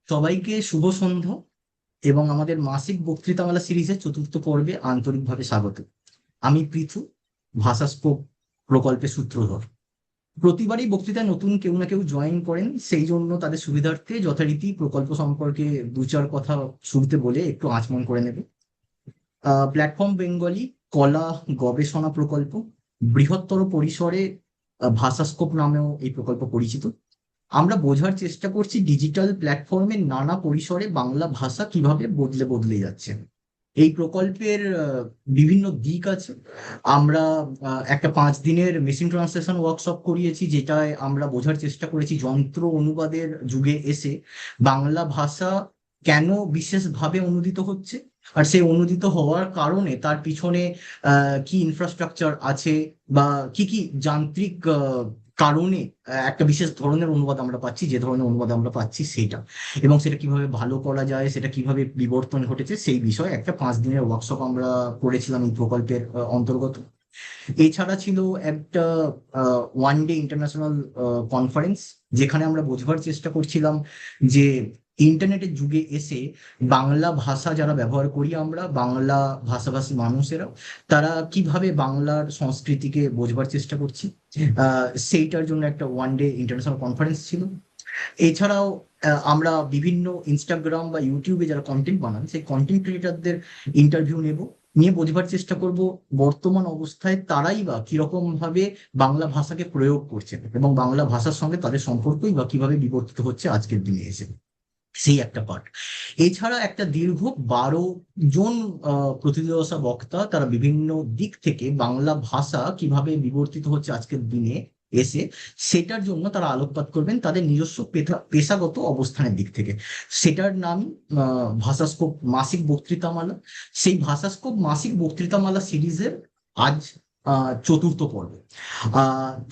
সবাইকে শুভ সন্ধ্যা এবং আমাদের মাসিক বক্তৃতামালা সিরিজের চতুর্থ পর্বে আন্তরিকভাবে স্বাগত। আমি পৃথু, ভাষাস্পোক প্রকল্পের সূত্রধর। প্রতিবারই বক্তৃতায় নতুন কেউ না কেউ জয়েন করেন, সেই জন্য তাদের সুবিধার্থে যথারীতি প্রকল্প সম্পর্কে দু চার কথা শুরুতে বলে একটু আঁচমন করে নেবে। প্ল্যাটফর্ম বেঙ্গলি কলা গবেষণা প্রকল্প, বৃহত্তর পরিসরে ভাষাস্কোপ নামেও এই প্রকল্প পরিচিত। আমরা বোঝার চেষ্টা করছি ডিজিটাল প্ল্যাটফর্মে নানা পরিসরে বাংলা ভাষা কিভাবে বদলে বদলে যাচ্ছে। এই প্রকল্পের বিভিন্ন দিক আছে। আমরা একটা 5 দিনের মেশিন ট্রান্সলেশন ওয়ার্কশপ করিয়েছি, যেটায় আমরা বোঝার চেষ্টা করেছি যন্ত্র অনুবাদের যুগে এসে বাংলা ভাষা কেন বিশেষভাবে অনুদিত হচ্ছে, আর সেই অনুদিত হওয়ার কারণে তার পিছনে কি ইনফ্রাস্ট্রাকচার আছে বা কি কি যান্ত্রিক কারণে একটা বিশেষ ধরনের অনুবাদ আমরা পাচ্ছি, যে ধরনের অনুবাদ আমরা পাচ্ছি সেটা, এবং সেটা কিভাবে ভালো করা যায়, সেটা কিভাবে বিবর্তন ঘটেছে, সেই বিষয়ে একটা 5 দিনের ওয়ার্কশপ আমরা করেছিলাম এই প্রকল্পের অন্তর্গত। এছাড়া ছিল একটা ওয়ান ডে ইন্টারন্যাশনাল কনফারেন্স, যেখানে আমরা বোঝবার চেষ্টা করছিলাম যে ইন্টারনেটের যুগে এসে বাংলা ভাষা যারা ব্যবহার করি, আমরা বাংলা ভাষাভাষী মানুষেরা, তারা কিভাবে বাংলার সংস্কৃতিকে বোঝবার চেষ্টা করছি। সেইটার জন্য একটা ওয়ান ডে ইন্টারন্যাশনাল কনফারেন্স ছিল। এছাড়াও আমরা বিভিন্ন ইনস্টাগ্রাম বা ইউটিউবে যারা কন্টেন্ট বানান, সেই কন্টেন্ট ক্রিয়েটারদের ইন্টারভিউ নিয়ে বোঝবার চেষ্টা করব বর্তমান অবস্থায় তারাই বা কিরকম ভাবে বাংলা ভাষাকে প্রয়োগ করছেন এবং বাংলা ভাষার সঙ্গে তাদের সম্পর্কই বা কিভাবে বিবর্তিত হচ্ছে আজকের দিনে এসে। সেই একটা পার্ট। এছাড়া একটা দীর্ঘ 12 জন প্রতিদিবসা বক্তা, তারা বিভিন্ন দিক থেকে বাংলা ভাষা কিভাবে বিবর্তিত হচ্ছে আজকের দিনে এসে, সেটার জন্য তারা আলোকপাত করবেন তাদের নিজস্ব পেশাগত অবস্থানের দিক থেকে। সেটার নাম ভাষাস্কোপ মাসিক বক্তৃতামালা। সেই ভাষাস্কোপ মাসিক বক্তৃতামালা সিরিজের আজ চতুর্থ পর্বে।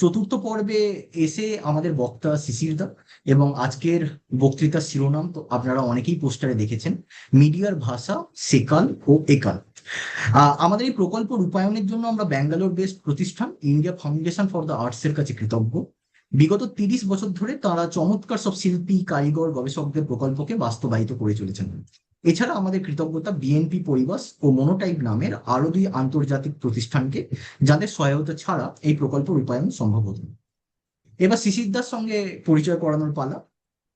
চতুর্থ পর্বে এসে আমাদের বক্তা শিশির দা, এবং আজকের বক্তৃতার শিরোনাম তো আপনারা অনেকেই পোস্টারে দেখেছেন, মিডিয়ার ভাষা সেকাল ও একাল। আমাদের এই প্রকল্প রূপায়ণের জন্য আমরা ব্যাঙ্গালোর বেসড প্রতিষ্ঠান India foundation for the arts এর কাছে কৃতজ্ঞ। বিগত 30 বছর ধরে তারা চমৎকার সব শিল্পী, কারিগর, গবেষকদের প্রকল্পকে বাস্তবায়িত করে চলেছেন। এছাড়া আমাদের কৃতজ্ঞতা বিএনপি পরিবাস ও মনোটাইপ নামের আরো 2 আন্তর্জাতিক প্রতিষ্ঠানকে, যাদের সহায়তা ছাড়া এই প্রকল্প রূপায়ণ সম্ভব হতো না। এবার শিশিরদার সঙ্গে পরিচয় করানোর পালা।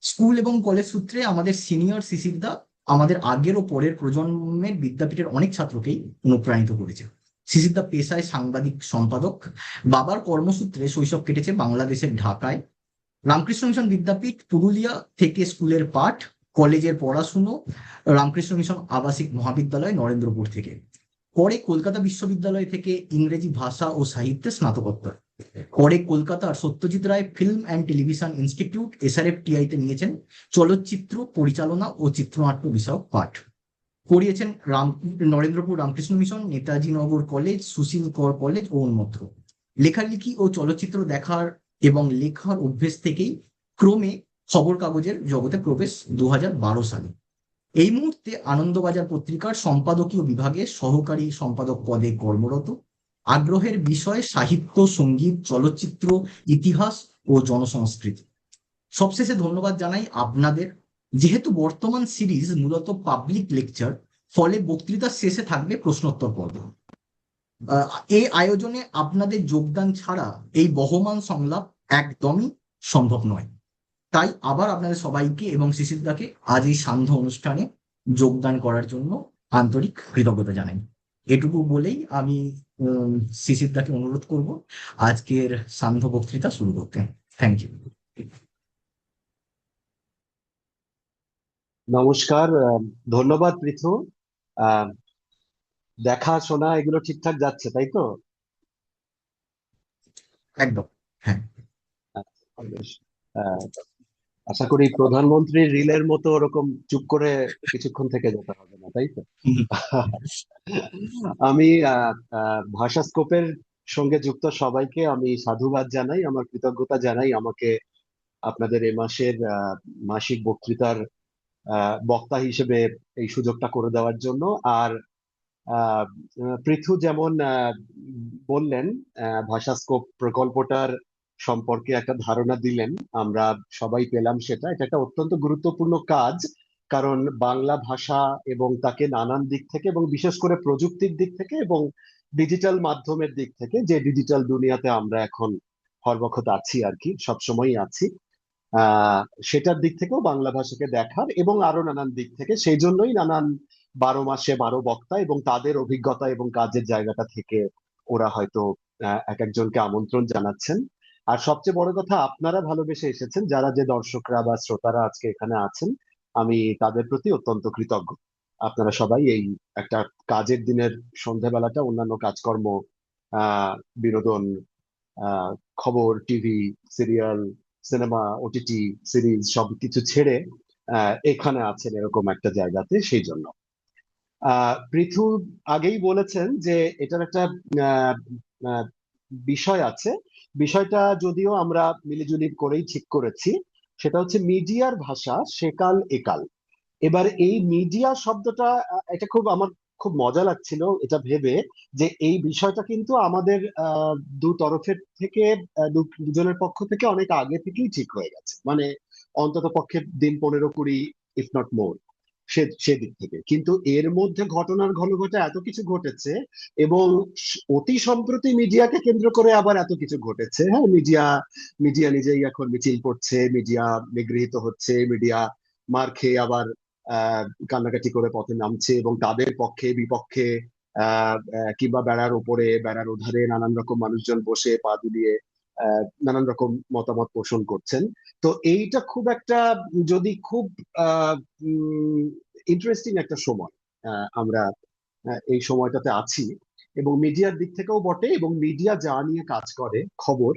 স্কুল এবং কলেজ সূত্রে আমাদের সিনিয়র শিশিরদা আমাদের আগের ও পরের প্রজন্মের বিদ্যাপীঠের অনেক ছাত্রকেই অনুপ্রাণিত করেছে। শিশিরদা পেশায় সাংবাদিক সম্পাদক। বাবার কর্মসূত্রে শৈশব কেটেছে বাংলাদেশের ঢাকায়। রামকৃষ্ণ মিশন বিদ্যাপীঠ পুরুলিয়া থেকে স্কুলের পাঠ, কলেজের পড়াশুনো রামকৃষ্ণ মিশন আবাসিক মহাবিদ্যালয় নরেন্দ্রপুর থেকে। পরে কলকাতা বিশ্ববিদ্যালয় থেকে ইংরেজি ভাষা ও সাহিত্যে স্নাতকোত্তর। পরে কলকাতার Satyajit Ray film and television institute SRFTI তে নিয়েছেন চলচ্চিত্র পরিচালনা ও চিত্রনাট্য বিষয়ক পাঠ। পড়িয়েছেন Narendrapur Ramakrishna mission, Netaji Nagar college, Sushil Kar college ও অন্যত্র। লেখালেখি ও চলচ্চিত্র দেখার এবং লেখার অভ্যেস থেকেই ক্রমে খবর কাগজের জগতে প্রবেশ 2012 সালে। এই মুহূর্তে আনন্দবাজার পত্রিকার সম্পাদকীয় বিভাগে সহকারী সম্পাদক পদে কর্মরত। আগ্রহের বিষয় সাহিত্য, সঙ্গীত, চলচ্চিত্র, ইতিহাস ও জনসংস্কৃতি। সবশেষে ধন্যবাদ জানাই আপনাদের। যেহেতু বর্তমান সিরিজ মূলত পাবলিক লেকচার, ফলে বক্তৃতার শেষে থাকবে প্রশ্নোত্তর পর্ব। এই আয়োজনে আপনাদের যোগদান ছাড়া এই বহমান সংলাপ একদমই সম্ভব নয়। তাই আবার আপনাদের সবাইকে এবং শিশিরদাকে আজ এই সান্ধ্য অনুষ্ঠানে যোগদান করার জন্য আন্তরিক কৃতজ্ঞতা জানাই। এটুকু বলেই আমি শিশিরদাকে অনুরোধ করব আজকের সান্ধ্য বক্তৃতা শুরু করতে। Thank you. নমস্কার। ধন্যবাদ পৃথু। আহ, দেখা শোনা এগুলো ঠিকঠাক যাচ্ছে, তাই তো? একদম, হ্যাঁ। আচ্ছা, বেশ। আহ, আশা করি প্রধানমন্ত্রীর রিলের মতো ওরকম চুপ করে কিছুক্ষণ থেকে যেতে হবে না, তাই তো? আমি ভাষাস্কোপের সঙ্গে যুক্ত সবাইকে আমি সাধুবাদ জানাই, আমার কৃতজ্ঞতা জানাই আমাকে আপনাদের এ মাসের মাসিক বক্তৃতার বক্তা হিসেবে এই সুযোগটা করে দেওয়ার জন্য। আর আহ, পৃথু যেমন বললেন, ভাষাস্কোপ প্রকল্পটার সম্পর্কে একটা ধারণা দিলেন, আমরা সবাই পেলাম সেটা। এটা একটা অত্যন্ত গুরুত্বপূর্ণ কাজ, কারণ বাংলা ভাষা এবং তাকে নানান দিক থেকে এবং বিশেষ করে প্রযুক্তির দিক থেকে এবং ডিজিটাল মাধ্যমের দিক থেকে, যে ডিজিটাল দুনিয়াতে আমরা এখন সর্বক্ষত আছি আর কি, সবসময়ই আছি, আহ সেটার দিক থেকেও বাংলা ভাষাকে দেখার এবং আরো নানান দিক থেকে, সেই জন্যই নানান 12 মাসে 12 বক্তা এবং তাদের অভিজ্ঞতা এবং কাজের জায়গাটা থেকে ওরা হয়তো এক একজনকে আমন্ত্রণ জানাচ্ছেন। আর সবচেয়ে বড় কথা, আপনারা ভালোবেসে এসেছেন, যারা যে দর্শকরা বা শ্রোতারা আজকে এখানে আছেন, আমি তাদের প্রতি অত্যন্ত কৃতজ্ঞ। আপনারা সবাই এই একটা কাজের দিনের সন্ধ্যাবেলাটা অন্যান্য কাজকর্ম, আহ বিনোদন, আহ খবর, TV, serial, cinema, OTT series সবকিছু ছেড়ে এখানে আছেন এরকম একটা জায়গাতে, সেই জন্য। পৃথু আগেই বলেছেন যে এটার একটা আহ, আহ, বিষয় আছে। বিষয়টা যদিও আমরা মিলিজুলি করেই ঠিক করেছি, সেটা হচ্ছে মিডিয়ার ভাষা সেকাল একাল। এবার এই মিডিয়া শব্দটা, এটা খুব আমার খুব মজা লাগছিল এটা ভেবে, যে এই বিষয়টা কিন্তু আমাদের দু তরফের থেকে, দুজনের পক্ষ থেকে অনেক আগে থেকেই ঠিক হয়ে গেছে, মানে অন্তত পক্ষে দিন 15-20, ইফ নট মোর, সেদিক থেকে। কিন্তু এর মধ্যে ঘটনার ঘনঘটা এত কিছু ঘটেছে, এবং অতি সম্প্রতি মিডিয়াকে কেন্দ্র করে আবার এত কিছু ঘটেছে। হ্যাঁ, মিডিয়া মিডিয়া নিজেই এখন মিছিল করছে, মিডিয়া নিগৃহীত হচ্ছে, মিডিয়া মার খেয়ে আবার আহ কান্নাকাটি করে পথে নামছে, এবং তাদের পক্ষে বিপক্ষে কিংবা বেড়ার উপরে বেড়ার ওধারে নানান রকম মানুষজন বসে পা দুলিয়ে নানান রকম মতামত পোষণ করছেন। তো এইটা খুব একটা, যদি খুব ইন্টারেস্টিং একটা সময় আমরা এই সময়টাতে আছি, এবং মিডিয়ার দিক থেকেও বটে, এবং মিডিয়া যা নিয়ে কাজ করে খবর,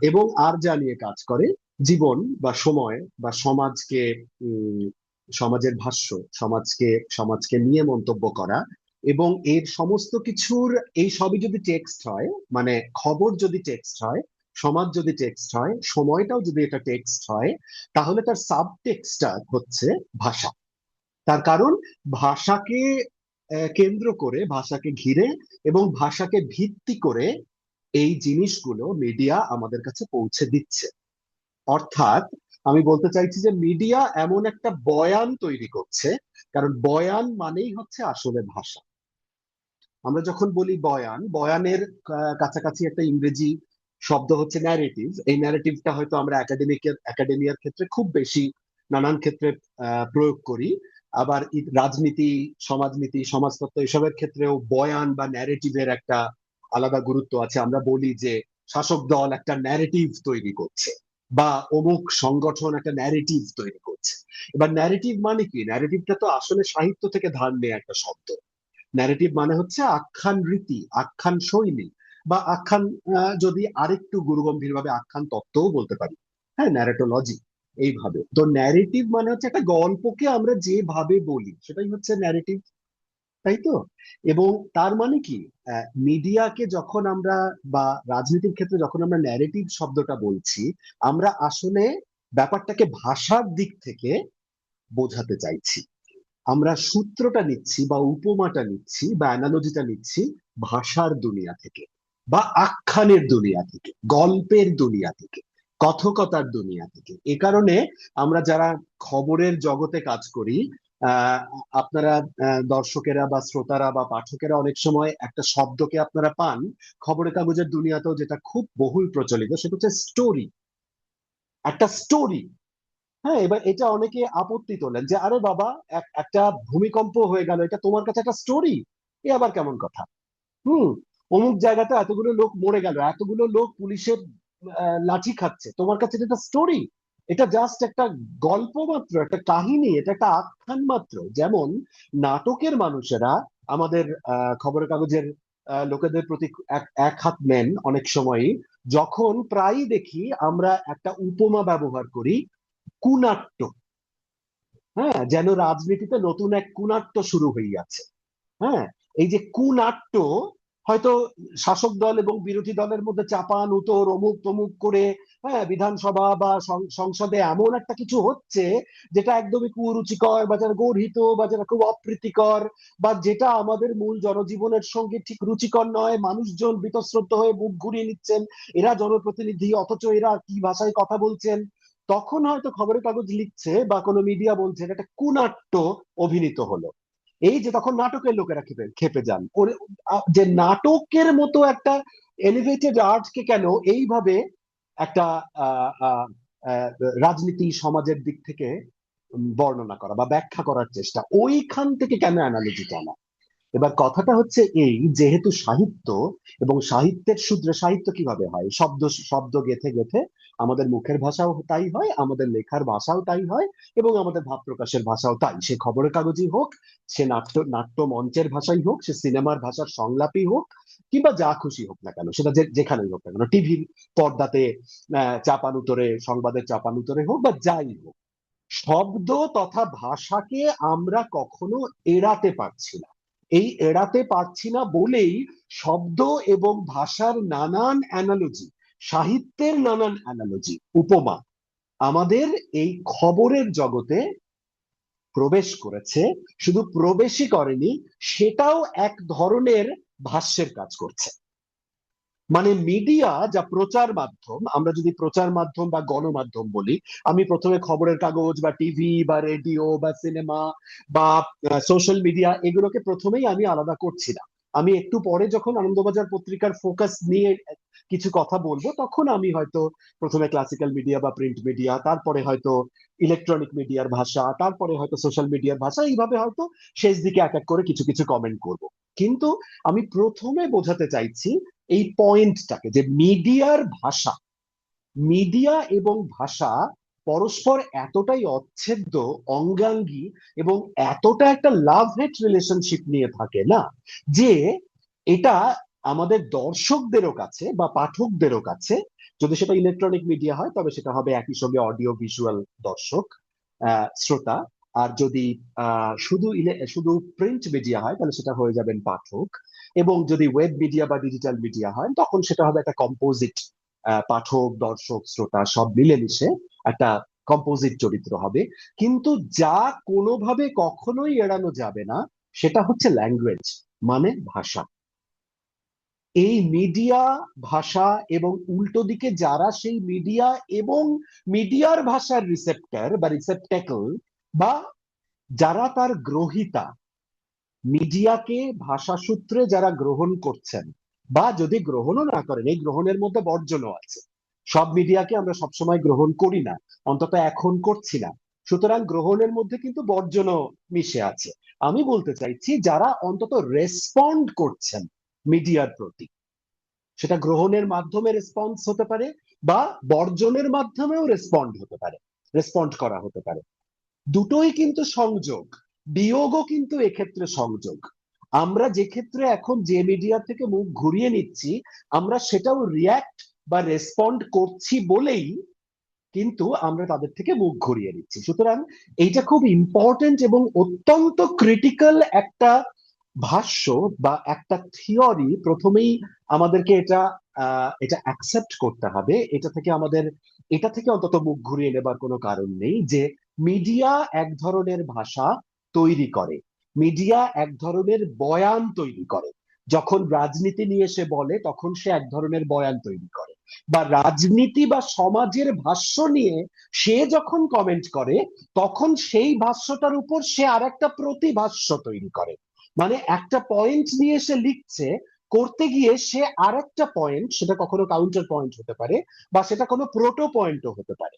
এবং আর যা নিয়ে কাজ করে জীবন বা সময় বা সমাজকে, উম সমাজের ভাষ্য, সমাজকে নিয়ে মন্তব্য করা, এবং এর সমস্ত কিছুর, এই সবই যদি টেক্সট হয়, মানে খবর যদি টেক্সট হয়, সমাজ যদি টেক্সট হয়, সময়টাও যদি এটা টেক্সট হয়, তাহলে তার সাবটেক্সটটা হচ্ছে ভাষা। তার কারণ ভাষাকে কেন্দ্র করে, ভাষাকে ঘিরে এবং ভাষাকে ভিত্তি করে এই জিনিসগুলো মিডিয়া আমাদের কাছে পৌঁছে দিচ্ছে। অর্থাৎ আমি বলতে চাইছি যে মিডিয়া এমন একটা বয়ান তৈরি করছে, কারণ বয়ান মানেই হচ্ছে আসলে ভাষা। আমরা যখন বলি বয়ান, বয়ানের কাছাকাছি একটা ইংরেজি শব্দ হচ্ছে ন্যারেটিভ। এই ন্যারেটিভটা হয়তো আমরা একাডেমিয়ার ক্ষেত্রে খুব বেশি নানান ক্ষেত্রে প্রয়োগ করি। আবার রাজনীতি, সমাজনীতি, সমাজতত্ত্ব এসবের ক্ষেত্রেও বয়ান বা ন্যারেটিভের একটা আলাদা গুরুত্ব আছে। আমরা বলি যে শাসক দল একটা ন্যারেটিভ তৈরি করছে, বা অমুক সংগঠন একটা ন্যারেটিভ তৈরি করছে। এবার ন্যারেটিভ মানে কি? ন্যারেটিভটা তো আসলে সাহিত্য থেকে ধার নেওয়া একটা শব্দ। ন্যারেটিভ মানে হচ্ছে আখ্যান রীতি, আখ্যান শৈলী, বা আখ্যান, যদি আরেকটু গুরুগম্ভীর ভাবে আখ্যান তত্ত্বও বলতে পারি। হ্যাঁ, ন্যারেটোলজি। এইভাবে তো ন্যারেটিভ মানে হচ্ছে একটা গল্পকে আমরা যেভাবে বলি সেটাই হচ্ছে ন্যারেটিভ, তাই তো? এবং তার মানে কি, মিডিয়াকে যখন আমরা, বা রাজনীতির ক্ষেত্রে যখন আমরা ন্যারেটিভ শব্দটা বলছি, আমরা আসলে ব্যাপারটাকে ভাষার দিক থেকে বোঝাতে চাইছি। আমরা সূত্রটা নিচ্ছি বা উপমাটা নিচ্ছি বা অ্যানালজিটা নিচ্ছি ভাষার দুনিয়া থেকে, বা আখ্যানের দুনিয়া থেকে, গল্পের দুনিয়া থেকে, কথকতার দুনিয়া থেকে। এ কারণে আমরা যারা খবরের জগতে কাজ করি, আহ আপনারা, দর্শকেরা বা শ্রোতারা বা পাঠকেরা অনেক সময় একটা শব্দকে আপনারা পান খবরের কাগজের দুনিয়াতেও, যেটা খুব বহুল প্রচলিত, সেটা হচ্ছে স্টোরি। একটা স্টোরি। হ্যাঁ, এবার এটা অনেকে আপত্তি তোলেন যে আরে বাবা, একটা ভূমিকম্প হয়ে গেল, এটা তোমার কাছে একটা স্টোরি? এ আবার কেমন কথা? হুম। অমুক জায়গাতে এতগুলো লোক মরে গেল, এতগুলো লোক পুলিশের লাঠি খাচ্ছে, তোমার কাছে এটা স্টোরি? এটা জাস্ট একটা গল্প মাত্র, একটা কাহিনী, এটা একটা আখ্যান মাত্র। যেমন নাটকের মানুষেরা আমাদের খবরের কাগজের লোকেদের প্রতি এক এক হাত নেন অনেক সময়ই, যখন প্রায়ই দেখি আমরা একটা উপমা ব্যবহার করি, কুনাট্য। হ্যাঁ, যেন রাজনীতিতে নতুন এক কুনাট্য শুরু হইয়াছে। হ্যাঁ, এই যে কুনাট্য, হয়তো শাসক দল এবং বিরোধী দলের মধ্যে চাপান উতোর অমুক তমুক করে হ্যাঁ, বিধানসভা বা সংসদে এমন একটা কিছু হচ্ছে যেটা একদমই কুরুচিকর বা যারা গর্হিত বা যারা খুব অপ্রীতিকর, বা যেটা আমাদের মূল জনজীবনের সঙ্গে ঠিক রুচিকর নয়, মানুষজন বীতশ্রদ্ধ হয়ে মুখ ঘুরিয়ে নিচ্ছেন, এরা জনপ্রতিনিধি অথচ এরা কি ভাষায় কথা বলছেন, তখন হয়তো খবরের কাগজ লিখছে বা কোনো মিডিয়া বলছে এটা একটা কুনাট্য অভিনীত হলো। এই যে তখন নাটকের লোকেরা খেপে খেপে যান যে নাটকের মতো একটা এলিভেটেড আর্টকে কেন এইভাবে একটা আহ, আহ, আহ, রাজনীতি সমাজের দিক থেকে বর্ণনা করা বা ব্যাখ্যা করার চেষ্টা, ওইখান থেকে কেন অ্যানালজি টানা। এবার কথাটা হচ্ছে এই, যেহেতু সাহিত্য, এবং সাহিত্যের সূত্রে সাহিত্য কিভাবে হয়, শব্দ শব্দ গেথে গেথে আমাদের মুখের ভাষাও তাই হয়, আমাদের লেখার ভাষাও তাই হয়, এবং আমাদের ভাব প্রকাশের ভাষাও তাই, সে খবরের কাগজই হোক, সে নাট্য মঞ্চের ভাষাই হোক, সে সিনেমার ভাষার সংলাপই হোক, কিংবা যা খুশি হোক না কেন, সেটা যেখানেই হোক না কেন, টিভির পর্দাতে চাপানুতরে, সংবাদের চাপানুতরে হোক বা যাই হোক, শব্দ তথা ভাষাকে আমরা কখনো এড়াতে পারছি না। এই এড়াতে পারছি না বলেই শব্দ এবং ভাষার নানান অ্যানালজি, সাহিত্যের নানান অ্যানালজি, উপমা আমাদের এই খবরের জগতে প্রবেশ করেছে। শুধু প্রবেশই করেনি, সেটাও এক ধরনের ভাষ্যের কাজ করছে। মানে মিডিয়া যা প্রচার মাধ্যম, আমরা যদি প্রচার মাধ্যম বা গণমাধ্যম বলি, আমি প্রথমে খবরের কাগজ বা টিভি বা রেডিও বা সিনেমা বা সোশ্যাল মিডিয়া, এগুলোকে প্রথমেই আমি আলাদা করছি না। আমি একটু পরে যখন আনন্দবাজার পত্রিকার ফোকাস নিয়ে কিছু কথা বলবো, তখন আমি হয়তো প্রথমে ক্লাসিক্যাল মিডিয়া বা প্রিন্ট মিডিয়া, তারপরে হয়তো ইলেকট্রনিক মিডিয়ার ভাষা, তারপরে হয়তো সোশ্যাল মিডিয়ার ভাষা, এইভাবে হয়তো শেষ দিকে এক এক করে কিছু কিছু কমেন্ট করব। কিন্তু আমি প্রথমে বোঝাতে চাইছি এই পয়েন্টটাকে, যে মিডিয়ার ভাষা, মিডিয়া এবং ভাষা পরস্পর এতটাই অচ্ছেদ্য, অঙ্গাঙ্গী, এবং এতটা একটা লাভ হেট রিলেশনশিপ নিয়ে থাকে না, যে এটা আমাদের দর্শকদেরও কাছে বা পাঠকদেরও কাছে, যদি সেটা ইলেকট্রনিক মিডিয়া হয় তবে সেটা হবে একই সঙ্গে অডিও ভিজুয়াল দর্শক, শ্রোতা। আর যদি শুধু প্রিন্ট মিডিয়া হয় তাহলে সেটা হয়ে যাবেন পাঠক। এবং যদি ওয়েব মিডিয়া বা ডিজিটাল মিডিয়া হয় তখন সেটা হবে একটা কম্পোজিট, পাঠক দর্শক শ্রোতা সব মিলেমিশে একটা কম্পোজিট চরিত্র হবে। কিন্তু যা কোনোভাবে কখনোই এড়ানো যাবে না, সেটা হচ্ছে ল্যাঙ্গুয়েজ, মানে ভাষা। এই মিডিয়া, ভাষা, এবং উল্টো দিকে যারা সেই মিডিয়া এবং মিডিয়ার ভাষার রিসেপ্টর বা রিসেপ্টেকল, বা যারা তার গ্রহিতা, মিডিয়াকে ভাষা সূত্রে যারা গ্রহণ করছেন, বা যদি গ্রহণও না করেন, এই গ্রহণের মধ্যে বর্জনও আছে, সব মিডিয়াকে আমরা সবসময় গ্রহণ করি না, অন্তত এখন করছি না, সুতরাং গ্রহণের মধ্যে কিন্তু বর্জনও মিশে আছে। আমি বলতে চাইছি যারা অন্তত রেসপন্ড করছেন মিডিয়ার প্রতি, সেটা গ্রহণের মাধ্যমে রেসপন্স হতে পারে বা বর্জনের মাধ্যমেও রেসপন্ড করা হতে পারে, দুটোই কিন্তু সংযোগ, বিয়োগও কিন্তু এক্ষেত্রে সংযোগ। আমরা যে ক্ষেত্রে এখন যে মিডিয়া থেকে মুখ ঘুরিয়ে নিচ্ছি, আমরা সেটাও রিয়াক্ট বা রেসপন্ড করছি বলেই কিন্তু আমরা তাদের থেকে মুখ ঘুরিয়ে নিচ্ছি। সুতরাং এইটা খুব ইম্পর্টেন্ট এবং অত্যন্ত ক্রিটিক্যাল একটা ভাষ্য বা একটা থিওরি। প্রথমেই আমাদেরকে এটা অ্যাকসেপ্ট করতে হবে, এটা থেকে অন্তত মুখ ঘুরিয়ে নেবার কোনো কারণ নেই যে মিডিয়া এক ধরনের ভাষা তৈরি করে, মিডিয়া এক ধরনের বয়ান তৈরি করে। যখন রাজনীতি নিয়ে সে বলে তখন সে এক ধরনের বয়ান তৈরি করে, বা রাজনীতি বা সমাজের ভাষ্য নিয়ে সে যখন কমেন্ট করে, তখন সেই ভাষ্যটার উপর সে আরেকটা প্রতিভাষ্য তৈরি করে। মানে একটা পয়েন্ট নিয়ে সে লিখছে, করতে গিয়ে সে আরেকটা পয়েন্ট, সেটা কখনো কাউন্টার পয়েন্ট হতে পারে, বা সেটা কোনো প্রোটো পয়েন্টও হতে পারে,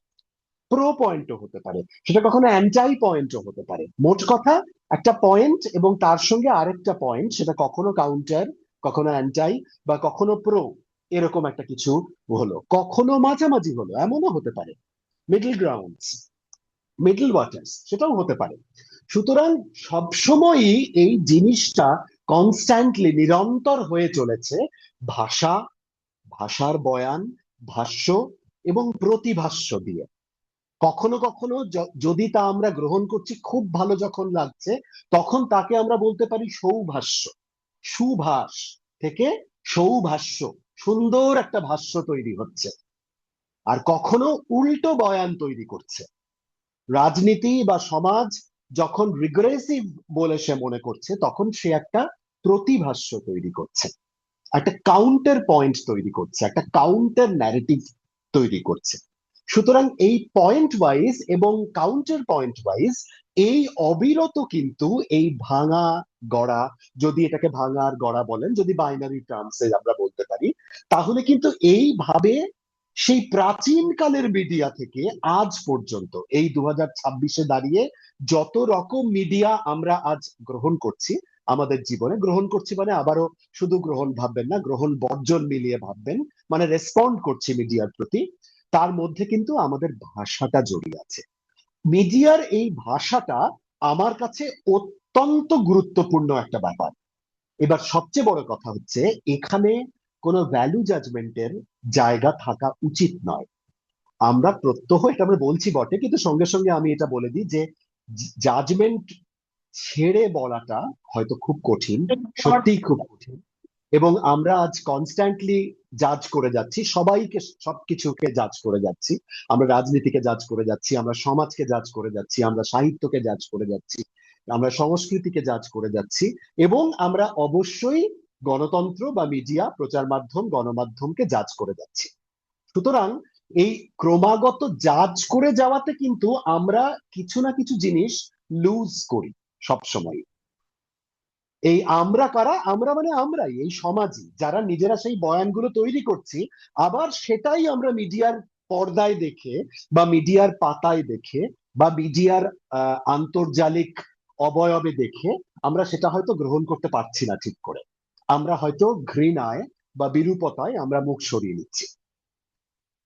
প্রো পয়েন্টও হতে পারে, সেটা কখনো অ্যান্টাই পয়েন্টও হতে পারে। মোট কথা, একটা পয়েন্ট এবং তার সঙ্গে আরেকটা পয়েন্ট, সেটা কখনো কাউন্টার, কখনো অ্যান্টাই, বা কখনো প্রো, এরকম একটা কিছু হলো, কখনো মাঝামাঝি হলো, এমনও হতে পারে, মিডল গ্রাউন্ড, মিডল ওয়াটার্স, সেটাও হতে পারে। সুতরাং সবসময়ই এই জিনিসটা কনস্ট্যান্টলি নিরন্তর হয়ে চলেছে, ভাষা, ভাষার বয়ান, ভাষ্য এবং প্রতিভাষ্য দিয়ে। কখনো কখনো যদি তা আমরা গ্রহণ করছি খুব ভালো যখন লাগছে, তখন তাকে আমরা বলতে পারি সৌভাষ্য। সুভাষ থেকে সৌভাষ্য, সুন্দর একটা ভাষ্য তৈরি হচ্ছে। আর কখনো উল্টো বয়ান তৈরি করছে। রাজনীতি বা সমাজ যখন রিগ্রেসিভ বলে সে মনে করছে, তখন সে একটা প্রতিভাষ্য তৈরি করছে, একটা কাউন্টার পয়েন্ট তৈরি করছে, একটা কাউন্টার ন্যারেটিভ তৈরি করছে। সুতরাং এই পয়েন্ট ওয়াইজ এবং কাউন্টার পয়েন্ট ওয়াইজ এই অবিরত কিন্তু এই ভাঙা গড়া, যদি এটাকে ভাঙা আর গড়া বলেন, যদি বাইনারি টার্মসে আমরা বলতে পারি, তাহলে কিন্তু এইভাবে সেই প্রাচীন কালের মিডিয়া থেকে আজ পর্যন্ত এই 2026-এ দাঁড়িয়ে যত রকম মিডিয়া আমরা আজ গ্রহণ করছি আমাদের জীবনে, গ্রহণ করছি মানে আবারও শুধু গ্রহণ ভাববেন না, গ্রহণ বর্জন মিলিয়ে ভাববেন, মানে রেসপন্ড করছি মিডিয়ার প্রতি, তার মধ্যে কিন্তু আমাদের ভাষাটা জড়িয়ে আছে। মিডিয়ার এই ভাষাটা আমার কাছে অত্যন্ত গুরুত্বপূর্ণ একটা ব্যাপার। এবার সবচেয়ে বড় কথা হচ্ছে, এখানে কোনো ভ্যালু জাজমেন্টের জায়গা থাকা উচিত নয়। আমরা প্রত্যহ এটা আমরা বলছি বটে, কিন্তু সঙ্গে সঙ্গে আমি এটা বলে দিই যে জাজমেন্ট ছেড়ে বলাটা হয়তো খুব কঠিন, সত্যিই খুব কঠিন। এবং আমরা আজ কনস্ট্যান্টলি জাজ করে যাচ্ছি, সবাইকে সবকিছুকে জাজ করে যাচ্ছি। আমরা রাজনীতিকে জাজ করে যাচ্ছি, আমরা সমাজকে জাজ করে যাচ্ছি, আমরা সাহিত্যকে জাজ করে যাচ্ছি, আমরা সংস্কৃতিকে জাজ করে যাচ্ছি, এবং আমরা অবশ্যই গণতন্ত্র বা মিডিয়া, প্রচার মাধ্যম, গণমাধ্যমকে জাজ করে যাচ্ছি। সুতরাং এই ক্রমাগত জাজ করে যাওয়াতে কিন্তু আমরা কিছু না কিছু জিনিস লুজ করি সব সময়। এই আমরা কারা? আমরা মানে আমরাই, এই সমাজই, যারা নিজেরা সেই বয়ানগুলো তৈরি করছি, আবার সেটাই আমরা মিডিয়ার পর্দায় দেখে বা মিডিয়ার পাতায় দেখে বা মিডিয়ার আন্তর্জালিক অবয়বে দেখে আমরা সেটা হয়তো গ্রহণ করতে পারছি না ঠিক করে। আমরা হয়তো ঘৃণায় বা বিরূপতায় আমরা মুখ সরিয়ে নিচ্ছি।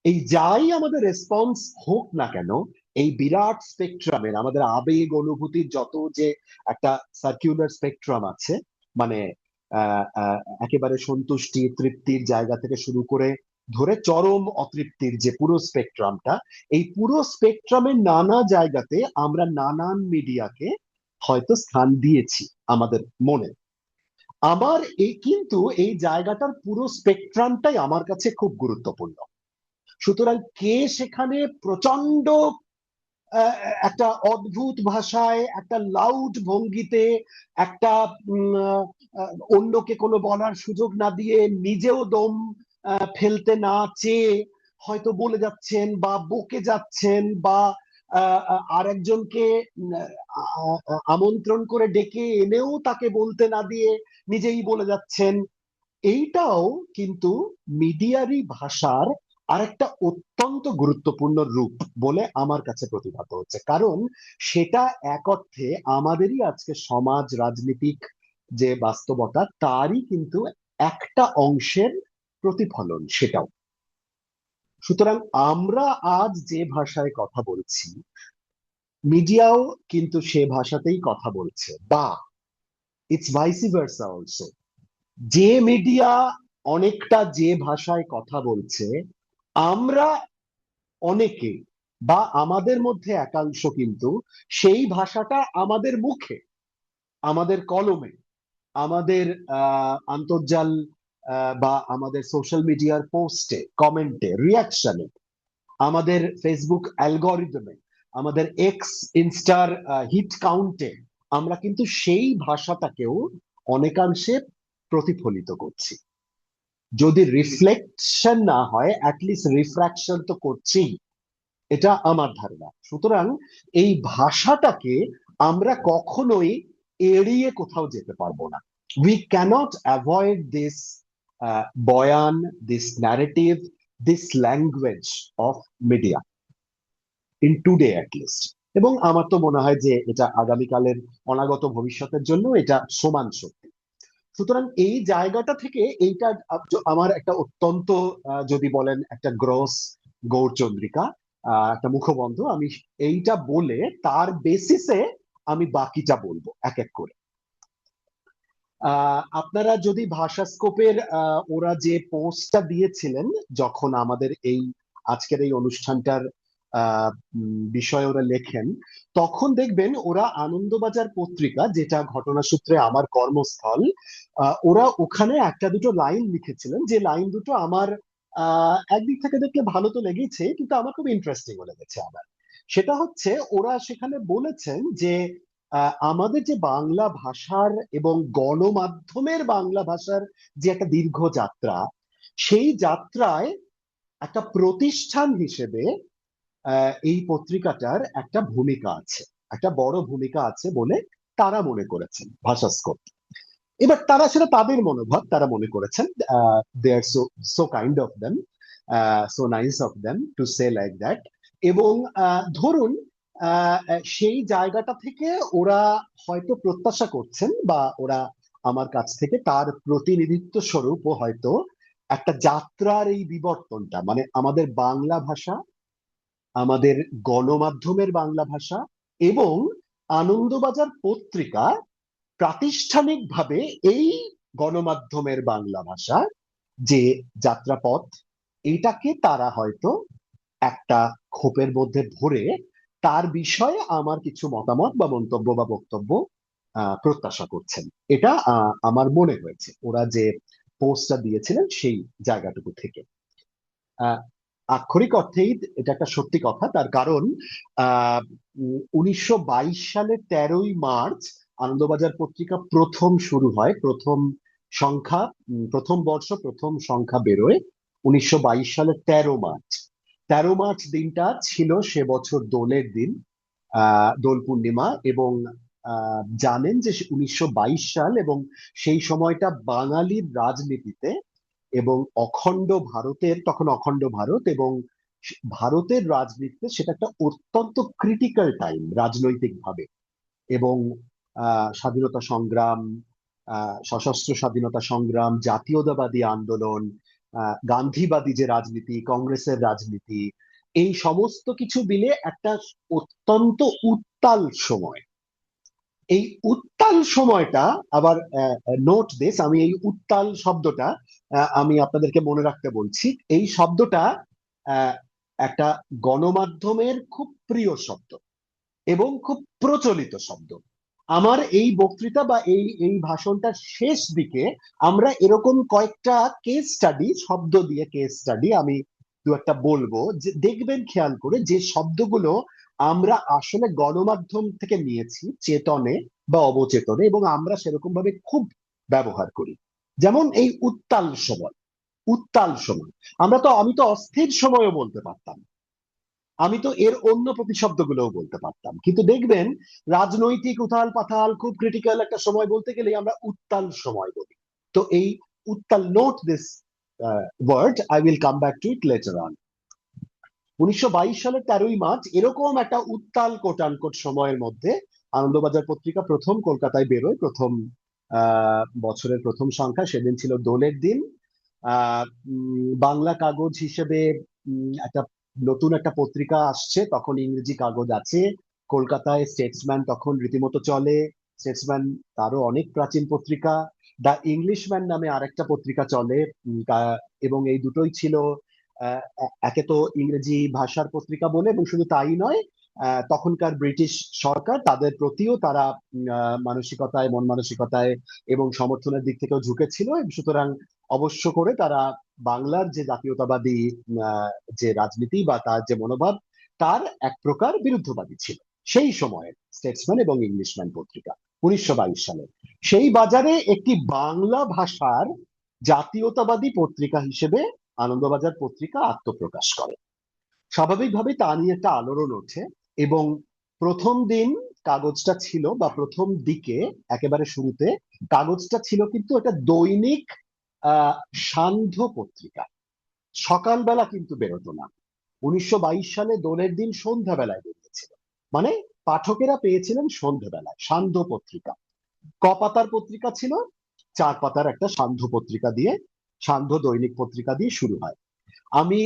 এই যাই আমাদের রেসপন্স হোক না কেন, এই বিরাট স্পেকট্রামের আমাদের আবেগ অনুভূতির যত যে একটা সার্কুলার স্পেকট্রাম আছে, মানে একেবারে সন্তুষ্টি তৃপ্তির জায়গা থেকে শুরু করে ধরে চরম অতৃপ্তির যে পুরো স্পেকট্রামটা, এই পুরো স্পেকট্রামের নানা জায়গাতে আমরা নানান মিডিয়াকে হয়তো স্থান দিয়েছি আমাদের মনে। আমার এই কিন্তু এই জায়গাটার পুরো স্পেকট্রামটাই আমার কাছে খুব গুরুত্বপূর্ণ। সুতরাং কে সেখানে প্রচন্ড আহ, একটা অদ্ভুত ভাষায়, একটা লাউড ভঙ্গিতে, একটা অন্যকে কোনো বলার সুযোগ না দিয়ে, নিজেও দম ফেলতে না চেয়ে হয়তো বলে যাচ্ছেন বা বকে যাচ্ছেন, বা আরেকজনকে আমন্ত্রণ করে ডেকে এনেও তাকে বলতে না দিয়ে নিজেই বলে যাচ্ছেন, এইটাও কিন্তু মিডিয়ারই ভাষার আরেকটা অত্যন্ত গুরুত্বপূর্ণ রূপ বলে আমার কাছে প্রতিভাত হচ্ছে। কারণ সেটা এক অর্থে আমাদেরই আজকে সমাজ রাজনীতিক যে বাস্তবতা, তারই কিন্তু একটা অংশের প্রতিফলন সেটাও। সুতরাং আমরা আজ যে ভাষায় কথা বলছি, মিডিয়াও কিন্তু সে ভাষাতেই কথা বলছে, বা ইটস ভাইসি ভার্সা অলসো। যে মিডিয়া অনেকটা যে ভাষায় কথা বলছে, আমরা অনেকে বা আমাদের মধ্যে একাংশ কিন্তু সেই ভাষাটা আমাদের মুখে, আমাদের কলমে, আমাদের আন্তর্জাল বা আমাদের সোশ্যাল মিডিয়ার পোস্টে, কমেন্টে, রিয়াকশনে, আমাদের ফেসবুক অ্যালগরিদমে, আমাদের এক্স ইনস্টার হিট কাউন্টে আমরা কিন্তু সেই ভাষাটাকেও অনেকাংশে প্রতিফলিত করছি। যদি রিফ্লেকশন না হয়, অ্যাটলিস্ট রিফ্রাকশন তো করছি, এটা আমার ধারণা। সুতরাং এই ভাষাটাকে আমরা কখনোই এড়িয়ে কোথাও যেতে পারবো না। উই ক্যানট অ্যাভয়েড দিস বয়ান, this narrative, this language of media in today at least. এবং আমার তো মনে হয় যে এটা আগামীকালের অনাগত ভবিষ্যতের জন্য এটা সমান সত্যি। সুতরাং এই জায়গাটা থেকে এইটা আমার একটা অত্যন্ত যদি বলেন একটা গ্রস গৌরচন্দ্রিকা, একটা মুখবন্ধ। আমি এইটা বলে তার বেসিসে আমি বাকিটা বলবো এক এক করে। আপনারা যদি ভাষাস্কোপের ওরা যে পোস্টটা দিয়েছিলেন যখন আমাদের এই আজকের এই অনুষ্ঠানটার বিষয়ে ওরা লেখেন, তখন দেখবেন ওরা আনন্দবাজার পত্রিকা, যেটা ঘটনাসূত্রে আমার কর্মস্থল, ওরা ওখানে একটা দুটো লাইন লিখেছিলেন, যে লাইন দুটো আমার একদিক থেকে দেখলে ভালো তো লেগেছে, কিন্তু আমার খুব ইন্টারেস্টিংও লেগেছে আমার। সেটা হচ্ছে ওরা সেখানে বলেছেন যে আমাদের যে বাংলা ভাষার এবং গণমাধ্যমের বাংলা ভাষার যে একটা দীর্ঘ যাত্রা, সেই যাত্রায় একটা প্রতিষ্ঠান হিসেবে এই পত্রিকাটার একটা ভূমিকা আছে, একটা বড় ভূমিকা আছে বলে তারা মনে করেছেন, ভাষাস্কোপ। এবার তারা সেটা তাদের মনোভাব, তারা মনে করেছেন। They are so so kind of them, so nice of them to say like that. এবং ধরুন সেই জায়গাটা থেকে ওরা হয়তো প্রত্যাশা করছেন, বা ওরা আমার কাছ থেকে তার প্রতিনিধিত্ব স্বরূপও হয়তো একটা যাত্রার এই বিবর্তনটা, মানে আমাদের বাংলা ভাষা, আমাদের গণমাধ্যমের বাংলা ভাষা এবং আনন্দবাজার পত্রিকা প্রাতিষ্ঠানিকভাবে এই গণমাধ্যমের বাংলা ভাষা যে যাত্রাপথ, এটাকে তারা হয়তো একটা খোপের মধ্যে ভরে তার বিষয়ে আমার কিছু মতামত বা মন্তব্য বা বক্তব্য প্রত্যাশা করছেন। এটা আমার মনে হয়েছে ওরা যে পোস্টটা দিয়েছিলেন সেই জায়গাটুকু থেকে। আহ, আক্ষরিক অর্থেই এটা একটা সত্যি কথা, তার কারণ 1922 সালের 13ই মার্চ আনন্দবাজার পত্রিকা প্রথম শুরু হয়, প্রথম সংখ্যা, প্রথম বর্ষ প্রথম সংখ্যা বেরোয় 1922 সালের 13 মার্চ। 13 মার্চ দিনটা ছিল সে বছর দোলের দিন, দোল পূর্ণিমা। এবং জানেন যে 1922 সাল এবং সেই সময়টা বাঙালির রাজনীতিতে এবং অখণ্ড ভারতের, তখন অখণ্ড ভারত এবং ভারতের রাজনীতিতে সেটা একটা অত্যন্ত ক্রিটিক্যাল টাইম রাজনৈতিক ভাবে। এবং স্বাধীনতা সংগ্রাম, সশস্ত্র স্বাধীনতা সংগ্রাম, জাতীয়তাবাদী আন্দোলন, গান্ধীবাদী যে রাজনীতি, কংগ্রেসের রাজনীতি, এই সমস্ত কিছু মিলে একটা অত্যন্ত উত্তাল সময়। এই উত্তাল সময়টা আবার, নোট দিস, আমি এই উত্তাল শব্দটা আমি আপনাদেরকে মনে রাখতে বলছি। এই শব্দটা আহ, একটা গণমাধ্যমের খুব প্রিয় শব্দ এবং খুব প্রচলিত শব্দ। আমার এই বক্তৃতা বা এই এই ভাষণটার শেষ দিকে আমরা এরকম কয়েকটা কেস স্টাডি, শব্দ দিয়ে কেস স্টাডি আমি দু একটা বলবো, যে দেখবেন খেয়াল করে যে শব্দগুলো আমরা আসলে গণমাধ্যম থেকে নিয়েছি চেতনে বা অবচেতনে, এবং আমরা সেরকম ভাবে খুব ব্যবহার করি। যেমন এই উত্তাল সময়, উত্তাল সময়, আমি তো অস্থির সময়ও বলতে পারতাম, আমি তো এর অন্য প্রতিশব্দগুলোও বলতে পারতাম, কিন্তু দেখবেন রাজনৈতিক উথাল পাথাল খুব ক্রিটিক্যাল একটা সময় বলতে গেলে আমরা উত্তাল সময় বলি। তো এই উত্তাল, note this word, I will come back to it later on. 1922 সালের 13ই মার্চ এরকম একটা উত্তাল কোট আনকোট সময়ের মধ্যে আনন্দবাজার পত্রিকা প্রথম কলকাতায় বেরোয়, প্রথম বছরের প্রথম সংখ্যা, সেদিন ছিল দোলের দিন। বাংলা কাগজ হিসেবে একটা নতুন একটা পত্রিকা আসছে, তখন ইংরেজি কাগজ আছে কলকাতায়, স্টেটসম্যান তখন রীতিমতো চলে। স্টেটসম্যান তারও অনেক প্রাচীন পত্রিকা। দ্য ইংলিশম্যান নামে আরেকটা পত্রিকা চলে, এবং এই দুটোই ছিল একে তো ইংরেজি ভাষার পত্রিকা বলে, এবং শুধু তাই নয়, তখনকার ব্রিটিশ সরকার তাদের প্রতিও তারা মানসিকতায়, মন মানসিকতায় এবং সমর্থনের দিক থেকেও ঝুঁকেছিল, সুতরাং অবশ্য করে তারা বাংলার যে জাতীয়তাবাদী আহ, যে রাজনীতি বা তার যে মনোভাব, তার এক প্রকার বিরুদ্ধবাদী ছিল সেই সময়ের স্টেটসম্যান এবং ইংলিশম্যান পত্রিকা 1922 সালে। সেই বাজারে একটি বাংলা ভাষার জাতীয়তাবাদী পত্রিকা হিসেবে আনন্দবাজার পত্রিকা আত্মপ্রকাশ করে। স্বাভাবিকভাবেই তা নিয়ে একটা আলোড়ন ওঠে। এবং প্রথম দিন কাগজটা ছিল, বা প্রথম দিকে একেবারে শুরুতে কাগজটা ছিল কিন্তু এটা দৈনিক আহ সান্ধ্য পত্রিকা, সকালবেলা কিন্তু বেরোতো না। 1922 সালে দোলের দিন সন্ধ্যাবেলায় বেরিয়েছিল, মানে পাঠকেরা পেয়েছিলেন সন্ধ্যাবেলায় সান্ধ্য পত্রিকা। পাতার পত্রিকা ছিল, 4 পাতার একটা সান্ধ্য পত্রিকা দিয়ে, সান্ধ্য দৈনিক পত্রিকা দিয়ে শুরু হয়। আমি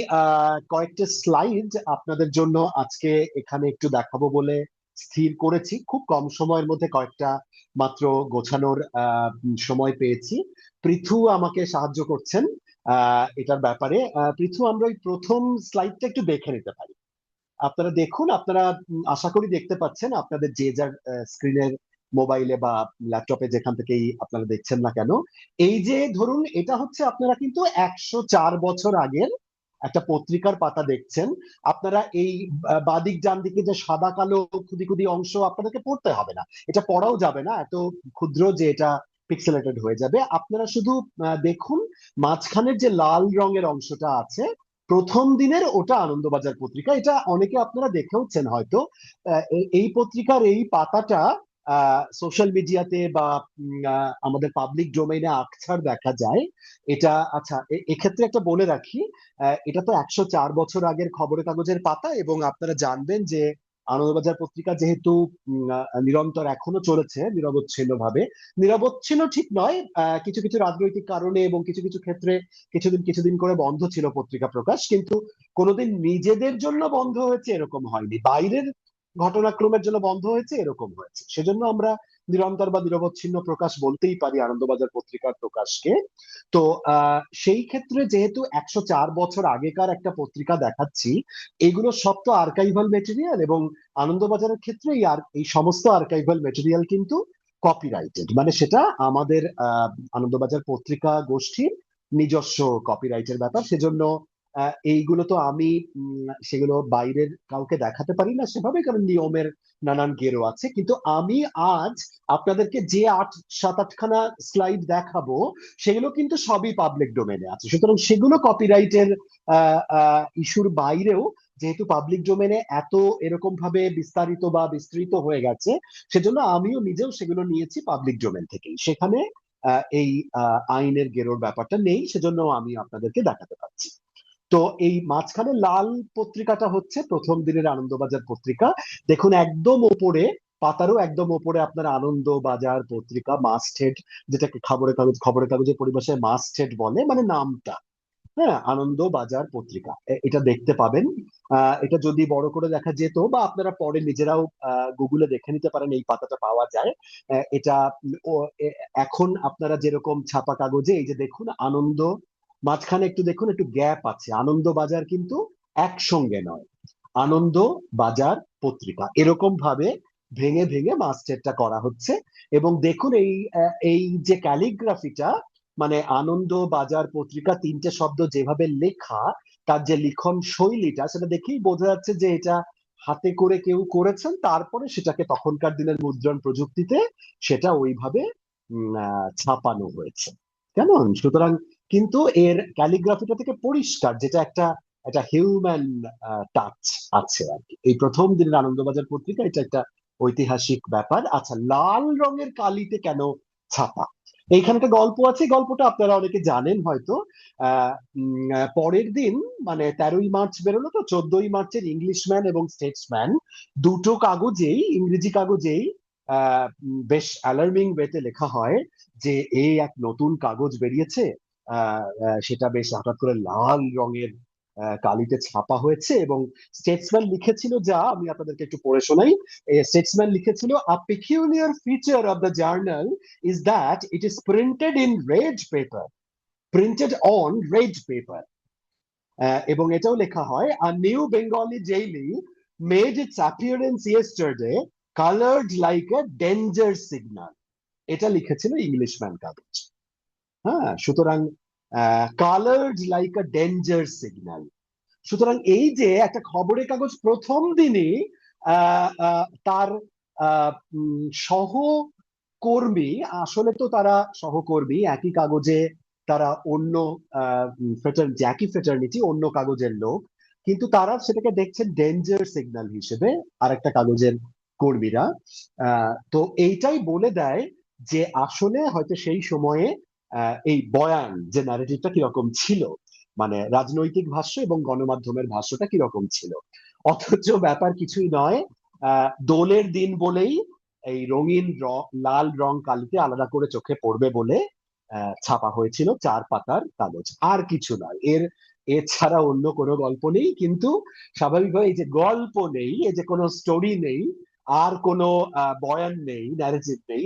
কয়েকটা স্লাইড আপনাদের জন্য আজকে এখানে একটু দেখাবো বলে স্থির করেছি, খুব কম সময়ের মধ্যে কয়েকটা মাত্র গোছানোর সময় পেয়েছি। পৃথু আমাকে সাহায্য করছেন এটার ব্যাপারে। পৃথু, আমরা ওই প্রথম স্লাইডটা একটু দেখে নিতে পারি? আপনারা দেখুন, আপনারা আশা করি দেখতে পাচ্ছেন আপনাদের যে যার স্ক্রিনের মোবাইলে বা ল্যাপটপে যেখান থেকেই আপনারা দেখছেন না কেন, এই যে ধরুন এটা হচ্ছে আপনারা কিন্তু 104 বছর আগের একটা পত্রিকার পাতা দেখছেন। আপনারা এই বাদিক ডান দিকে যে সাদা কালো খুদি খুদি অংশ আপনাদেরকে পড়তে হবে না, এটা পড়াও যাবে না, এত ক্ষুদ্র যে এটা পিক্সেলেটেড হয়ে যাবে। আপনারা শুধু দেখুন মাঝখানের যে লাল রঙের অংশটা আছে, প্রথম দিনের ওটা আনন্দবাজার পত্রিকা। এটা অনেকে আপনারা দেখেওছেন হয়তো। এই পত্রিকার এই পাতাটা সোশ্যাল মিডিয়াতে বা আমাদের পাবলিক ডোমেইনে আকছার দেখা যায়। এটা আচ্ছা, এক্ষেত্রে একটা বলে রাখি, এটা তো 104 বছর আগের খবরের কাগজের পাতা, এবং আপনারা জানবেন যে আনন্দবাজার পত্রিকা যেহেতু নিরন্তর এখনো চলেছে নিরবচ্ছিন্ন ভাবে, নিরবচ্ছিন্ন ঠিক নয়, কিছু কিছু রাজনৈতিক কারণে এবং কিছু কিছু ক্ষেত্রে কিছুদিন কিছুদিন করে বন্ধ ছিল পত্রিকা প্রকাশ, কিন্তু কোনোদিন নিজেদের জন্য বন্ধ হয়েছে এরকম হয়নি, বাইরের ঘটনাক্রমের জন্য বন্ধ হয়েছে এরকম হয়েছে। সেজন্য আমরা নিরন্তর বা নিরবচ্ছিন্ন প্রকাশ বলতেই পারি আনন্দবাজার পত্রিকার প্রকাশকে। তো সেই ক্ষেত্রে যেহেতু 104 বছর আগেকার একটা পত্রিকা দেখাচ্ছি, এগুলো সব তো আর্কাইভাল মেটেরিয়াল, এবং আনন্দবাজারের ক্ষেত্রে এই সমস্ত আর্কাইভাল মেটেরিয়াল কিন্তু কপিরাইটেড, মানে সেটা আমাদের আনন্দবাজার পত্রিকা গোষ্ঠীর নিজস্ব কপিরাইটের ব্যাপার। সেজন্য এইগুলো তো আমি সেগুলো বাইরের কাউকে দেখাতে পারি না সেভাবে, কারণ নিয়মের নানান গেরো আছে। কিন্তু আমি আজ আপনাদেরকে যে 7-8খানা স্লাইড দেখাবো, সেগুলো কিন্তু সবই পাবলিক ডোমেনে আছে, সুতরাং সেগুলো কপিরাইটের ইস্যুর বাইরেও, যেহেতু পাবলিক ডোমেনে এত এরকম ভাবে বিস্তারিত বা বিস্তৃত হয়ে গেছে, সেজন্য আমিও নিজেও সেগুলো নিয়েছি পাবলিক ডোমেন থেকেই। সেখানে এই আইনের গেরোর ব্যাপারটা নেই, সেজন্য আমি আপনাদেরকে দেখাতে পারছি। তো এই মাঝখানে লাল পত্রিকাটা হচ্ছে প্রথম দিনের আনন্দবাজার পত্রিকা। দেখুন একদম ওপরে, পাতারও একদম ওপরে আপনার আনন্দবাজার পত্রিকা মাস্ট হেড, যেটাকে খবরের কাগজের পরিভাষায় মাস্ট হেড বলে, মানে নামটা। হ্যাঁ, আনন্দবাজার পত্রিকা এটা দেখতে পাবেন। এটা যদি বড় করে দেখা যেত, বা আপনারা পরে নিজেরাও গুগলে দেখে নিতে পারেন, এই পাতাটা পাওয়া যায়। এটা এখন আপনারা যেরকম ছাপা কাগজে এই যে দেখুন আনন্দ, মাঝখানে একটু দেখুন একটু গ্যাপ আছে, আনন্দবাজার কিন্তু একসঙ্গে নয়, আনন্দ বাজার পত্রিকা এরকম ভাবে ভেঙে ভেঙে মাস্টারটা করা হচ্ছে। এবং দেখুন এই যে ক্যালিগ্রাফিটা, মানে আনন্দ বাজার পত্রিকা তিনটে শব্দ যেভাবে লেখা, তার যে লিখন শৈলীটা, সেটা দেখেই বোঝা যাচ্ছে যে এটা হাতে করে কেউ করেছেন, তারপরে সেটাকে তখনকার দিনের মুদ্রণ প্রযুক্তিতে সেটা ওইভাবে ছাপানো হয়েছে, কেমন? সুতরাং কিন্তু এর ক্যালিগ্রাফিটা থেকে পরিষ্কার, যেটা একটা একটা হিউম্যান টাচ আছে আর কি। এই প্রথম দিনের আনন্দবাজার পত্রিকা, এটা একটা ঐতিহাসিক ব্যাপার। আচ্ছা, লাল রঙের কালিতে কেন ছাপা? এইখানে একটা গল্প আছে, গল্পটা আপনারা অনেকে জানেন হয়তো। পরের দিন মানে 13ই মার্চ বেরোলো, তো 14ই মার্চের ইংলিশম্যান এবং স্টেটসম্যান দুটো কাগজেই, ইংরেজি কাগজেই বেশ অ্যালার্মিং ওয়েতে লেখা হয় যে এই এক নতুন কাগজ বেরিয়েছে, সেটা বেশ হঠাৎ করে লাল রঙের কালিতে ছাপা হয়েছে। এবং স্টেটসম্যান লিখেছিল, যা আমি আপনাদেরকে একটু পড়ে শোনাই। স্টেটসম্যান লিখেছিল, আ peculiar feature of the journal is that it is printed on red paper. এবং এটাও লেখা হয়, a new Bengali daily made its appearance yesterday colored like a danger signal. এটা লিখেছিল ইংলিশম্যান কাগজ। হ্যাঁ, সুতরাং কালার্ড লাইক আ ডেঞ্জার সিগন্যাল। সুতরাং এই যে একটা খবরের কাগজ প্রথম দিনই তার সহকর্মী, আসলে তো তারা সহকর্মী একই কাগজে, তারা অন্য একই ফ্রেটার্নিটি, অন্য কাগজের লোক, কিন্তু তারা সেটাকে দেখছেন ডেঞ্জার সিগন্যাল হিসেবে আরেকটা কাগজের কর্মীরা। তো এইটাই বলে দেয় যে আসলে হয়তো সেই সময়ে এই বয়ান যে ন্যারেটিভটা কিরকম ছিল, মানে রাজনৈতিক ভাষ্য এবং গণমাধ্যমের ভাষ্যটা কিরকম ছিল। অথচ ব্যাপার কিছুই নয়, দোলের দিন বলেই এই রঙিন লাল রং কালিতে আলাদা করে চোখে পড়বে বলে ছাপা হয়েছিল 4 পাতার কাগজ, আর কিছু নয়। এছাড়া অন্য কোনো গল্প নেই। কিন্তু স্বাভাবিকভাবে এই যে গল্প নেই, এই যে কোনো স্টোরি নেই, আর কোনো বয়ান নেই, ন্যারেটিভ নেই,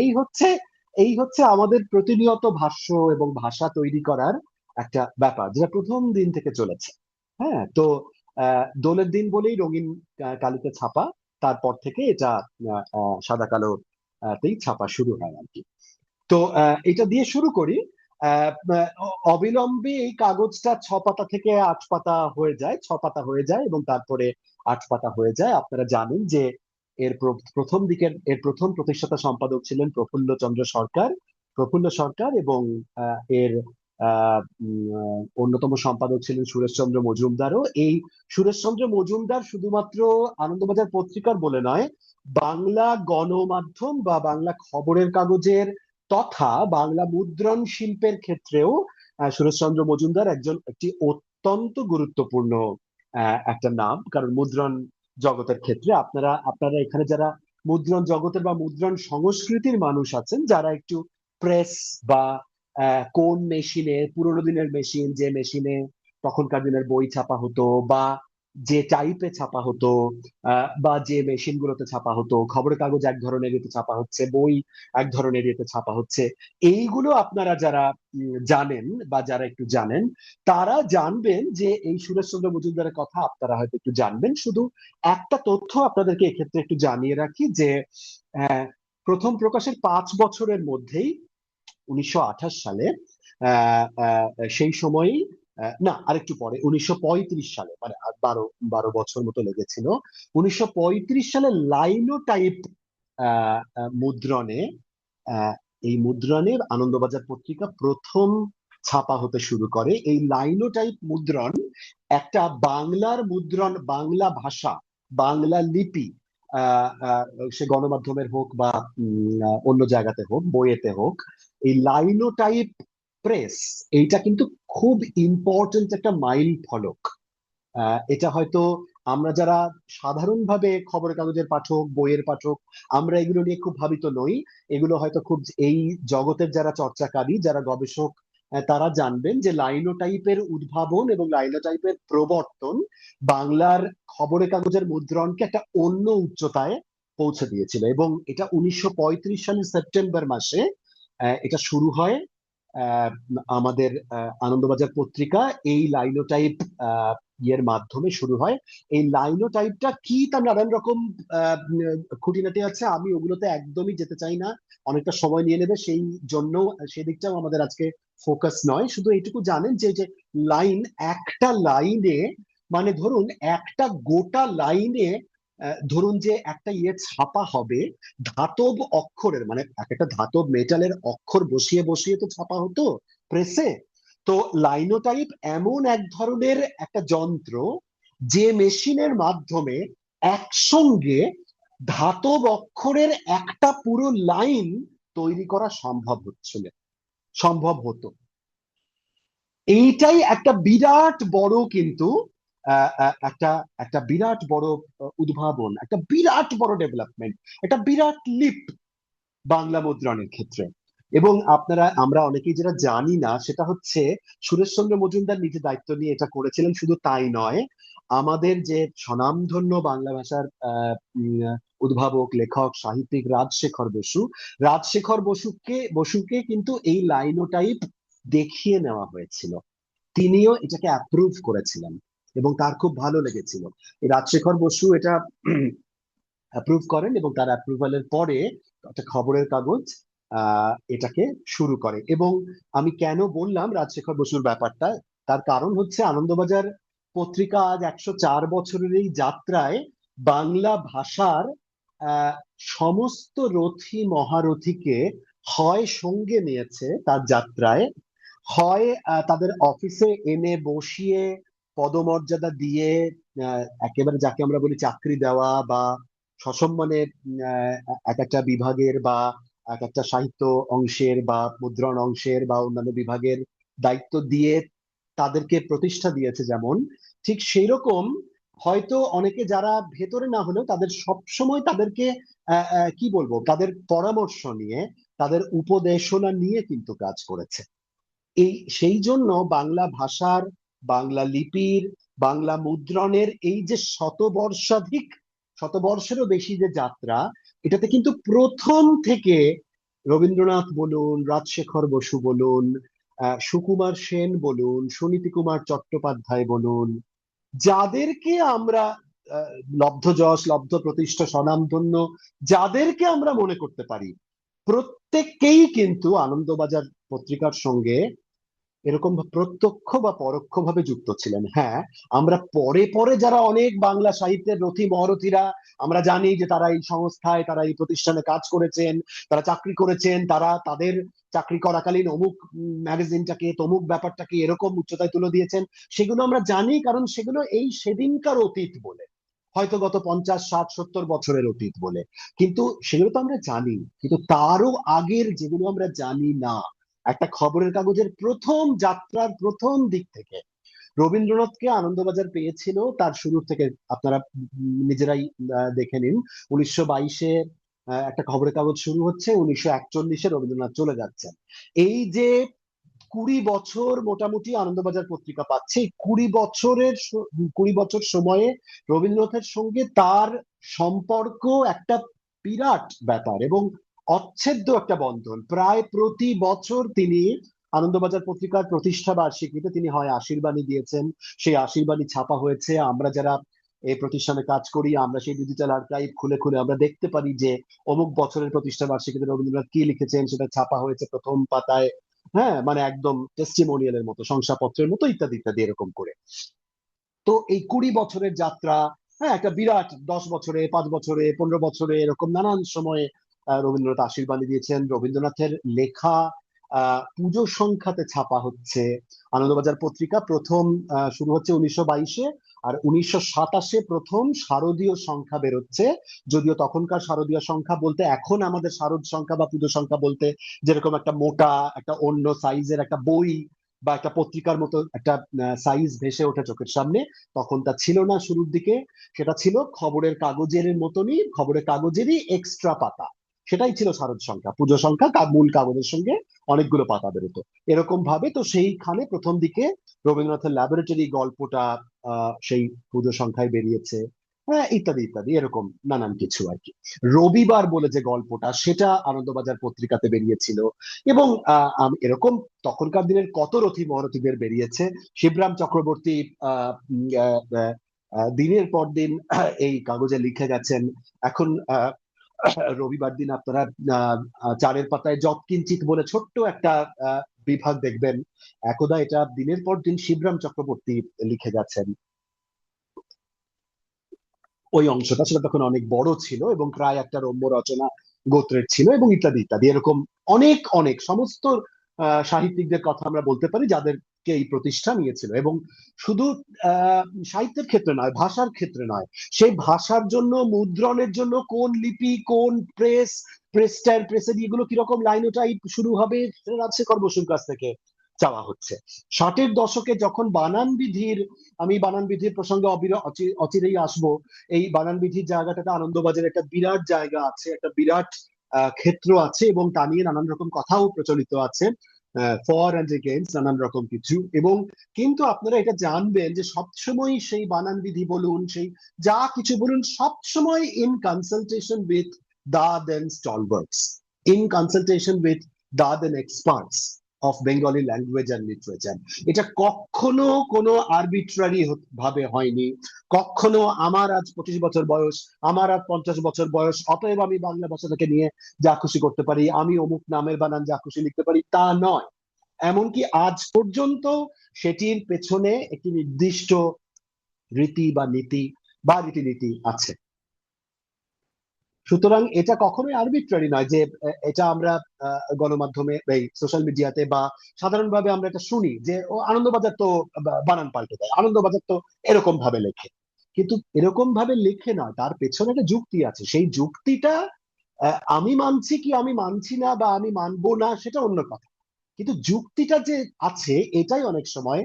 এই হচ্ছে আমাদের প্রতিনিয়ত ভাষ্য এবং ভাষা তৈরি করার একটা ব্যাপার, যেটা প্রথম দিন থেকে চলেছে। হ্যাঁ, তো দোলের দিন বলেই রঙিন কালিতে ছাপা, তারপর থেকে এটা সাদা কালো তেই ছাপা শুরু হয় আর কি। তো এটা দিয়ে শুরু করি। অবিলম্বে এই কাগজটা 6 পাতা থেকে 8 পাতা হয়ে যায়, 6 পাতা হয়ে যায় এবং তারপরে 8 পাতা হয়ে যায়। আপনারা জানেন যে প্রথম দিকের প্রথম প্রতিষ্ঠাতা সম্পাদক ছিলেন প্রফুল্ল সরকার এবং এর অন্যতম সম্পাদক ছিলেন সুরেশচন্দ্র মজুমদারও। এই সুরেশচন্দ্র মজুমদার শুধুমাত্র আনন্দবাজার পত্রিকার বলে নয়, বাংলা গণমাধ্যম বা বাংলা খবরের কাগজের তথা বাংলা মুদ্রণ শিল্পের ক্ষেত্রেও সুরেশচন্দ্র মজুমদার একটি অত্যন্ত গুরুত্বপূর্ণ একটা নাম। কারণ মুদ্রণ জগতের ক্ষেত্রে আপনারা এখানে যারা মুদ্রণ জগতের বা মুদ্রণ সংস্কৃতির মানুষ আছেন, যারা একটু প্রেস বা কোন মেশিনে, পুরোনো দিনের মেশিন, যে মেশিনে তখনকার দিনের বই ছাপা হতো বা যে টাইপে ছাপা হতো, বা যে মেশিন গুলোতে ছাপা হতো, খবরের কাগজ এক ধরনের এতে ছাপা হচ্ছে, বই এক ধরনের এতে ছাপা হচ্ছে, এইগুলো আপনারা যারা জানেন বা যারা একটু জানেন, তারা জানবেন যে এই সুরেশচন্দ্র মজুমদারের কথা আপনারা হয়তো একটু জানবেন। শুধু একটা তথ্য আপনাদেরকে এক্ষেত্রে একটু জানিয়ে রাখি যে আহ, প্রথম প্রকাশের 5 বছরের মধ্যেই 1928 সালে সেই সময়ই, না আরেকটু পরে 1935 সালে, মানে আর 12 বছর মতো লেগেছিল, 1935 সালে লাইনোটাইপ মুদ্রণে, আহ, এই মুদ্রণে আনন্দবাজার পত্রিকা প্রথম ছাপা হতে শুরু করে। এই লাইনোটাইপ মুদ্রণ একটা বাংলার মুদ্রণ, বাংলা ভাষা, বাংলা লিপি, সে গণমাধ্যমের হোক বা অন্য জায়গাতে হোক, বইয়েতে হোক, এই লাইনোটাইপ প্রেস, এইটা কিন্তু খুব ইম্পর্টেন্ট একটা মাইল ফলক। এটা হয়তো আমরা যারা সাধারণভাবে খবরের কাগজের পাঠক, বইয়ের পাঠক, আমরা এগুলো নিয়ে খুব ভাবিত নই। এগুলো হয়তো খুব এই জগতের যারা চর্চাকারী, যারা গবেষক, তারা জানবেন যে লাইনোটাইপের উদ্ভাবন এবং লাইনোটাইপের প্রবর্তন বাংলার খবরের কাগজের মুদ্রণকে একটা অন্য উচ্চতায় পৌঁছে দিয়েছিল। এবং এটা 1935 সালের সেপ্টেম্বর মাসে এটা শুরু হয়। আহ, আমাদের আনন্দবাজার পত্রিকা এই লাইনোটাইপ ইয়ের মাধ্যমে শুরু হয়। এই লাইনোটাইপটা কি, তার নানান রকম খুঁটিনাটি আছে, আমি ওগুলোতে একদমই যেতে চাই না, অনেকটা সময় নিয়ে নেবে, সেই জন্য সেদিকটাও আমাদের আজকে ফোকাস নয়। শুধু এইটুকু জানেন যে যে লাইন, একটা লাইনে, মানে ধরুন একটা গোটা লাইনে, ধরুন যে একটা ইয়ে ছাপা হবে ধাতব অক্ষরের, মানে একটা ধাতব মেটালের অক্ষর বসিয়ে বসিয়ে তো ছাপা হতো প্রেসে। তো লাইনোটাইপ এমন এক ধরনের একটা যন্ত্র, যে মেশিনের মাধ্যমে একসঙ্গে ধাতব অক্ষরের একটা পুরো লাইন তৈরি করা সম্ভব হতো। এইটাই একটা বিরাট বড় কিন্তু একটা একটা বিরাট বড় উদ্ভাবন, একটা বিরাট বড় ডেভেলপমেন্ট, একটা বিরাট লিপ বাংলা মুদ্রণের ক্ষেত্রে। এবং আমরা অনেকেই যেটা জানি না সেটা হচ্ছে সুরেশচন্দ্র মজুমদার নিজে দায়িত্ব নিয়ে এটা করেছিলেন। শুধু তাই নয়, আমাদের যে স্বনামধন্য বাংলা ভাষার উদ্ভাবক, লেখক, সাহিত্যিক রাজশেখর বসুকে কিন্তু এই লাইনোটাইপ দেখিয়ে নেওয়া হয়েছিল। তিনিও এটাকে অ্যাপ্রুভ করেছিলেন এবং তার খুব ভালো লেগেছিল। এই রাজশেখর বসু এটা অ্যাপ্রুভ করেন এবং তার অ্যাপ্রুভালের পরে একটা খবরের কাগজ এটাকে শুরু করে। এবং আমি কেন বললাম রাজশেখর বসুর ব্যাপারটা, তার কারণ হচ্ছে আনন্দবাজার পত্রিকা আজ 104 বছরের এই যাত্রায় বাংলা ভাষার আহ সমস্ত রথী মহারথীকে হয় সঙ্গে নিয়েছে তার যাত্রায়, হয় তাদের অফিসে এনে বসিয়ে পদমর্যাদা দিয়ে, একেবারে যাকে আমরা বলি চাকরি দেওয়া, বা সসম্মানে এক একটা বিভাগের বা এক একটা সাহিত্য অংশের বা মুদ্রণ অংশের বা অন্যান্য বিভাগের দায়িত্ব দিয়ে তাদেরকে প্রতিষ্ঠা দিয়েছে, যেমন ঠিক সেই রকম হয়তো অনেকে যারা ভেতরে না হলেও তাদের সব সময় তাদেরকে কি বলবো, তাদের পরামর্শ নিয়ে, তাদের উপদেশনা নিয়ে কিন্তু কাজ করেছে। সেই জন্য বাংলা ভাষার, বাংলা লিপির, বাংলা মুদ্রণের এই যে শতবর্ষেরও বেশি যে যাত্রা, এটাতে কিন্তু প্রথম থেকে রবীন্দ্রনাথ বলুন, রাজশেখর বসু বলুন, সুকুমার সেন বলুন, সুনীতি কুমার চট্টোপাধ্যায় বলুন, যাদেরকে আমরা লব্ধ যশ, লব্ধ প্রতিষ্ঠা, স্বনামধন্য যাদেরকে আমরা মনে করতে পারি, প্রত্যেককেই কিন্তু আনন্দবাজার পত্রিকার সঙ্গে এরকম প্রত্যক্ষ বা পরোক্ষ ভাবে যুক্ত ছিলেন। হ্যাঁ, আমরা পরে পরে যারা অনেক বাংলা সাহিত্যের রথী মহারথীরা, আমরা জানি যে তারা এই সংস্থায়, তারা এই প্রতিষ্ঠানে কাজ করেছেন, তারা চাকরি করেছেন, তারা তাদের চাকরি করাকালীন অমুক ম্যাগাজিনটাকে, তমুক ব্যাপারটাকে এরকম উচ্চতায় তুলে দিয়েছেন, সেগুলো আমরা জানি, কারণ সেগুলো এই সেদিনকার অতীত বলে, হয়তো গত 50, 60, 70 বছরের অতীত বলে। কিন্তু সেগুলো তো আমরা জানি, কিন্তু তারও আগের যেগুলো আমরা জানি না, একটা খবরের কাগজের প্রথম যাত্রার প্রথম দিক থেকে রবীন্দ্রনাথকে আনন্দবাজার পেয়েছিল তার শুরু থেকে। আপনারা নিজেরাই দেখে নিন, 1922-এ একটা খবরের কাগজ শুরু হচ্ছে, 1941-এ রবীন্দ্রনাথ চলে যাচ্ছেন। এই যে 20 বছর মোটামুটি আনন্দবাজার পত্রিকা পাচ্ছে, এই 20 বছর সময়ে রবীন্দ্রনাথের সঙ্গে তার সম্পর্ক একটা বিরাট ব্যাপার এবং অচ্ছেদ্য একটা বন্ধন। প্রায় প্রতি বছর তিনি আনন্দবাজার পত্রিকার প্রতিষ্ঠা বার্ষিকীতে তিনি হয় আশীর্বাণী দিয়েছেন, সেই আশীর্বাণী ছাপা হয়েছে। আমরা যারা এই প্রতিষ্ঠানে কাজ করি, আমরা সেই ডিজিটাল আর্কাইভ খুলে খুলে আমরা দেখতে পারি যে অমুক বছরের প্রতিষ্ঠা বার্ষিকীতে রবীন্দ্রনাথ কি লিখেছেন, সেটা ছাপা হয়েছে প্রথম পাতায়। হ্যাঁ, মানে একদম টেস্টিমোনিয়ালের মতো, শংসাপত্রের মতো, ইত্যাদি ইত্যাদি এরকম করে। তো এই 20 বছরের যাত্রা, হ্যাঁ, একটা বিরাট, 10 বছরে, 5 বছরে, 15 বছরে, এরকম নানান সময়ে রবীন্দ্রনাথ আশীর্বাণী দিয়েছেন। রবীন্দ্রনাথের লেখা পুজো সংখ্যাতে ছাপা হচ্ছে। আনন্দবাজার পত্রিকা প্রথম শুরু হচ্ছে 1922-এ, আর 1927-এ প্রথম শারদীয় সংখ্যা বেরোচ্ছে। যদিও তখনকার শারদীয় সংখ্যা বলতে, এখন আমাদের শারদ সংখ্যা বা পুজো সংখ্যা বলতে যেরকম একটা মোটা, একটা অন্য সাইজের একটা বই বা একটা পত্রিকার মতো একটা সাইজ ভেসে ওঠে চোখের সামনে, তখন তা ছিল না শুরুর দিকে। সেটা ছিল খবরের কাগজের মতনই, খবরের কাগজেরই এক্সট্রা পাতা, সেটাই ছিল শারদ সংখ্যা। পুজো সংখ্যা মূল কাগজের সঙ্গে অনেকগুলো পাতা বেরোতো এরকম ভাবে। তো সেইখানে প্রথম দিকে রবীন্দ্রনাথের ল্যাবরেটরি গল্পটা সেই পুজো সংখ্যায় বেরিয়েছে। হ্যাঁ, ইত্যাদি ইত্যাদি এরকম নানান কিছু আর কি। রবিবার বলে যে গল্পটা, সেটা আনন্দবাজার পত্রিকাতে বেরিয়েছিল। এবং এরকম তখনকার দিনের কত রথী মহারথীদের বেরিয়েছে। শিবরাম চক্রবর্তী আহ উম, আহ, আহ, দিনের পর দিন এই কাগজে লিখে গেছেন। এখন রবিবার দিন আপনারা চারের পাতায় যৎকিঞ্চিত বলে ছোট্ট একটা বিভাগ দেখবেন, একদা এটা দিনের পর দিন শিবরাম চক্রবর্তী লিখে গেছেন। ওই অংশটা সেটা তখন অনেক বড় ছিল এবং প্রায় একটা রম্য রচনা গোত্রের ছিল, এবং ইত্যাদি ইত্যাদি এরকম অনেক অনেক সমস্ত সাহিত্যিকদের কথা আমরা বলতে পারি যাদেরকে এই প্রতিষ্ঠা নিয়েছিল। এবং শুধু আহ সাহিত্যের ক্ষেত্রে নয়, ভাষার ক্ষেত্রে নয়, সেই ভাষার জন্য, মুদ্রণের জন্য কোন লিপি, কোন প্রেস, প্রেস স্টাইল, প্রেসের এগুলো কিরকম লাইনোটাইপ শুরু হবে, রাজশেখর বসুর কাছ থেকে চাওয়া হচ্ছে। 60-এর দশকে যখন বানান বিধির, আমি বানান বিধির প্রসঙ্গে অচিরেই আসবো। এই বানান বিধির জায়গাটাতে আনন্দবাজারে একটা বিরাট জায়গা আছে, একটা বিরাট ক্ষেত্র আছে, এবং তা নিয়ে নানান রকম কথাও প্রচলিত আছে, ফর অ্যান্ড এগেইনস্ট নানান রকম কিছু। এবং কিন্তু আপনারা এটা জানবেন যে সবসময় সেই বানান বিধি বলুন, সেই যা কিছু বলুন, সবসময় in consultation with the then stalwarts, in consultation with the then experts of Bengali language and literature. এটা কখনো কোনো আরবিট্রারি ভাবে হয়নি। কখনো আমার আজ 25 বছর বয়স, আমার আজ 50 বছর বয়স, অতএব আমি বাংলা ভাষাটাকে নিয়ে যা খুশি করতে পারি, আমি অমুক নামের বানান যা খুশি লিখতে পারি, তা নয়। এমনকি আজ পর্যন্ত সেটির পেছনে একটি নির্দিষ্ট রীতি বা নীতি বা রীতিনীতি আছে। সুতরাং এটা কখনোই আরবিট্রারি নয় যে এটা আমরা গণমাধ্যমে, এই সোশ্যাল মিডিয়াতে বা সাধারণভাবে আমরা এটা শুনি যে ও আনন্দবাজার তো বানান পাল্টে দেয়, আনন্দবাজার তো এরকম ভাবে লেখে। কিন্তু এরকম ভাবে লেখে নয়, তার পেছনে একটা যুক্তি আছে। সেই যুক্তিটা আমি মানছি কি আমি মানছি না, বা আমি মানবো না, সেটা অন্য কথা। কিন্তু যুক্তিটা যে আছে, এটাই অনেক সময়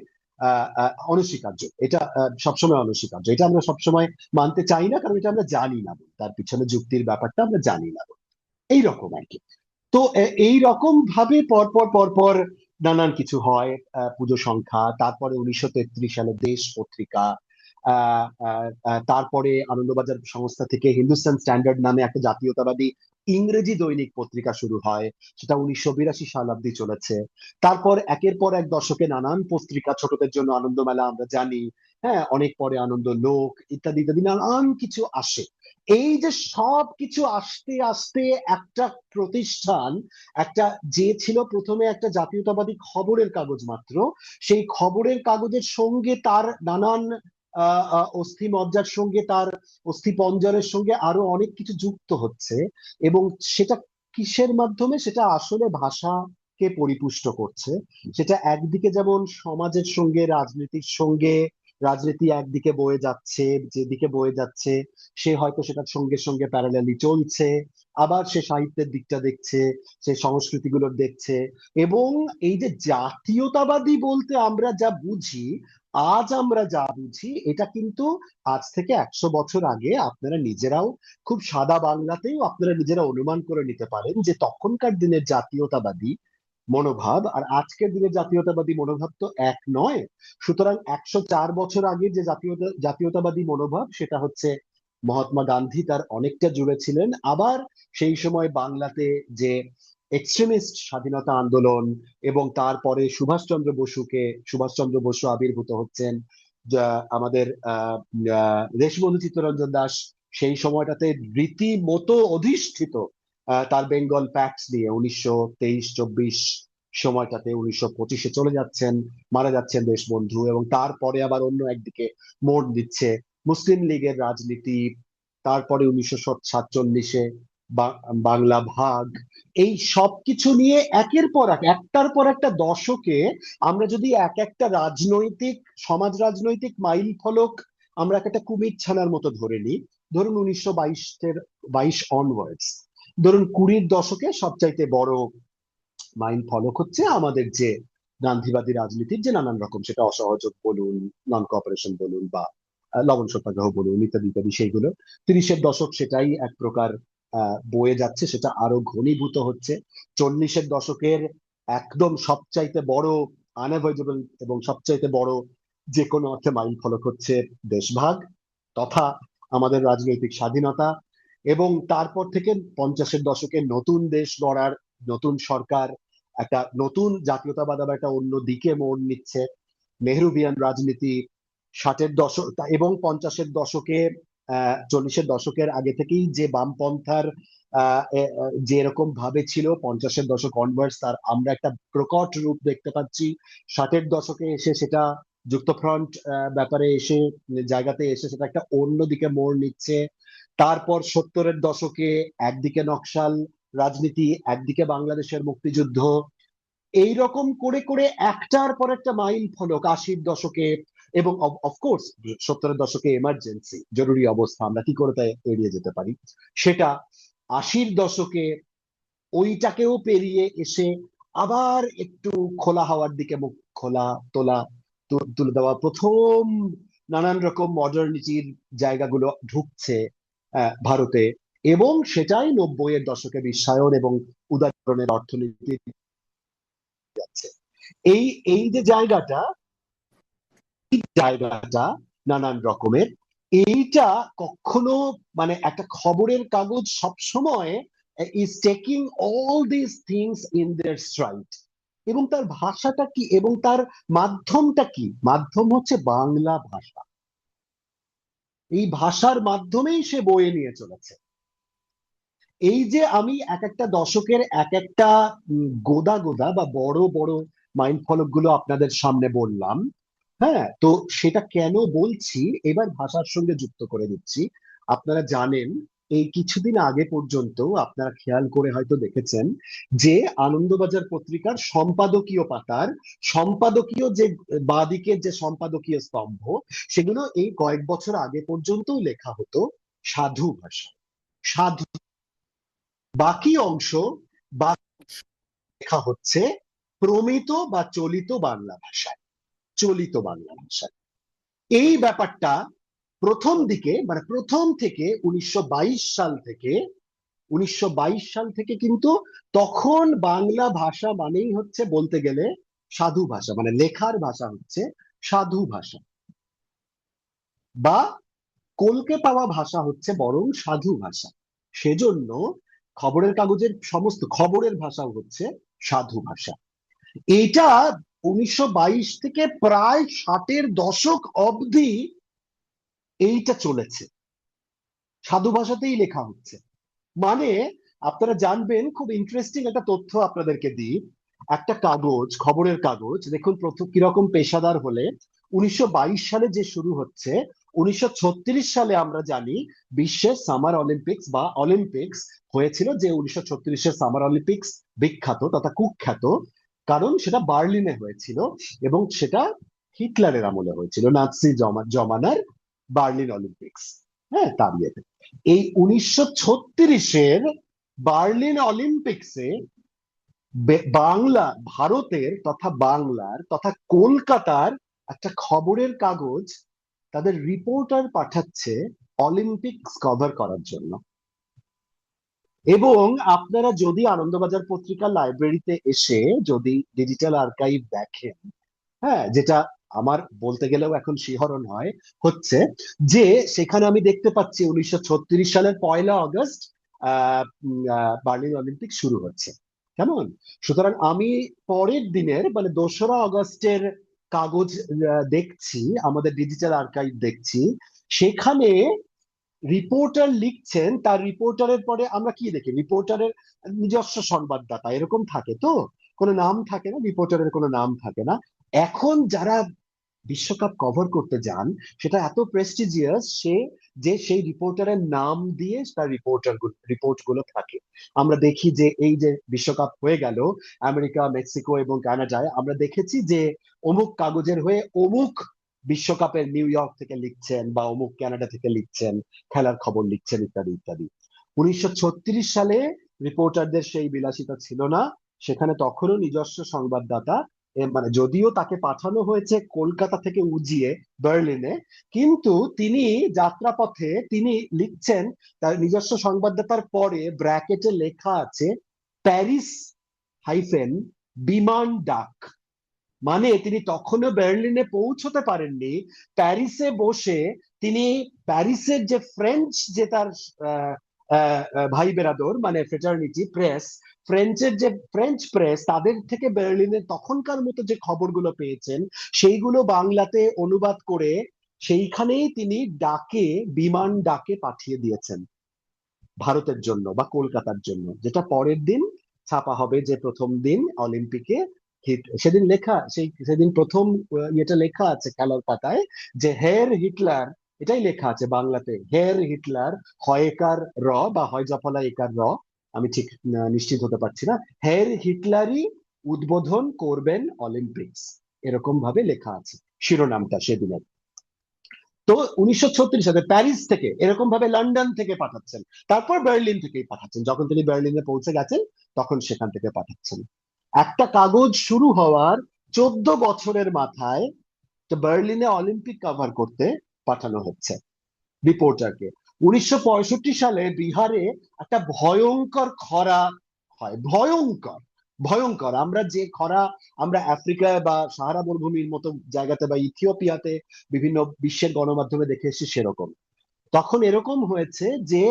অনস্বীকার্য। এটা সবসময় অনস্বীকার্য, এটা আমরা সবসময় মানতে চাই না, কারণ এটা আমরা জানি না, তার পিছনে যুক্তির ব্যাপারটা আমরা জানি না। এইরকম আর কি। তো এই রকম ভাবে পরপর পরপর নানান কিছু হয়। পুজো সংখ্যা, তারপরে 1933 সালে দেশ পত্রিকা, তারপরে আনন্দবাজার সংস্থা থেকে হিন্দুস্তান স্ট্যান্ডার্ড নামে একটা জাতীয়তাবাদী ইংরেজি দৈনিক পত্রিকা শুরু হয়, সেটা 1982 সাল অব্দি চলেছে। তারপর একের পর এক দশকে নানান পত্রিকা, ছোটদের জন্য আনন্দমেলা আমরা জানি, হ্যাঁ, অনেক পরে আনন্দ লোক ইত্যাদি ইত্যাদি নানান কিছু আসে। এই যে সব কিছু আসতে আসতে একটা প্রতিষ্ঠান, একটা যে ছিল প্রথমে একটা জাতীয়তাবাদী খবরের কাগজ মাত্র, সেই খবরের কাগজের সঙ্গে তার নানান অস্থি মজ্জার সঙ্গে, তার অস্থি পঞ্জরের সঙ্গে আরো অনেক কিছু যুক্ত হচ্ছে। এবং সেটা কিসের মাধ্যমে? সেটা আসলে ভাষাকে পরিপুষ্ট করছে। সেটা একদিকে যেমন সমাজের সঙ্গে, রাজনীতির সঙ্গে, রাজনীতি একদিকে বয়ে যাচ্ছে, যেদিকে বয়ে যাচ্ছে সে হয়তো সেটার সঙ্গে সঙ্গে প্যারালালি চলছে, আবার সে সাহিত্যের দিকটা দেখছে, সে সংস্কৃতিগুলোর দেখছে। এবং এই যে জাতীয়তাবাদী বলতে আমরা যা বুঝি, আজ আমরা যা বুঝি, এটা কিন্তু আজ থেকে 100 বছর আগে আপনারা নিজেরাও খুব সাদা বাংলাতেও আপনারা নিজেরা অনুমান করে নিতে পারেন যে তখনকার দিনের জাতীয়তাবাদী মনোভাব আর আজকের দিনের জাতীয়তাবাদী মনোভাব তো এক নয়। সুতরাং 104 বছর আগে যে জাতীয়তাবাদী মনোভাব, সেটা হচ্ছে মহাত্মা গান্ধী তার অনেকটা জুড়ে ছিলেন। আবার সেই সময় বাংলাতে যে এক্সট্রিমিস্ট স্বাধীনতা আন্দোলন, এবং তারপরে সুভাষচন্দ্র বসু আবির্ভূত হচ্ছেন, যা আমাদের দেশবন্ধু চিত্তরঞ্জন দাস সেই সময়টাতে রীতিমতো অধিষ্ঠিত তার বেঙ্গল প্যাক্টস নিয়ে 1923-24 সময়টাতে 1925-এ চলে যাচ্ছেন, মারা যাচ্ছেন দেশবন্ধু। এবং তারপরে আবার অন্য একদিকে মোড় দিচ্ছে মুসলিম লীগের রাজনীতি। তারপরে 1947-এ বাংলা ভাগ। এই সব কিছু নিয়ে একের পর এক, একটার পর একটা দশকে আমরা যদি এক একটা রাজনৈতিক, সমাজ রাজনৈতিক মাইল ফলক আমরা একটা কুমির ছানার মতো ধরে নিই। ধরুন 1922 অনওয়ার্ডস, ধরুন 20-র দশকে সবচাইতে বড় মাইল ফলক হচ্ছে আমাদের যে গান্ধীবাদী রাজনীতির যে নানান রকম, সেটা অসহযোগ বলুন, নন কোঅপারেশন বলুন, বা লবণ সত্যাগ্রহ বলুন, ইত্যাদি ইত্যাদি, সেইগুলো 30-এর দশক সেটাই এক প্রকার বয়ে যাচ্ছে, সেটা আরো ঘনীভূত হচ্ছে। 40-এর দশকের একদম সবচাইতে বড় আনএভয়েডেবল এবং সবচাইতে বড় যে কোনো অর্থে মাইল ফলক হচ্ছে দেশভাগ তথা আমাদের রাজনৈতিক স্বাধীনতা। এবং তারপর থেকে 50-এর দশকে নতুন দেশ গড়ার, নতুন সরকার, একটা নতুন জাতীয়তাবাদ আবার একটা অন্য দিকে মোড় নিচ্ছে, নেহরুভিয়ান রাজনীতি। 60-এর দশক এবং 50-এর দশকে 40-এর দশকের আগে থেকেই যে বামপন্থার যে এরকম ভাবে ছিল, 50-এর দশক অনওয়ার্ডস তার আমরা একটা প্রকট রূপ দেখতে পাচ্ছি। 60-এর দশকে এসে সেটা যুক্তফ্রন্ট ব্যাপারে এসে, জায়গাতে এসে সেটা একটা অন্য দিকে মোড় নিচ্ছে। তারপর 70-এর দশকে একদিকে নকশাল রাজনীতি, একদিকে বাংলাদেশের মুক্তিযুদ্ধ, এই রকম করে করে একটার পর একটা মাইল ফলক 80-র দশকে। এবং অফকোর্স 70-এর দশকে এমার্জেন্সি, জরুরি অবস্থা, আমরা কি করে তাই এড়িয়ে যেতে পারি সেটা। 80-র দশকে ওইটাকেও পেরিয়ে এসে আবার একটু খোলা হাওয়ার দিকে মুখ খোলা তোলা, তুলে দেওয়া প্রথম নানান রকম মডার্নিটির জায়গাগুলো ঢুকছে ভারতে। এবং সেটাই 90-এর দশকে বিশ্বায়ন এবং উদারকরণের অর্থনীতি যাচ্ছে। এই এই যে জায়গাটা, জায়গাটা নানান রকমের, এইটা কখনো মানে একটা খবরের কাগজ সবসময় is taking all this things in their stride. এবং তার ভাষাটা কি, এবং তার মাধ্যমটা কি? মাধ্যম হচ্ছে বাংলা ভাষা। এই ভাষার মাধ্যমেই সে বয়ে নিয়ে চলেছে। এই যে আমি এক একটা দশকের এক একটা গোদা গোদা বা বড় বড় মাইল ফলক গুলো আপনাদের সামনে বললাম, হ্যাঁ, তো সেটা কেন বলছি এবার ভাষার সঙ্গে যুক্ত করে দিচ্ছি। আপনারা জানেন, এই কিছুদিন আগে পর্যন্ত আপনারা খেয়াল করে হয়তো দেখেছেন যে আনন্দবাজার পত্রিকার সম্পাদকীয় পাতার সম্পাদকীয় যে বাঁদিকের যে সম্পাদকীয় স্তম্ভ, সেগুলো এই কয়েক বছর আগে পর্যন্ত লেখা হতো সাধু ভাষা, সাধু। বাকি অংশ বা লেখা হচ্ছে প্রমিত বা চলিত বাংলা ভাষায়, চলিত বাংলা ভাষায়। এই ব্যাপারটা প্রথম দিকে, মানে প্রথম থেকে 1922 সাল থেকে, 1922 সাল থেকে কিন্তু তখন বাংলা ভাষা মানেই হচ্ছে বলতে গেলে সাধু ভাষা, মানে লেখার ভাষা হচ্ছে সাধু ভাষা, বা কলকে পাওয়া ভাষা হচ্ছে বরং সাধু ভাষা। সেজন্য খবরের কাগজের সমস্ত খবরের ভাষাও হচ্ছে সাধু ভাষা। এটা 1922 থেকে প্রায় 60-এর দশক অবধি এইটা চলেছে, সাধু ভাষাতেই লেখা হচ্ছে। মানে আপনারা জানবেন, খুব ইন্টারেস্টিং একটা তথ্য আপনাদেরকে দিই। একটা কাগজ, খবরের কাগজ দেখুন প্রথম কিরকম পেশাদার হলে 1922 সালে যে শুরু হচ্ছে, 1936 সালে আমরা জানি বিশ্বের সামার অলিম্পিক্স বা অলিম্পিক্স হয়েছিল, যে 1936-এর সামার অলিম্পিক্স বিখ্যাত তথা কুখ্যাত, কারণ সেটা বার্লিনে হয়েছিল এবং সেটা হিটলারের আমলে হয়েছিল, নাৎসি জমানার বার্লিন অলিম্পিক্স। হ্যাঁ, তার ইয়েতে এই 1936-এর বার্লিন অলিম্পিক্সে বাংলা, ভারতের তথা বাংলার তথা কলকাতার একটা খবরের কাগজ তাদের রিপোর্টার পাঠাচ্ছে অলিম্পিক্স কভার করার জন্য। এবং আপনারা যদি আনন্দবাজার পত্রিকা লাইব্রেরিতে এসে যদি ডিজিটাল আর্কাইভ দেখেন, হ্যাঁ, যেটা আমার বলতে গেলেও এখন শিহরণ হয় হচ্ছে, যে সেখানে আমি দেখতে পাচ্ছি 1936 সালের 1 আগস্ট বার্লিন অলিম্পিক শুরু হচ্ছে। কেমন? সুতরাং আমি পরের দিনের মানে 2রা আগস্টের কাগজ দেখছি, আমাদের ডিজিটাল আর্কাইভ দেখছি, সেখানে রিপোর্টার লিখছেন, তার রিপোর্টারের পরে আমরা কি দেখি, রিপোর্টারের নিজস্ব সংবাদদাতা এরকম থাকে, তো কোনো নাম থাকে না, রিপোর্টারের কোনো নাম থাকে না। এখন যারা বিশ্বকাপ কভার করতে যান সেটা এত প্রেস্টিজিয়াস যে সেই রিপোর্টারের নাম দিয়ে তার রিপোর্ট গুলো থাকে। আমরা দেখি যে এই যে বিশ্বকাপ হয়ে গেল আমেরিকা, মেক্সিকো এবং কানাডায়, আমরা দেখেছি যে অমুক কাগজের হয়ে অমুক বিশ্বকাপের নিউ ইয়র্ক থেকে লিখছেন বা অমুক কানাডা থেকে লিখছেন, খেলার খবর লিখছেন, ইত্যাদি ইত্যাদি। 1936 সালে রিপোর্টারদের সেই বিলাসিতা ছিল না, সেখানে তখনও নিজস্ব সংবাদদাতা, মানে যদিও তাকে পাঠানো হয়েছে কলকাতা থেকে উজিয়ে বার্লিনে, কিন্তু তিনি যাত্রাপথে তিনি লিখছেন তার নিজস্ব সংবাদদাতার পরে ব্র্যাকেটে লেখা আছে প্যারিস হাইফেন বিমান ডাক। মানে তিনি তখনও বার্লিনে পৌঁছতে পারেননি, প্যারিসে বসে তিনি প্যারিসের যে ফ্রেঞ্চ, যে তার আহ, ভাই বেরাদর মানে ফ্রেটার্নিটি প্রেস, ফ্রেঞ্চ প্রেস, তাদের থেকে বার্লিনের তখনকার মতো যে খবরগুলো পেয়েছেন সেইগুলো বাংলাতে অনুবাদ করে সেইখানেই তিনি ডাকে, বিমান ডাকে পাঠিয়ে দিয়েছেন ভারতের জন্য বা কলকাতার জন্য, যেটা পরের দিন ছাপা হবে, যে প্রথম দিন অলিম্পিকে সেদিন লেখা, সেদিন প্রথম ইয়েটা লেখা আছে খেলার পাতায়, যে হের হিটলার, এটাই লেখা আছে বাংলাতে, হের হিটলার, হয়কার র বা হয় জফলা একার র, আমি ঠিক নিশ্চিত হতে পারছি না, হের হিটলারই উদ্বোধন করবেন অলিম্পিক্স, এরকম ভাবে লেখা আছে শিরোনামটা সেদিনের। তো 1936 সালে প্যারিস থেকে এরকম ভাবে লন্ডন থেকে পাঠাচ্ছেন, তারপর বার্লিন থেকেই পাঠাচ্ছেন, যখন তিনি বার্লিনে পৌঁছে গেছেন তখন সেখান থেকে পাঠাচ্ছেন। একটা কাগজ শুরু হওয়ার 14 বছরের মাথায় বার্লিনে অলিম্পিক কভার করতে পাঠানো হচ্ছে রিপোর্টারকে। 1965 সালে বিহারে একটা ভয়ঙ্কর খরা হয়, ভয়ঙ্কর ভয়ঙ্কর। আমরা যে খরা আমরা আফ্রিকায় বা সাহারা মরুভূমির মতো জায়গাতে বা ইথিওপিয়াতে বিভিন্ন বিশ্বের গণমাধ্যমে দেখে এসেছি সেরকম। তখন এরকম হয়েছে যে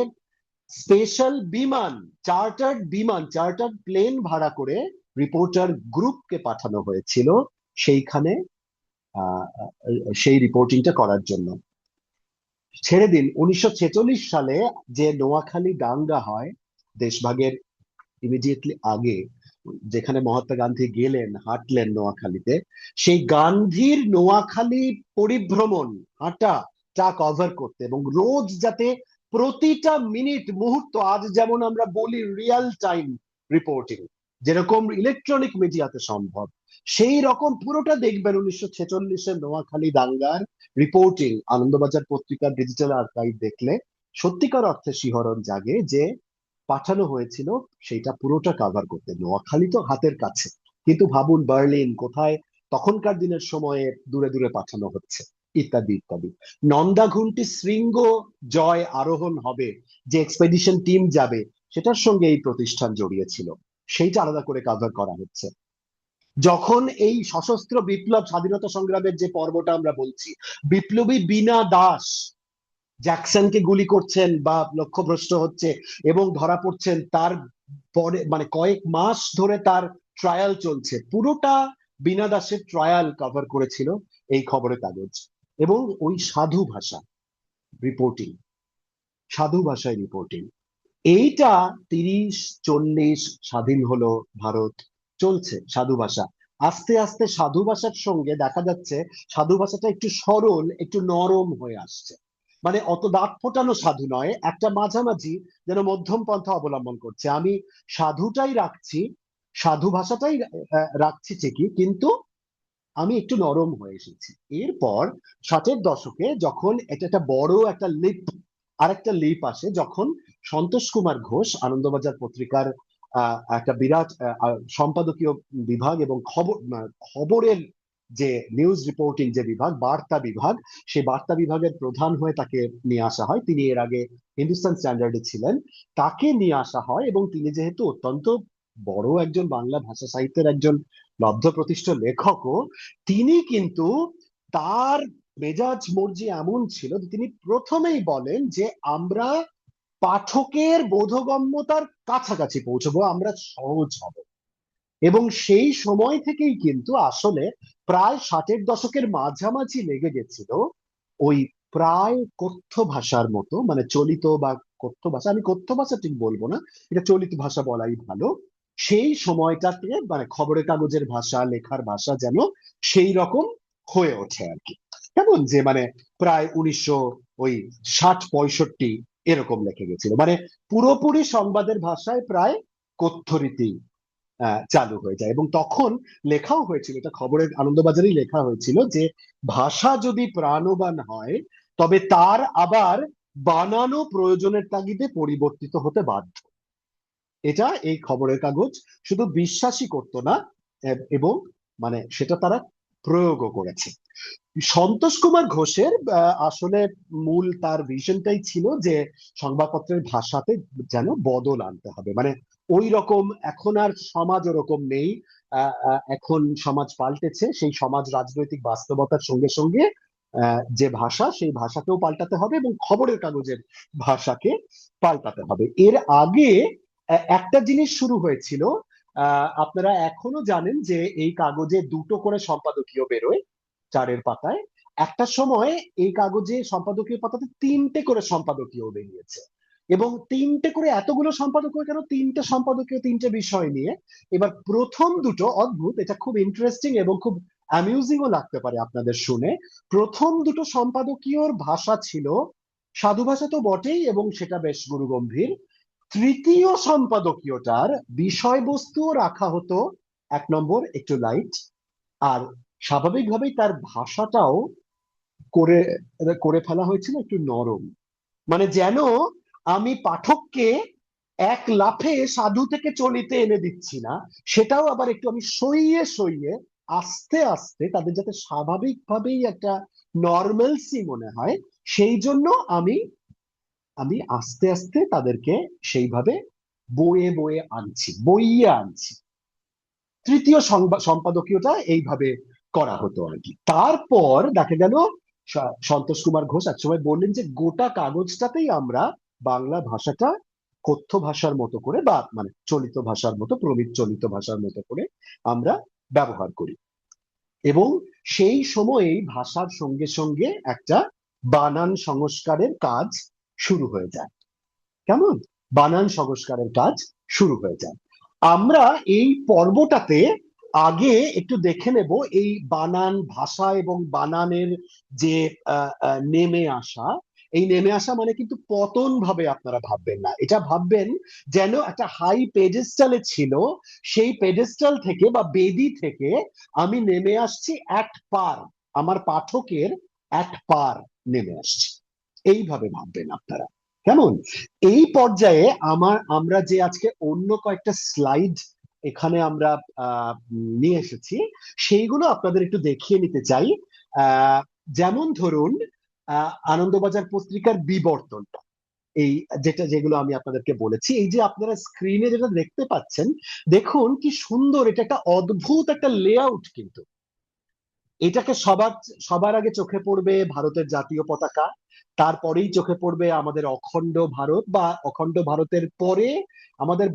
স্পেশাল বিমান, চার্টার্ড প্লেন ভাড়া করে রিপোর্টার গ্রুপকে পাঠানো হয়েছিল সেইখানে আহ সেই রিপোর্টিংটা করার জন্য। ছেড়ে দিন 1946 সালে যে নোয়াখালী দাঙ্গা হয় দেশভাগের ইমিডিয়েটলি আগে, যেখানে মহাত্মা গান্ধী গেলেন, হাঁটলেন নোয়াখালীতে, সেই গান্ধীর নোয়াখালী পরিভ্রমণ, হাঁটাটা কভার করতে, এবং রোজ যাতে প্রতিটা মিনিট মুহূর্ত, আজ যেমন আমরা বলি রিয়েল টাইম রিপোর্টিং, যেরকম ইলেকট্রনিক মিডিয়াতে সম্ভব, সেই রকম পুরোটা দেখবেন 1946-এর নোয়াখালী দাঙ্গার রিপোর্টিং আনন্দবাজার পত্রিকার ডিজিটাল আর্কাইভ দেখলে সত্যিকার অর্থে শিহরণ জাগে, যে পাঠানো হয়েছিল সেইটা পুরোটা কভার করতে। নোয়াখালী তো হাতের কাছে, কিন্তু ভাবুন বার্লিন কোথায়, তখনকার দিনের সময়ে দূরে দূরে পাঠানো হচ্ছে, ইত্যাদি ইত্যাদি। নন্দা ঘুন্টি শৃঙ্গ জয় আরোহণ হবে, যে এক্সপেডিশন টিম যাবে, সেটার সঙ্গে এই প্রতিষ্ঠান জড়িয়েছিল, সেইটা আলাদা করে কভার করা হচ্ছে। যখন এই সশস্ত্র বিপ্লব স্বাধীনতা সংগ্রামের যে পর্বটা আমরা বলছি, বিপ্লবী বীণা দাস জ্যাকসনকে গুলি করছেন বা লক্ষ্যভ্রষ্ট হচ্ছে এবং ধরা পড়ছেন, তার পরে মানে কয়েক মাস ধরে তার ট্রায়াল চলছে, পুরোটা বীণা দাসের ট্রায়াল কভার করেছিল এই খবরের কাগজ। এবং ওই রিপোর্টিং সাধু ভাষায় রিপোর্টিং, এইটা 30-40 স্বাধীন হলো ভারত, চলছে সাধু ভাষা। আস্তে আস্তে সাধু ভাষার সঙ্গে দেখা যাচ্ছে সাধু ভাষাটা একটু সরল, একটু নরম হয়ে আসছে। মানে অত দাঁত ফোটানো সাধু নয়, একটা মাঝামাঝি যেন মধ্যম পন্থা অবলম্বন করছে। আমি সাধুটাই রাখছি, সাধু ভাষাটাই রাখছি ঠিকই, কিন্তু আমি একটু নরম হয়ে এসেছি। এরপর 60-এর দশকে যখন এটা একটা বড় একটা লিপ, আরেকটা লিপ আসে, যখন সন্তোষ কুমার ঘোষ আনন্দবাজার পত্রিকার একটা বিরাট সম্পাদকীয় বিভাগ এবং খবরের যে নিউজ রিপোর্টিং যে বিভাগ, বার্তা বিভাগ, সেই বার্তা বিভাগের প্রধান হয়ে তাকে নিয়ে আসা হয়। তিনি এর আগে হিন্দুস্তান স্ট্যান্ডার্ডে ছিলেন। তাকে নিয়ে আসা হয় এবং তিনি যেহেতু অত্যন্ত বড় একজন বাংলা ভাষা সাহিত্যের একজন লব্ধ প্রতিষ্ঠ লেখকও, তিনি কিন্তু তার মেজাজ মর্জি এমন ছিল যে তিনি প্রথমেই বলেন যে আমরা পাঠকের বোধগম্যতার কাছাকাছি পৌঁছবো, আমরা সহজ হব। এবং সেই সময় থেকেই কিন্তু আসলে প্রায় 60-এর দশকের মাঝামাঝি লেগে গেছিল ওই প্রায় কথ্য ভাষার মতো, মানে চলিত বা কথ্য ভাষা, আমি কথ্য ভাষা ঠিক বলবো না, এটা চলিত ভাষা বলাই ভালো, সেই সময়টাতে মানে খবরের কাগজের ভাষা, লেখার ভাষা যেন সেই রকম হয়ে ওঠে আর কি। কেমন যে মানে প্রায় 1960-65 এরকম লেখে গেছিল, মানে পুরোপুরি সংবাদের ভাষায় প্রায় কথ্যরীতি চালু হয়ে যায়। এবং তখন লেখাও হয়েছিল, এটা খবরের আনন্দবাজারেই লেখা হয়েছিল যে ভাষা যদি প্রাণবান হয় তবে তার আবার বানানো প্রয়োজনের তাগিদে পরিবর্তিত হতে বাধ্য। এটা এই খবরের কাগজ শুধু বিশ্বাসই করতো না, এবং মানে সেটা তারা প্রয়োগও করেছে। সন্তোষ কুমার ঘোষের আসলে মূল তার ভিশনটাই ছিল যে সংবাদপত্রের ভাষাতে যেন বদল আনতে হবে। মানে ওই রকম এখন আর সমাজ ওরকম নেই, এখন সমাজ পাল্টেছে, সেই সমাজ রাজনৈতিক বাস্তবতার সঙ্গে সঙ্গে যে ভাষা, সেই ভাষাকেও পাল্টাতে হবে এবং খবরের কাগজের ভাষাকে পাল্টাতে হবে। এর আগে একটা জিনিস শুরু হয়েছিল, আপনারা এখনো জানেন যে এই কাগজে দুটো করে সম্পাদকীয় বেরোয় 4-এর পাতায়। একটা সময় এই কাগজে সম্পাদকীয় পাতাতে 3টে করে সম্পাদকীয় বেরিয়েছে। এবং 3টে করে, এতগুলো সম্পাদকীয় কেন, 3টে সম্পাদকীয় 3টে বিষয় নিয়ে। এবার প্রথম দুটো অদ্ভুত, এটা খুব ইন্টারেস্টিং এবং খুব অ্যামিউজিংও লাগতে পারে আপনাদের শুনে। প্রথম দুটো সম্পাদকীয়র ভাষা ছিল সাধু ভাষা তো বটেই, এবং সেটা বেশ গুরুগম্ভীর। তৃতীয় সম্পাদকীয়টার বিষয়বস্তুও রাখা হতো 1 নম্বর একটু লাইট, আর স্বাভাবিকভাবেই তার ভাষাটাও করে করে ফেলা হয়েছিল একটু নরম। মানে যেন আমি পাঠককে এক লাফে সাধু থেকে চলিতে এনে দিচ্ছি না, সেটাও আবার একটু আমি সইয়ে সইয়ে আস্তে আস্তে তাদের যাতে স্বাভাবিকভাবেই একটা নর্মালসি মনে হয়, সেই জন্য আমি আমি আস্তে আস্তে তাদেরকে সেইভাবে বয়ে বয়ে আনছি, বইয়ে আনছি। তৃতীয় সম্পাদকীয়টা এইভাবে করা হতো আর কি। তারপর দেখা গেল সন্তোষ কুমার ঘোষ একসময় বললেন যে গোটা কাগজটাতেই আমরা বাংলা ভাষাটা কথ্য ভাষার মতো করে, বা মানে চলিত ভাষার মতো, চলিত ভাষার মতো করে আমরা ব্যবহার করি। এবং সেই সময়েই ভাষার সঙ্গে সঙ্গে একটা বানান সংস্কারের কাজ শুরু হয়ে যায়। কেমন, বানান সংস্কারের কাজ শুরু হয়ে যায়। আমরা এই পর্বটাতে আগে একটু দেখে নেব এই বানান, ভাষা এবং বানানের যে নেমে আসা। এই নেমে আসা মানে কিন্তু পতন ভাবে আপনারা ভাববেন না, এটা ভাববেন যেন একটা হাই পেডেস্টালে ছিল, সেই পেডেস্টাল থেকে বা বেদি থেকে আমি নেমে আসছি এক পার, আমার পাঠকের এক পার নেমে আসছি, এইভাবে ভাববেন আপনারা। কেমন, এই পর্যায়ে আমরা যে আজকে অন্য কয়েকটা স্লাইড এখানে আমরা নিয়ে এসেছি, সেইগুলো আপনাদের একটু দেখিয়ে নিতে চাই। যেমন ধরুন আনন্দবাজার পত্রিকার বিবর্তনটা, এই যেগুলো আমি আপনাদেরকে বলেছি, এই যে আপনারা স্ক্রিনে যেটা দেখতে পাচ্ছেন, দেখুন কি সুন্দর, এটা একটা অদ্ভুত একটা লেআউট। কিন্তু এটাকে সবার আগে চোখে পড়বে ভারতের জাতীয় পতাকা, তারপরেই চোখে পড়বে আমাদের অখণ্ড ভারত, বা অখণ্ড ভারতের পরে আমাদের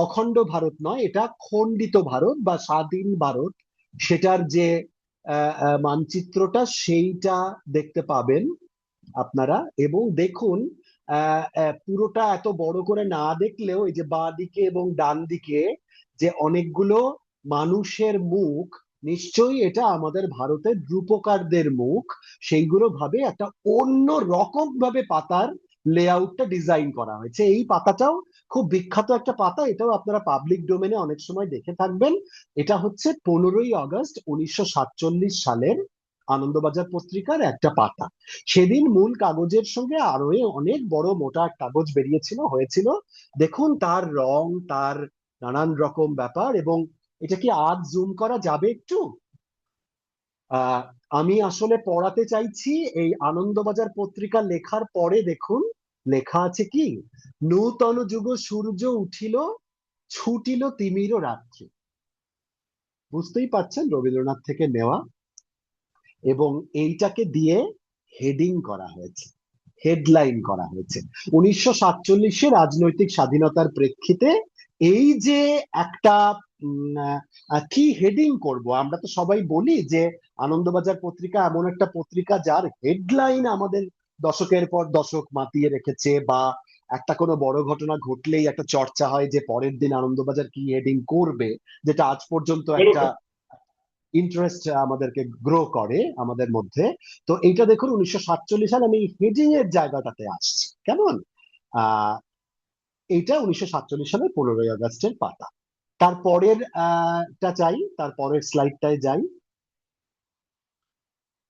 অখণ্ড ভারত নয়, এটা খণ্ডিত ভারত বা স্বাধীন ভারত সেটার যে মানচিত্রটা সেইটা দেখতে পাবেন আপনারা। এবং দেখুন, পুরোটা এত বড় করে না দেখলেও এই যে বাঁ দিকে এবং ডান দিকে যে অনেকগুলো মানুষের মুখ, নিশ্চয়ই এটা আমাদের ভারতের রূপকারদের মুখ। সেইগুলো ভাবে একটা অন্য রকম ভাবে পাতার লেআউটটা ডিজাইন করা হয়েছে। এই পাতাটাও খুব বিখ্যাত একটা পাতা, এটাও আপনারা পাবলিক ডোমেনে অনেক সময় দেখে থাকবেন। এটা হচ্ছে 15ই আগস্ট 1947 সালের আনন্দবাজার পত্রিকার একটা পাতা। সেদিন মূল কাগজের সঙ্গে আরো অনেক বড় মোটা কাগজ বেরিয়েছিল হয়েছিল। দেখুন তার রং, তার নানান রকম ব্যাপার। এবং এটা কি আজ জুম করা যাবে একটু? আহ আমি আসলে পড়াতে চাইছি এই আনন্দবাজার পত্রিকা লেখার পরে দেখুন লেখা আছে কি, নূতন যুগ সূর্য উঠিল, ছুটিল তিমির রাত্রি। বুঝতেই পারছেন রবীন্দ্রনাথ থেকে নেওয়া। এবং এইটাকে দিয়ে হেডিং করা হয়েছে, হেডলাইন করা হয়েছে। 1947-এ রাজনৈতিক স্বাধীনতার প্রেক্ষিতে এই যে একটা কি হেডিং করব, আমরা তো সবাই বলি যে আনন্দবাজার পত্রিকা এমন একটা পত্রিকা যার হেডলাইন আমাদের দশকের পর দশক মাতিয়ে রেখেছে, বা একটা কোনো বড় ঘটনা ঘটলেই একটা চর্চা হয় যে পরের দিন আনন্দবাজার কি হেডিং করবে, যেটা আজ পর্যন্ত একটা ইন্টারেস্ট আমাদেরকে গ্রো করে আমাদের মধ্যে। তো এইটা দেখুন 1947 সাল, আমি হেডিং এর জায়গাটাতে আসছি কেমন। আহ এইটা 1947 সালের 15ই আগস্টের পাতা। তারপরের টা চাই, তারপরের স্লাইডটায় যাই।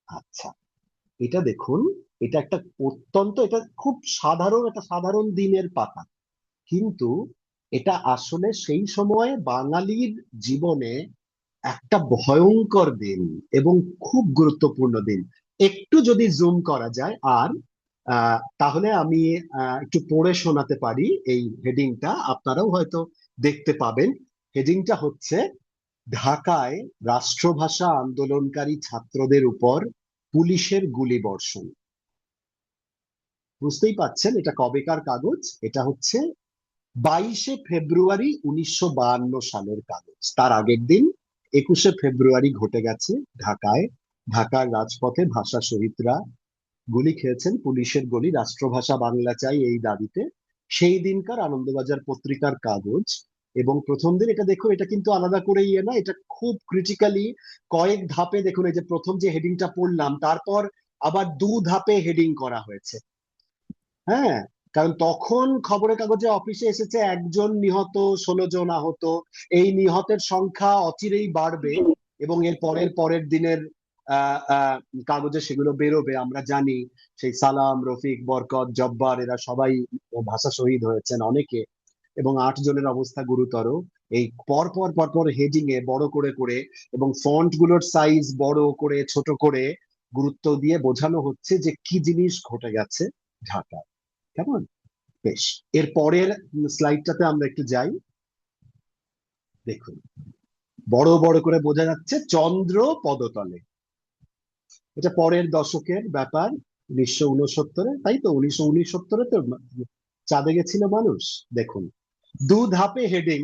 আচ্ছা, এটা দেখুন, এটা একটা অত্যন্ত, এটা খুব সাধারণ, একটা সাধারণ দিনের পাতা, কিন্তু এটা আসলে সেই সময় বাঙালির জীবনে একটা ভয়ঙ্কর দিন এবং খুব গুরুত্বপূর্ণ দিন। একটু যদি জুম করা যায় আর তাহলে আমি একটু পড়ে শোনাতে পারি। এই হেডিংটা আপনারাও হয়তো দেখতে পাবেন। হেডিংটা হচ্ছে, ঢাকায় রাষ্ট্রভাষা আন্দোলনকারী ছাত্রদের উপর পুলিশের গুলিবর্ষণ। বুঝতেই পাচ্ছেন এটা কবেকার কাগজ। এটা হচ্ছে 22শে ফেব্রুয়ারি 1952 সালের কাগজ। তার আগের দিন 21শে ফেব্রুয়ারি ঘটে গেছে ঢাকায়, ঢাকার রাজপথে ভাষা শহীদরা গুলি খেয়েছেন, পুলিশের গুলি, রাষ্ট্রভাষা বাংলা চাই এই দাবিতে। সেই দিনকার আনন্দবাজার পত্রিকার কাগজ। এবং প্রথম দিন এটা দেখুন, এটা কিন্তু আলাদা করে ইয়ে না, এটা খুব ক্রিটিক্যালি কয়েক ধাপে দেখুন। এই যে প্রথম যে হেডিংটা পড়লাম, তারপর আবার ধাপে হেডিং করা হয়েছে। হ্যাঁ, কারণ তখন খবরের কাগজে অফিসে এসেছে 1 জন নিহত, 16 জন আহত। এই নিহতের সংখ্যা অচিরেই বাড়বে এবং এর পরের পরের দিনের কাগজে সেগুলো বেরোবে। আমরা জানি সেই সালাম, রফিক, বরকত, জব্বার এরা সবাই ভাষা শহীদ হয়েছেন অনেকে, এবং 8 জনের অবস্থা গুরুতর। এই পর পর পর পর হেডিং এ বড় করে করে এবং ফন্ট গুলোর সাইজ বড় করে ছোট করে গুরুত্ব দিয়ে বোঝানো হচ্ছে যে কি জিনিস ঘটে গেছে ঢাকায়। কেমন? বেশ, এর পরের স্লাইডটাতে আমরা একটু যাই। দেখুন বড় বড় করে বোঝা যাচ্ছে, চন্দ্র পদতলে। এটা পরের দশকের ব্যাপার, 1969-এ, তাই তো? 1969-এ তো চাঁদে গেছিল মানুষ। দেখুন ধাপে হেডিং।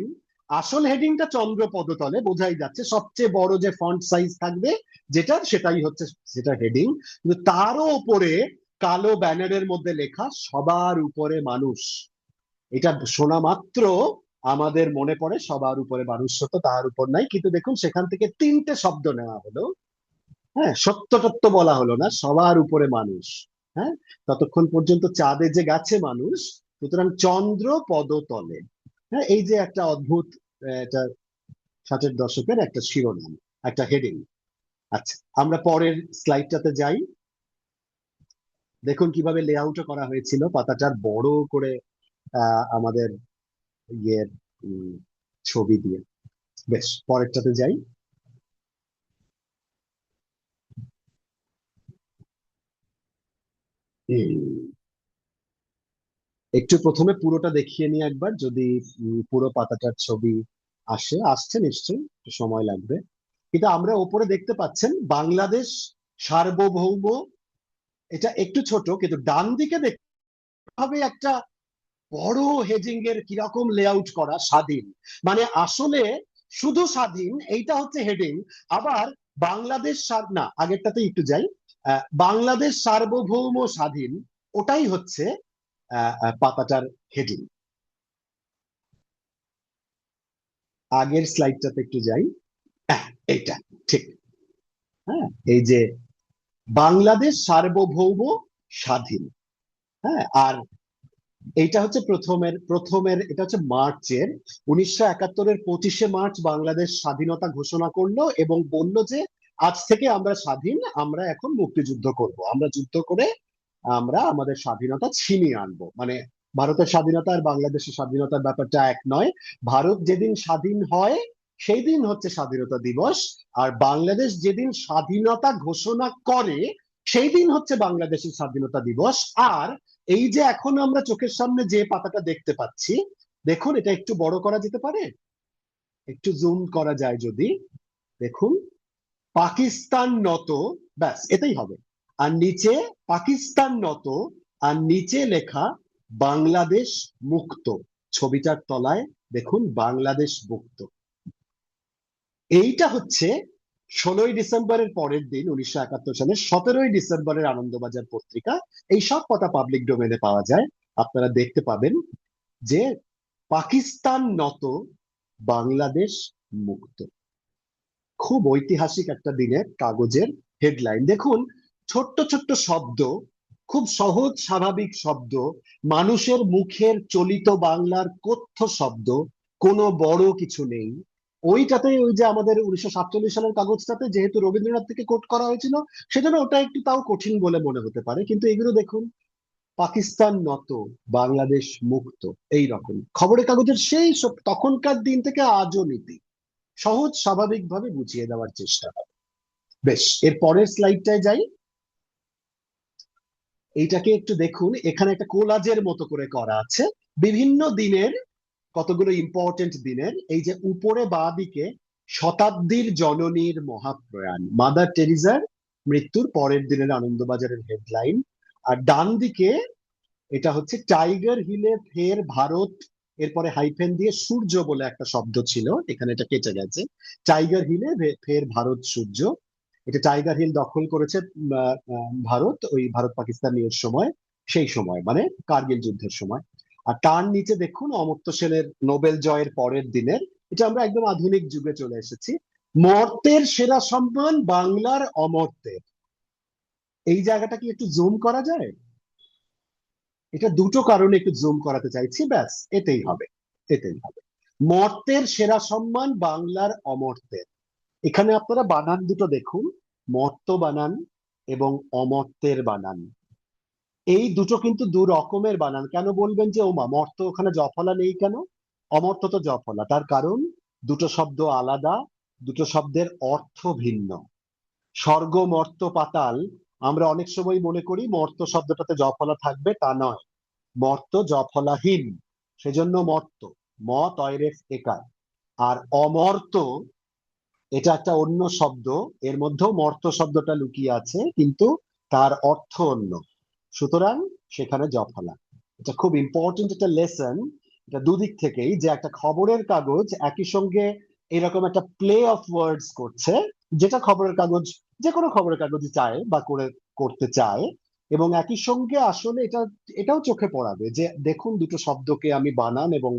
আসল হেডিংটা চন্দ্র পদতলে, বোঝাই যাচ্ছে সবচেয়ে বড় যে ফন্ট সাইজ থাকবে যেটা, সেটাই হচ্ছে সেটা হেডিং। কিন্তু তারও উপরে কালো ব্যানারের মধ্যে লেখা, সবার উপরে মানুষ। এটা শোনা মাত্র আমাদের মনে পড়ে সবার উপরে মানুষ, সত্য তার উপর নাই। কিন্তু দেখুন সেখান থেকে 3টে শব্দ নেওয়া হলো। হ্যাঁ, সত্য তত্ত্ব বলা হলো না, সবার উপরে মানুষ। হ্যাঁ, ততক্ষণ পর্যন্ত চাঁদে যে গেছে মানুষ, সুতরাং চন্দ্র পদতলে। হ্যাঁ, এই যে একটা অদ্ভুত, এটা 60-এর দশকের একটা শিরোনাম, একটা হেডিং। আচ্ছা, আমরা পরের স্লাইডটাতে যাই। দেখুন কিভাবে লেআউট করা হয়েছিল পাতাটার, বড় করে আমাদের ইয়ের উম, ছবি দিয়ে। বেশ, পরেরটাতে যাই। একটু প্রথমে পুরোটা দেখিয়ে নিই একবার, যদি পুরো পাতাটার ছবি আসছে নিশ্চয়ই, একটু সময় লাগবে। কিন্তু আমরা ওপরে দেখতে পাচ্ছেন বাংলাদেশ সার্বভৌম। এটা একটু ছোট, কিন্তু ডান দিকে দেখতে হবে একটা বড় হেজিং এর কিরকম লেআউট করা, স্বাধীন। মানে আসলে শুধু স্বাধীন এইটা হচ্ছে হেডিং। আবার বাংলাদেশ না, আগেরটাতে একটু যাই। বাংলাদেশ সার্বভৌম স্বাধীন, ওটাই হচ্ছে পাতাটার হেডিং। আগের স্লাইডটাতে একটু যাই। এইটা ঠিক। হ্যাঁ, এই যে বাংলাদেশ সার্বভৌম স্বাধীন। হ্যাঁ, আর এইটা হচ্ছে প্রথমের এটা হচ্ছে মার্চের 1971-এর 25শে মার্চ বাংলাদেশ স্বাধীনতা ঘোষণা করলো এবং বলল যে আজ থেকে আমরা স্বাধীন, আমরা এখন মুক্তিযুদ্ধ করব, আমরা যুদ্ধ করে আমরা আমাদের স্বাধীনতা ছিনিয়ে আনবো। মানে ভারতের স্বাধীনতা আর বাংলাদেশের স্বাধীনতার ব্যাপারটা এক নয়। ভারত যেদিন স্বাধীন হয় সেই দিন হচ্ছে স্বাধীনতা দিবস, আর বাংলাদেশ যেদিন স্বাধীনতা ঘোষণা করে সেই দিন হচ্ছে বাংলাদেশের স্বাধীনতা দিবস। আর এই যে এখন আমরা চোখের সামনে যে পাতাটা দেখতে পাচ্ছি, দেখুন এটা একটু বড় করা যেতে পারে, একটু জুম করা যায় যদি, দেখুন পাকিস্তান নত, ব্যাস এটাই হবে। আর নিচে পাকিস্তান নত, আর নিচে লেখা বাংলাদেশ মুক্ত। ছবিটার তলায় দেখুন বাংলাদেশ মুক্ত। এইটা হচ্ছে 16ই ডিসেম্বরের পরের দিন 1971 সালের 17ই ডিসেম্বরের আনন্দবাজার পত্রিকা। এই সব কথা পাবলিক ডোমেনে পাওয়া যায়, আপনারা দেখতে পাবেন যে পাকিস্তান নত, বাংলাদেশ মুক্ত। খুব ঐতিহাসিক একটা দিনের কাগজের হেডলাইন দেখুন। ছোট্ট ছোট্ট শব্দ, খুব সহজ স্বাভাবিক শব্দ, মানুষের মুখের চলিত বাংলার কথ্য শব্দ, কোনো বড় কিছু নেই। ওইটাতে ওই যে আমাদের 1947 সালের কাগজটাতে যেহেতু রবীন্দ্রনাথ থেকে কোট করা হয়েছিল, সেজন্য ওটা একটু তাও কঠিন বলে মনে হতে পারে, কিন্তু এগুলো দেখুন পাকিস্তান নত, বাংলাদেশ মুক্ত, এই রকম খবরের কাগজের সেই সব তখনকার দিন থেকে আজও নীতি সহজ স্বাভাবিকভাবে বুঝিয়ে দেওয়ার চেষ্টা করে। বেশ, এর পরের স্লাইডটায় যাই। এইটাকে একটু দেখুন, এখানে একটা কোলাজের মতো করে করা আছে বিভিন্ন দিনের, কতগুলো ইম্পর্টেন্ট দিনের। এই যে উপরে বাঁ দিকে শতাব্দীর জননীর মহাপ্রয়াণ মাদার টেরিজার মৃত্যুর পরের দিনের আনন্দবাজারের হেডলাইন। আর ডান দিকে এটা হচ্ছে টাইগার হিলে ফের ভারত, এরপরে হাইফেন দিয়ে সূর্য বলে একটা শব্দ ছিল, এখানে এটা কেটে গেছে। টাইগার হিলে ফের ভারত সূর্য। এটা টাইগার হিল দখল করেছে ভারত, ওই ভারত পাকিস্তান নিয়ের সময়, সেই সময় মানে কার্গিল যুদ্ধের সময়। আর তার নিচে দেখুন অমর্ত্য সেনের নোবেল জয়ের পরের দিনের, এটা আমরা একদম আধুনিক যুগে চলে এসেছি। মর্তের সেরা সম্মান বাংলার অমর্তের। এই জায়গাটা কি একটু জুম করা যায়? এটা দুটো কারণে একটু জুম করাতে চাইছি, ব্যাস এটাই হবে, এটাই হবে। মর্তের সেরা সম্মান বাংলার অমর্তের। এখানে আপনারা বানান দুটো দেখুন, মর্ত বানান এবং অমর্তের বানান। এই দুটো কিন্তু দু রকমের বানান। কেন বলবেন যে ওমা মর্ত ওখানে জফলা নেই কেন? অমর্ত তো জফলা, তার কারণ দুটো শব্দ আলাদা, দুটো শব্দের অর্থ ভিন্ন। স্বর্গ মর্ত পাতাল, আমরা অনেক সময় মনে করি মর্ত শব্দটাতে জফলা থাকবে, তা নয়। মর্ত জফলাহীন, সেজন্য মর্ত, ম তয়রেফ একার। আর অমর্ত এটা একটা অন্য শব্দ, এর মধ্যেও মর্ত শব্দটা লুকিয়ে আছে, কিন্তু তার অর্থ অন্য, সুতরাং সেখানে জফলা। এটা খুব ইম্পর্টেন্ট একটা লেসন। এটা দুদিক থেকেই, যে একটা খবরের কাগজ একই সঙ্গে এরকম একটা প্লে অফ ওয়ার্ডস করছে, যেটা খবরের কাগজ, যে কোনো খবরের কাগজই চায় বা করতে চায়, এবং একই সঙ্গে আসলে এটাও চোখে পড়াবে যে দেখুন দুটো শব্দকে আমি বানান এবং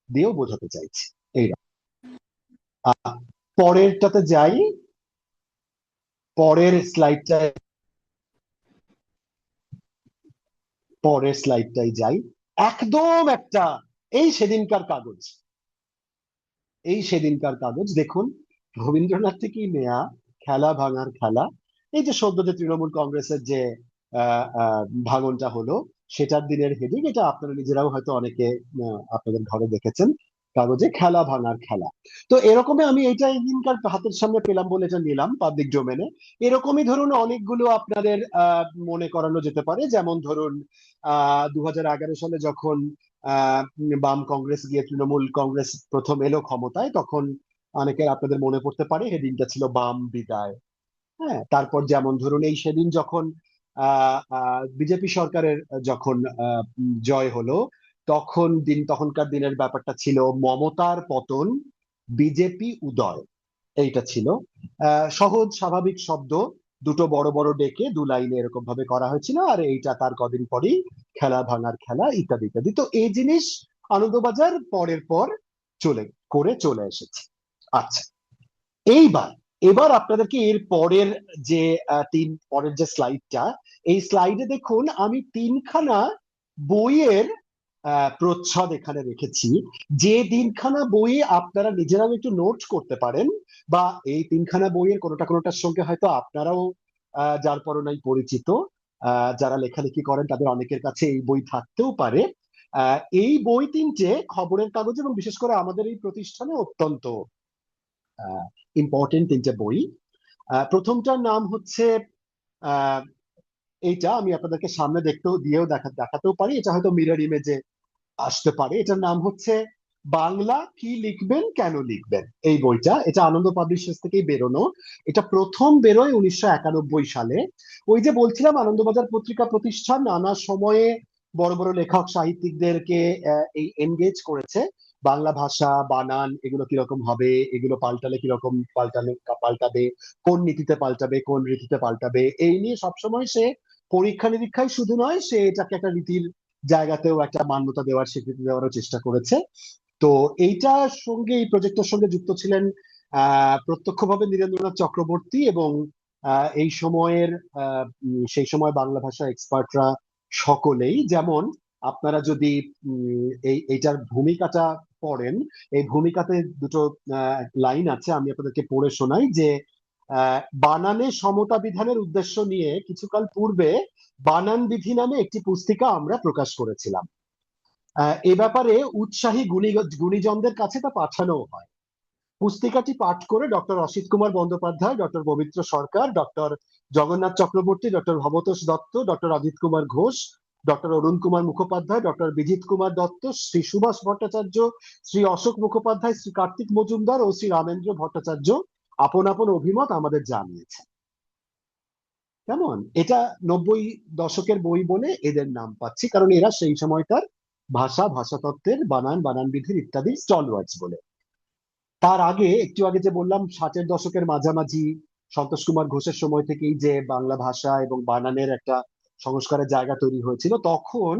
দিয়েও বোঝাতে চাইছি এইরকম। পরেরটাতে যাই, পরের স্লাইডটায়, পরের স্লাইডটাই যাই। একদম একটা এই সেদিনকার কাগজ, এই সেদিনকার কাগজ দেখুন, রবীন্দ্রনাথ থেকেই নেয়া, খেলা ভাঙার খেলা। এই যে সদ্য যে তৃণমূল কংগ্রেসের যে ভাঙনটা হলো, সেটার দিনের হেডিং। এটা আপনারা নিজেরাও হয়তো অনেকে আপনাদের ঘরে দেখেছেন, কাগজে খেলা ভাঙার খেলা। তো এরকমই আমি এটা এই দিনকার হাতের সামনে পেলাম বলে এটা নিলাম পাবলিক ডোমেনে। এরকমই ধরুন অনেকগুলো আপনাদের মনে করানো যেতে পারে, যেমন ধরুন 2011 সালে যখন আহ বাম কংগ্রেস গিয়ে তৃণমূল কংগ্রেস প্রথম এলো ক্ষমতায়, তখন অনেকের আপনাদের মনে পড়তে পারে হেডিংটা ছিল বাম বিদায়। হ্যাঁ, তারপর যেমন ধরুন এই সেদিন যখন বিজেপি সরকারের যখন জয় হলো, তখনকার দিনের ব্যাপারটা ছিল মমতার পতন, বিজেপি উদয়, এইটা ছিল। সহজ স্বাভাবিক শব্দ, দুটো বড় বড় ডেকে দু লাইনে এরকম ভাবে করা হয়েছিল, আর এইটা তার কদিন পরেই খেলা ভাঙার খেলা ইত্যাদি ইত্যাদি। তো এই জিনিস আনন্দবাজার পরের পর চলে এসেছে। আচ্ছা, এইবার এবার আপনাদেরকে এর পরের যে পরের যে স্লাইডটা, এই স্লাইডে দেখুন আমি তিনখানা বইয়ের প্রচ্ছদ এখানে রেখেছি। যে তিনখানা বই আপনারা নিজেরাও একটু নোট করতে পারেন, বা এই তিনখানা বইয়ের কোনোটার সঙ্গে হয়তো আপনারাও যার পরনাই পরিচিত, যারা লেখালেখি করেন তাদের অনেকের কাছে এই বই থাকতেও পারে। এই বই তিনটে খবরের কাগজ এবং বিশেষ করে আমাদের এই প্রতিষ্ঠানে অত্যন্ত ইম্পর্টেন্ট তিনটে বই। প্রথমটার নাম হচ্ছে, আহ এইটা আমি আপনাদেরকে সামনে দেখাতেও পারি, এটা হয়তো মিরর ইমেজে আসতে পারে। এটার নাম হচ্ছে বাংলা কি লিখবেন কেন লিখবেন। এই বইটা, এটা আনন্দ পাবলিশার্স থেকেই বেরোনো। এটা প্রথম বেরোয় 1991 সালে। ওই যে বলছিলাম আনন্দবাজার পত্রিকা প্রতিষ্ঠান নানা সময়ে বড় বড় লেখক সাহিত্যিকদেরকে এই এনগেজ করেছে। বাংলা ভাষা বানান এগুলো কিরকম হবে, এগুলো পাল্টালে কিরকম পাল্টাবে, কোন নীতিতে পাল্টাবে, কোন রীতিতে পাল্টাবে, এই নিয়ে সবসময় সে পরীক্ষা নিরীক্ষায় শুধু নয়, সে এটাকে একটা রীতির জায়গাতেও একটা মান্যতা দেওয়ার, স্বীকৃতি দেওয়ারও চেষ্টা করেছে। তো এইটার সঙ্গে, এই প্রজেক্টের সঙ্গে যুক্ত ছিলেন প্রত্যক্ষভাবে নীরেন্দ্রনাথ চক্রবর্তী এবং এই সময়ের সেই সময় বাংলা ভাষা এক্সপার্টরা সকলেই। যেমন আপনারা যদি এইটার ভূমিকাটা পড়েন, এই ভূমিকাতে দুটো লাইন আছে, আমি আপনাদেরকে পড়ে শোনাই যে বানানে সমতা বিধানের উদ্দেশ্য নিয়ে কিছুকাল পূর্বে বানান বিধি নামে একটি পুস্তিকা আমরা প্রকাশ করেছিলাম। এ ব্যাপারে উৎসাহী গুণীজনদের কাছে তা পাঠানো হয়। পুস্তিকাটি পাঠ করে doctor Asit Kumar Bandyopadhyay, doctor Pabitra Sarkar, doctor Jagannath Chakraborty, doctor Bhabatosh Dutta, doctor Ajit Kumar Ghosh, doctor Arun Kumar Mukhopadhyay, doctor Bijit Kumar Dutta, Shri Subhash Bhattacharya, Shri Ashok Mukhopadhyay, Shri Kartik Majumdar ও শ্রী রামেন্দ্র ভট্টাচার্য আপন আপন অভিমত আমাদের জানিয়েছে। কেমন? এটা 90 দশকের বই বলে এদের নাম পাচ্ছি, কারণ এরা সেই সময়কার ভাষাতত্ত্বের বানান বিধির ইত্যাদি স্টলওয়ার্ডস বলে। তার আগে, একটু আগে যে বললাম 60-এর দশকের মাঝামাঝি সন্তোষ কুমার ঘোষের সময় থেকেই যে বাংলা ভাষা এবং বানানের একটা সংস্কারের জায়গা তৈরি হয়েছিল, তখন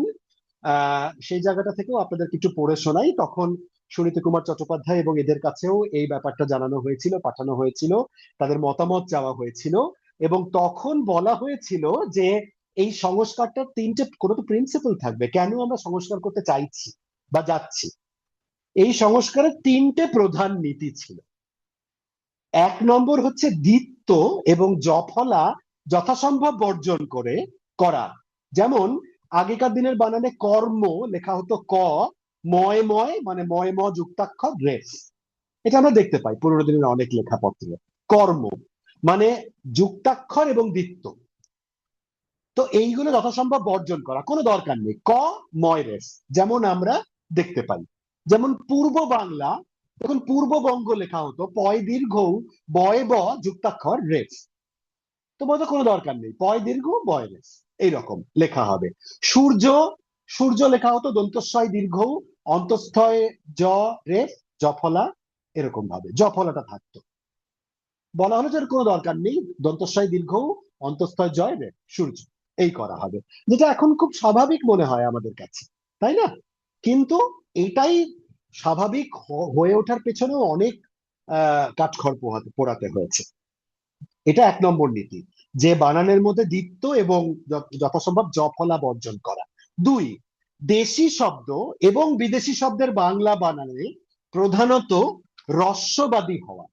সেই জায়গাটা থেকেও আপনাদের কিছু পড়ে শোনাই। তখন সুনীতি কুমার চট্টোপাধ্যায় এবং এদের কাছেও এই ব্যাপারটা জানানো হয়েছিল, পাঠানো হয়েছিল, তাদের মতামত চাওয়া হয়েছিল, এবং তখন বলা হয়েছিল যে এই সংস্কারটার তিনটে কোনো তো প্রিন্সিপাল থাকবে, কেন আমরা সংস্কার করতে চাইছি বা যাচ্ছি। এই সংস্কারের তিনটে প্রধান নীতি ছিল। 1 নম্বর হচ্ছে দ্বিত্ব এবং জফলা যথাসম্ভব বর্জন করা। যেমন আগেকার দিনের বানানে কর্ম লেখা হতো ক, ময় ময় মানে ময় ম যুক্তাক্ষর রেস। এটা আমরা দেখতে পাই পুরোনো দিনের অনেক লেখাপত্রে। কর্ম মানে যুক্তাক্ষর এবং দ্বিত্ব। তো এইগুলো যথাসম্ভব বর্জন করা, কোনো দরকার নেই। ক ময় রেস যেমন আমরা দেখতে পাই। যেমন পূর্ব বাংলা, তখন পূর্ববঙ্গ লেখা হতো পয় দীর্ঘ বয় ব যুক্তাক্ষর রেস। তোমার তো কোনো দরকার নেই, পয় দীর্ঘ বয় রেস এইরকম লেখা হবে। সূর্য লেখা হতো দন্তস্বয় দীর্ঘ অন্তঃস্থয় জ রেস জফলা, এরকম ভাবে জফলাটা থাকতো। বলা হলো যে কোনো দরকার নেই, দন্তস্বয় দীর্ঘ অন্তঃস্থয় জয় রে সূর্য, এই করা হবে, যেটা এখন খুব স্বাভাবিক মনে হয় আমাদের কাছে, তাই না? কিন্তু এটাই স্বাভাবিক হয়ে ওঠার পেছনেও অনেক কাঠখড় পোড়াতে হয়েছে। এটা 1 নম্বর নীতি, যে বানানের মধ্যে দ্বিত্ব এবং যথাসম্ভব জফলা বর্জন করা। 2, দেশি শব্দ এবং বিদেশি শব্দের বাংলা বানানে প্রধানত রস্যবাদী হওয়া।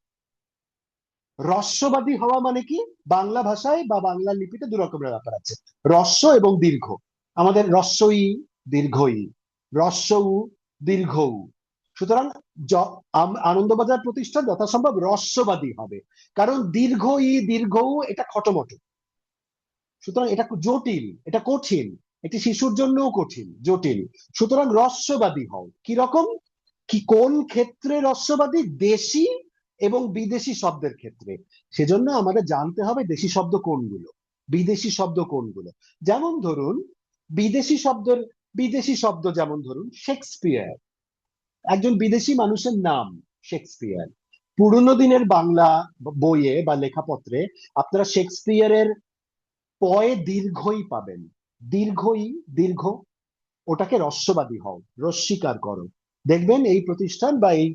রস্যবাদী হওয়া মানে কি? বাংলা ভাষায় বা বাংলা লিপিতে দু রকমের ব্যাপার আছে, রস্য এবং দীর্ঘ। আমাদের রস্যই দীর্ঘই, রস্য উ দীর্ঘ উ। সুতরাং আনন্দবাজার প্রতিষ্ঠান যথাসম্ভব রস্যবাদী হবে, কারণ দীর্ঘ ই দীর্ঘ উ এটা খটোমটো। সুতরাং এটা জটিল, এটা কঠিন, এটি শিশুর জন্যও কঠিন, জটিল। সুতরাং রস্যবাদী হও। কিরকম, কি কোন ক্ষেত্রে রস্যবাদী? দেশি এবং বিদেশি শব্দের ক্ষেত্রে। সেজন্য আমাদের জানতে হবে দেশি শব্দ কোনগুলো, বিদেশি শব্দ কোনগুলো। যেমন ধরুন বিদেশি শব্দ যেমন ধরুন শেক্সপিয়ার, একজন বিদেশি মানুষের নাম শেক্সপিয়ার। পুরোনো দিনের বাংলা বইয়ে বা লেখাপত্রে আপনারা শেক্সপিয়ারের পয়ে দীর্ঘই পাবেন। দীর্ঘই, দীর্ঘ, ওটাকে রস্যবাদী হও, রস্বীকার করো। দেখবেন এই প্রতিষ্ঠান বা এই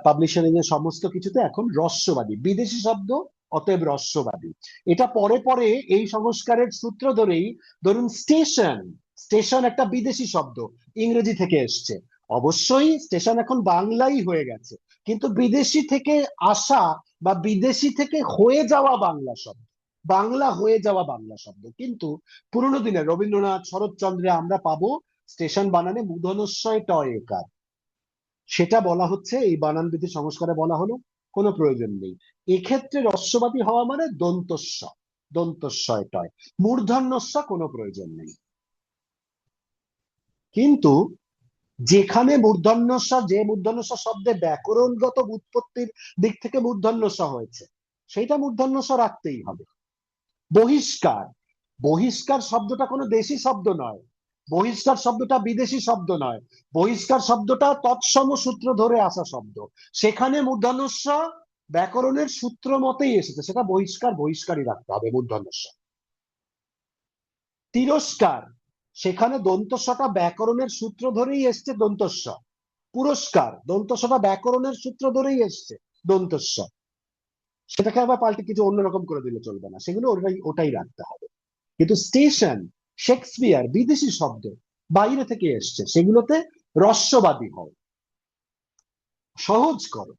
পাবলিশিং এর সমস্ত কিছুতে এখন রস্যবাদী, বিদেশি শব্দ, অতএব রস্যবাদী। এটা পরে পরে এই সংস্কারের সূত্র ধরেই, ধরুন স্টেশন, স্টেশন একটা বিদেশি শব্দ, ইংরেজি থেকে এসছে। অবশ্যই স্টেশন এখন বাংলাই হয়ে গেছে, কিন্তু বিদেশি থেকে আসা বা বিদেশি থেকে হয়ে যাওয়া বাংলা শব্দ, বাংলা হয়ে যাওয়া বাংলা শব্দ। কিন্তু পুরোনো দিনে রবীন্দ্রনাথ, শরৎচন্দ্রে আমরা পাবো স্টেশন বানানে মূধনস্বয় ট একার। সেটা বলা হচ্ছে, এই বানান বিধি সংস্কারে বলা হলো কোনো প্রয়োজন নেই। এক্ষেত্রে রস্যবাদী হওয়া মানে দন্তস্ব, দন্তস্বয় টয়, মূর্ধন্যস্ব কোনো প্রয়োজন নেই। কিন্তু যেখানে মূর্ধন্যস্ব, যে মূর্ধন্যস্ব শব্দে ব্যাকরণগত উৎপত্তির দিক থেকে মূর্ধন্যস্ব হয়েছে, সেইটা মূর্ধন্যস্ব রাখতেই হবে। বহিষ্কার, বহিষ্কার শব্দটা কোনো দেশি শব্দ নয়, বহিষ্কার শব্দটা বিদেশি শব্দ নয়, বহিষ্কার শব্দটা তৎসম সূত্র ধরে আসা শব্দ। সেখানে মূর্ধন্যস্ব ব্যাকরণের সূত্র মতেই এসেছে, সেটা বহিষ্কার, বহিষ্কারই রাখতে হবে মূর্ধন্যস্ব। তিরস্কার, সেখানে দন্তস্বটা ব্যাকরণের সূত্র ধরেই এসছে, দন্তস্ব। পুরস্কার, দন্তস্বটা ব্যাকরণের সূত্র ধরেই এসছে, দন্তস্ব। সেটাকে আবার পাল্টে কিছু অন্যরকম করে দিলে চলবে না, সেগুলো ওটাই ওটাই রাখতে হবে। কিন্তু স্টেশন, শেক্সপিয়ার, বিদেশি শব্দ, বাইরে থেকে এসছে, সেগুলোতে রস্যবাদী হও, সহজ করো,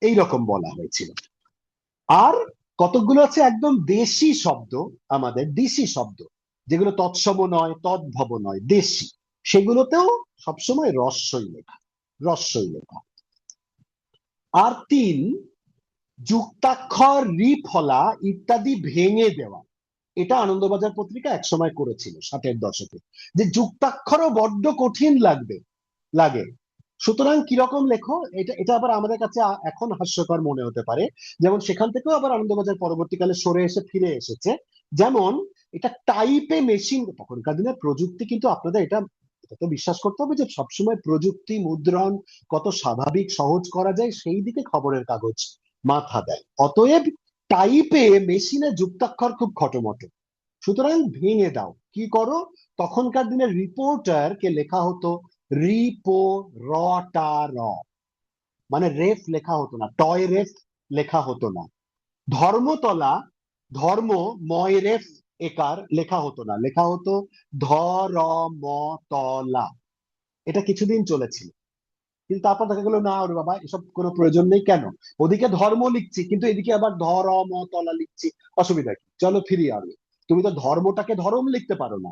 এইরকম বলা হয়েছিল। আর কতগুলো আছে একদম দেশি শব্দ, আমাদের দেশি শব্দ, যেগুলো তৎসম নয়, তদ্ভব নয়, দেশি, সেগুলোতেও সবসময় রস্যই লেখা, রস্যই লেখা। আর তিন, যুক্তাক্ষর, রি ফলা ইত্যাদি ভেঙে দেওয়া। এটা আনন্দবাজার পত্রিকা একসময় করেছিল 60-এর দশকে, যে যুক্তাক্ষরও বড্ড কঠিন লাগে। সুতরাং কিরকম লেখো, এটা এটা আবার আমাদের কাছে এখন হাস্যকর মনে হতে পারে। যেমন সেখান থেকেও আবার আনন্দবাজার পরবর্তীকালে সরে এসে ফিরে এসেছে। যেমন এটা টাইপে মেশিন, তখনকার দিনের প্রযুক্তি, কিন্তু আপনাদের এটা এটা তো বিশ্বাস করতে হবে যে সবসময় প্রযুক্তি, মুদ্রণ কত স্বাভাবিক সহজ করা যায়, সেই দিকে খবরের কাগজ মাথা দেয়। অতএব টাইপে, মেশিনে যুক্তাক্ষর খুব খটোমটো, সুতরাং ভেঙে দাও। কি করো, তখনকার দিনের রিপোর্টার কে লেখা হতো রিপো র, মানে রেফ লেখা হতো না, টয় রেফ লেখা হতো না। ধর্মতলা, ধর্ম ময় রেফ একার লেখা হতো না, লেখা হতো ধরমতলা। এটা কিছুদিন চলেছিল, কিন্তু তারপর দেখা গেলো না, ওরে বাবা এসব কোনো প্রয়োজন নেই, কেন, ওদিকে ধর্ম লিখছি কিন্তু এদিকে আবার ধরমতলা লিখছি, অসুবিধা কি, চলো ফিরিয়ে আনো। তুমি তো ধর্মটাকে ধর্ম লিখতে পারো না,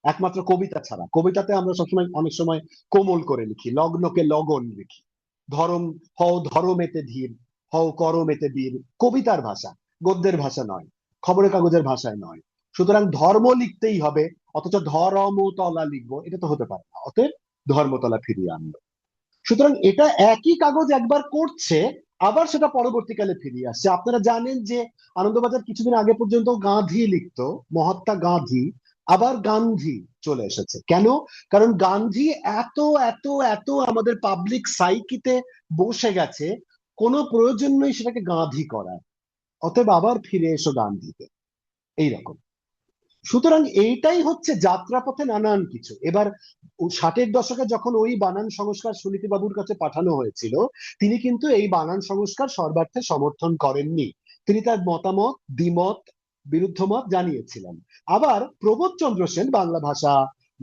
একমাত্র কবিতা ছাড়া। কবিতাতে আমরা সবসময় অনেক সময় কোমল করে লিখি, লগ্নকে লগন লিখি, ধরম হও ধরমেতে ধীর, হও করমেতে বীর, কবিতার ভাষা, গদ্যের ভাষা নয়, খবরের কাগজের ভাষায় নয়। সুতরাং ধর্ম লিখতেই হবে, অথচ ধরমতলা লিখবো, এটা তো হতে পারে না। অতএব ধর্মতলা ফিরিয়ে আনলো। সুতরাং এটা একই কাগজ একবার করছে, আবার সেটা পরবর্তীকালে ফিরিয়ে আসছে। আপনারা জানেন যে আনন্দবাজার কিছুদিন আগে পর্যন্ত গান্ধী লিখতো, মহাত্মা গান্ধী, আবার গান্ধী চলে এসেছে। কেন? কারণ গান্ধী এত এত এত আমাদের পাবলিক সাইকিতে বসে গেছে, কোনো প্রয়োজন নেই সেটাকে গান্ধী করার। অতএব আবার ফিরে এসো গান্ধীতে, এইরকম। সুতরাং এইটাই হচ্ছে যাত্রাপথে নানান কিছু। এবার 60-এর দশকে যখন ওই বানান সংস্কার সুনীতি বাবুর কাছে পাঠানো হয়েছিল, তিনি কিন্তু এই বানান সংস্কার সর্বার্থে সমর্থন করেননি। তিনি তার মতামত, দ্বিমত, বিরুদ্ধ মত জানিয়েছিলেন। আবার প্রবোধচন্দ্র সেন,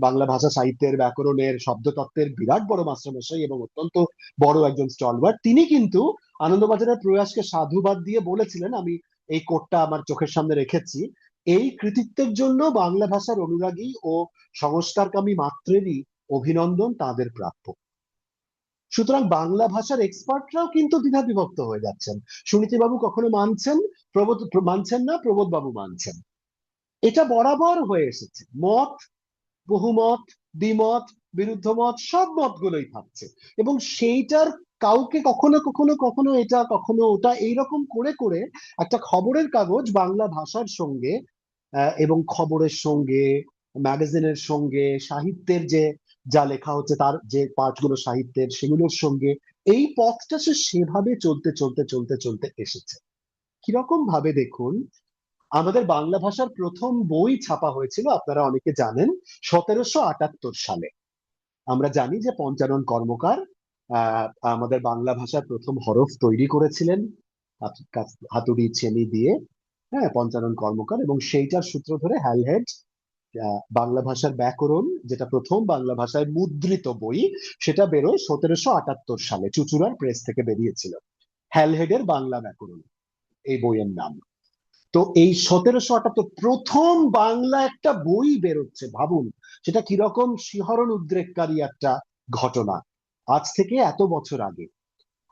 বাংলা ভাষা সাহিত্যের, ব্যাকরণের, শব্দতত্ত্বের বিরাট বড় মাস্টারমশাই এবং অত্যন্ত বড় একজন স্টলওয়ার্ড, তিনি কিন্তু আনন্দবাজারের প্রয়াসকে সাধুবাদ দিয়ে বলেছিলেন, আমি এই কোটটা আমার চোখের সামনে রেখেছি, এই কৃতিত্বের জন্য বাংলা ভাষার অনুরাগী ও সংস্কারকামী মাত্রেরই অভিনন্দন তাদের প্রাপ্য। সুতরাং বাংলা ভাষার এক্সপার্টরাও কিন্তু দ্বিধা বিভক্ত হয়ে যাচ্ছেন। সুনীতিবাবু কখনো মানছেন, প্রবোধ মানছেন না, প্রবোধ বাবু মানছেন। এটা বরাবর হয়ে এসেছে। মত, বহুমত, দ্বিমত, বিরুদ্ধ মত, সব মতগুলোই থাকছে। এবং সেইটার কাউকে কখনো কখনো কখনো এটা, কখনো ওটা, এইরকম করে করে একটা খবরের কাগজ বাংলা ভাষার সঙ্গে এবং খবরের সঙ্গে, ম্যাগাজিনের সঙ্গে, সাহিত্যের যে যা লেখা হচ্ছে তার যে পার্টগুলো সাহিত্যের, সেগুলোর সঙ্গে এই পথটা সে সেভাবে চলতে চলতে চলতে চলতে এসেছে। কিরকম ভাবে দেখুন, আমাদের বাংলা ভাষার প্রথম বই ছাপা হয়েছিল আপনারা অনেকে জানেন 1778 সালে। আমরা জানি যে পঞ্চানন কর্মকার আহ আমাদের বাংলা ভাষার প্রথম হরফ তৈরি করেছিলেন হাতুড়ি ছেনি দিয়ে। হ্যাঁ, পঞ্চানন কর্মকার, এবং সেইটার সূত্র ধরে হ্যালহেড বাংলা ভাষার ব্যাকরণ, যেটা প্রথম বাংলা ভাষায় মুদ্রিত বই, সেটা বেরোয় 1778 সালে, চুঁচুড়ার প্রেস থেকে বেরিয়েছিল। হ্যালহেডের বাংলা ব্যাকরণ এই বইয়ের নাম। তো এই 1778 প্রথম বাংলা একটা বই বেরোচ্ছে, ভাবুন সেটা কিরকম শিহরণ উদ্রেককারী একটা ঘটনা। আজ থেকে এত বছর আগে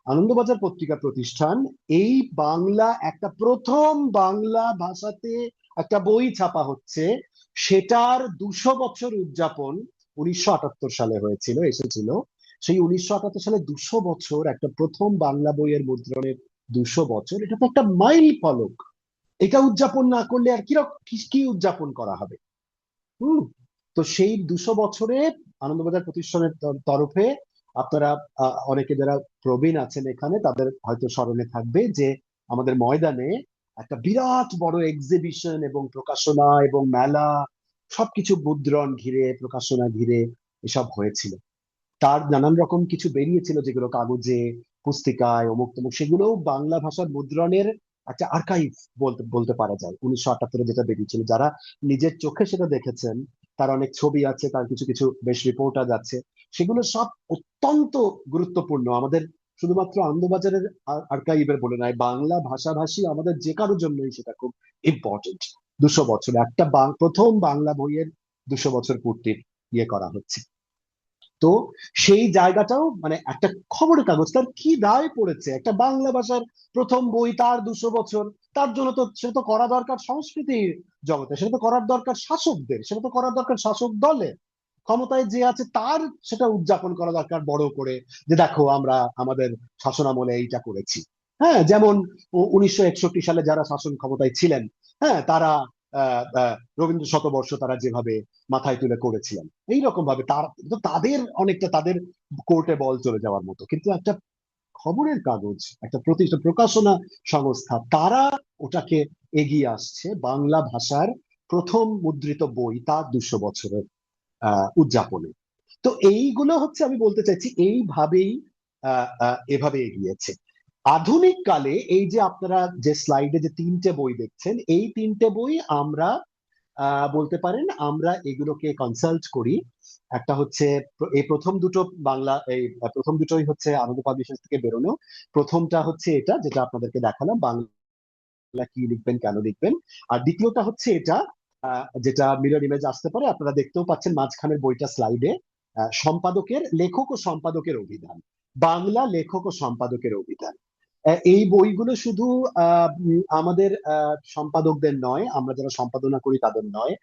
আনন্দবাজার পত্রিকা প্রতিষ্ঠান এই বাংলা একটা প্রথম বাংলা ভাষাতে একটা বই ছাপা হচ্ছে, সেটার 200 বছর উদযাপন 1978 সালে হয়েছিল, এসেছিল। সেই 1978 সালে 200 বছর, একটা প্রথম বাংলা বইয়ের মুদ্রণের 200 বছর, এটা তো একটা মাইল ফলক। এটা উদযাপন না করলে আর কি কি উদযাপন করা হবে? হুম। তো সেই 200 বছরে আনন্দবাজার প্রতিষ্ঠানের তরফে আপনারা অনেকে যারা প্রবীণ আছেন এখানে, তাদের হয়তো স্মরণে থাকবে যে আমাদের ময়দানে একটা বিরাট বড় এক্সিবিশন এবং প্রকাশনা এবং মেলা, সবকিছু মুদ্রণ ঘিরে, প্রকাশনা ঘিরে এসব হয়েছিল। তার নানান রকম কিছু বেরিয়েছিল, যেগুলো কাগজে, পুস্তিকায়, অমুক তমুক, সেগুলোও বাংলা ভাষার মুদ্রণের একটা আর্কাইভ বলতে বলতে পারা যায়। 1978 যেটা বেরিয়েছিল, যারা নিজের চোখে সেটা দেখেছেন, তার অনেক ছবি আছে, তার কিছু কিছু বেশ রিপোর্টাজ আছে, সেগুলো সব অত্যন্ত গুরুত্বপূর্ণ আমাদের, শুধুমাত্র আনন্দবাজারের আর্কাইভের বলে নয়, বাংলা ভাষাভাষী আমাদের যে কারোর জন্যই সেটা খুব ইম্পর্টেন্ট। 200 বছর একটা প্রথম বাংলা বইয়ের 200 বছর পূর্তির ইয়ে করা হচ্ছে। তো সেই জায়গাটাও মানে একটা খবরের কাগজ, তার কি দায় পড়েছে, একটা বাংলা ভাষার প্রথম বই, তার 200 বছর, তার জন্য তো সেটা তো করা দরকার সংস্কৃতির জগতে, সেটা তো করার দরকার শাসকদের, সেটা তো করার দরকার শাসক দলে, ক্ষমতায় যে আছে তার সেটা উদযাপন করা দরকার বড় করে, যে দেখো আমরা আমাদের শাসনামলে এইটা করেছি। হ্যাঁ, যেমন 1961 সালে যারা শাসন ক্ষমতায় ছিলেন, হ্যাঁ, তারা রবীন্দ্র শতবর্ষ তারা যেভাবে মাথায় তুলে করেছিলেন, এইরকম ভাবে তাদের অনেকটা তাদের কোর্টে বল চলে যাওয়ার মতো। কিন্তু একটা খবরের কাগজ, একটা প্রতিষ্ঠান, প্রকাশনা সংস্থা, তারা ওটাকে এগিয়ে আসছে বাংলা ভাষার প্রথম মুদ্রিত বই তার 200 বছরের উদযাপনে। তো এইগুলো হচ্ছে, আমি বলতে চাইছি, এইভাবেই এভাবে এগিয়েছে। আধুনিক কালে এই যে আপনারা যে স্লাইডে যে 3টে বই দেখছেন, এই 3টে বই আমরা বলতে পারেন আমরা এগুলোকে কনসাল্ট করি। একটা হচ্ছে এই প্রথম দুটো বাংলা, এই প্রথম দুটোই হচ্ছে আনন্দ পাবলিশার্স থেকে বেরোনো। প্রথমটা হচ্ছে এটা যেটা আপনাদেরকে দেখালাম, বাংলা কি লিখবেন কেন লিখবেন। আর দ্বিতীয়টা হচ্ছে এটা, যেটা মিরর ইমেজ আসতে পারে, আপনারা দেখতেও পাচ্ছেন মাঝখানের বইটা স্লাইডে, সম্পাদকের, লেখক ও সম্পাদকের অভিধান, বাংলা লেখক ও সম্পাদকের অভিধান। এই বইগুলো শুধু আমাদের সম্পাদকদের নয়, আমরা যারা সম্পাদনা করি তাদের নয়,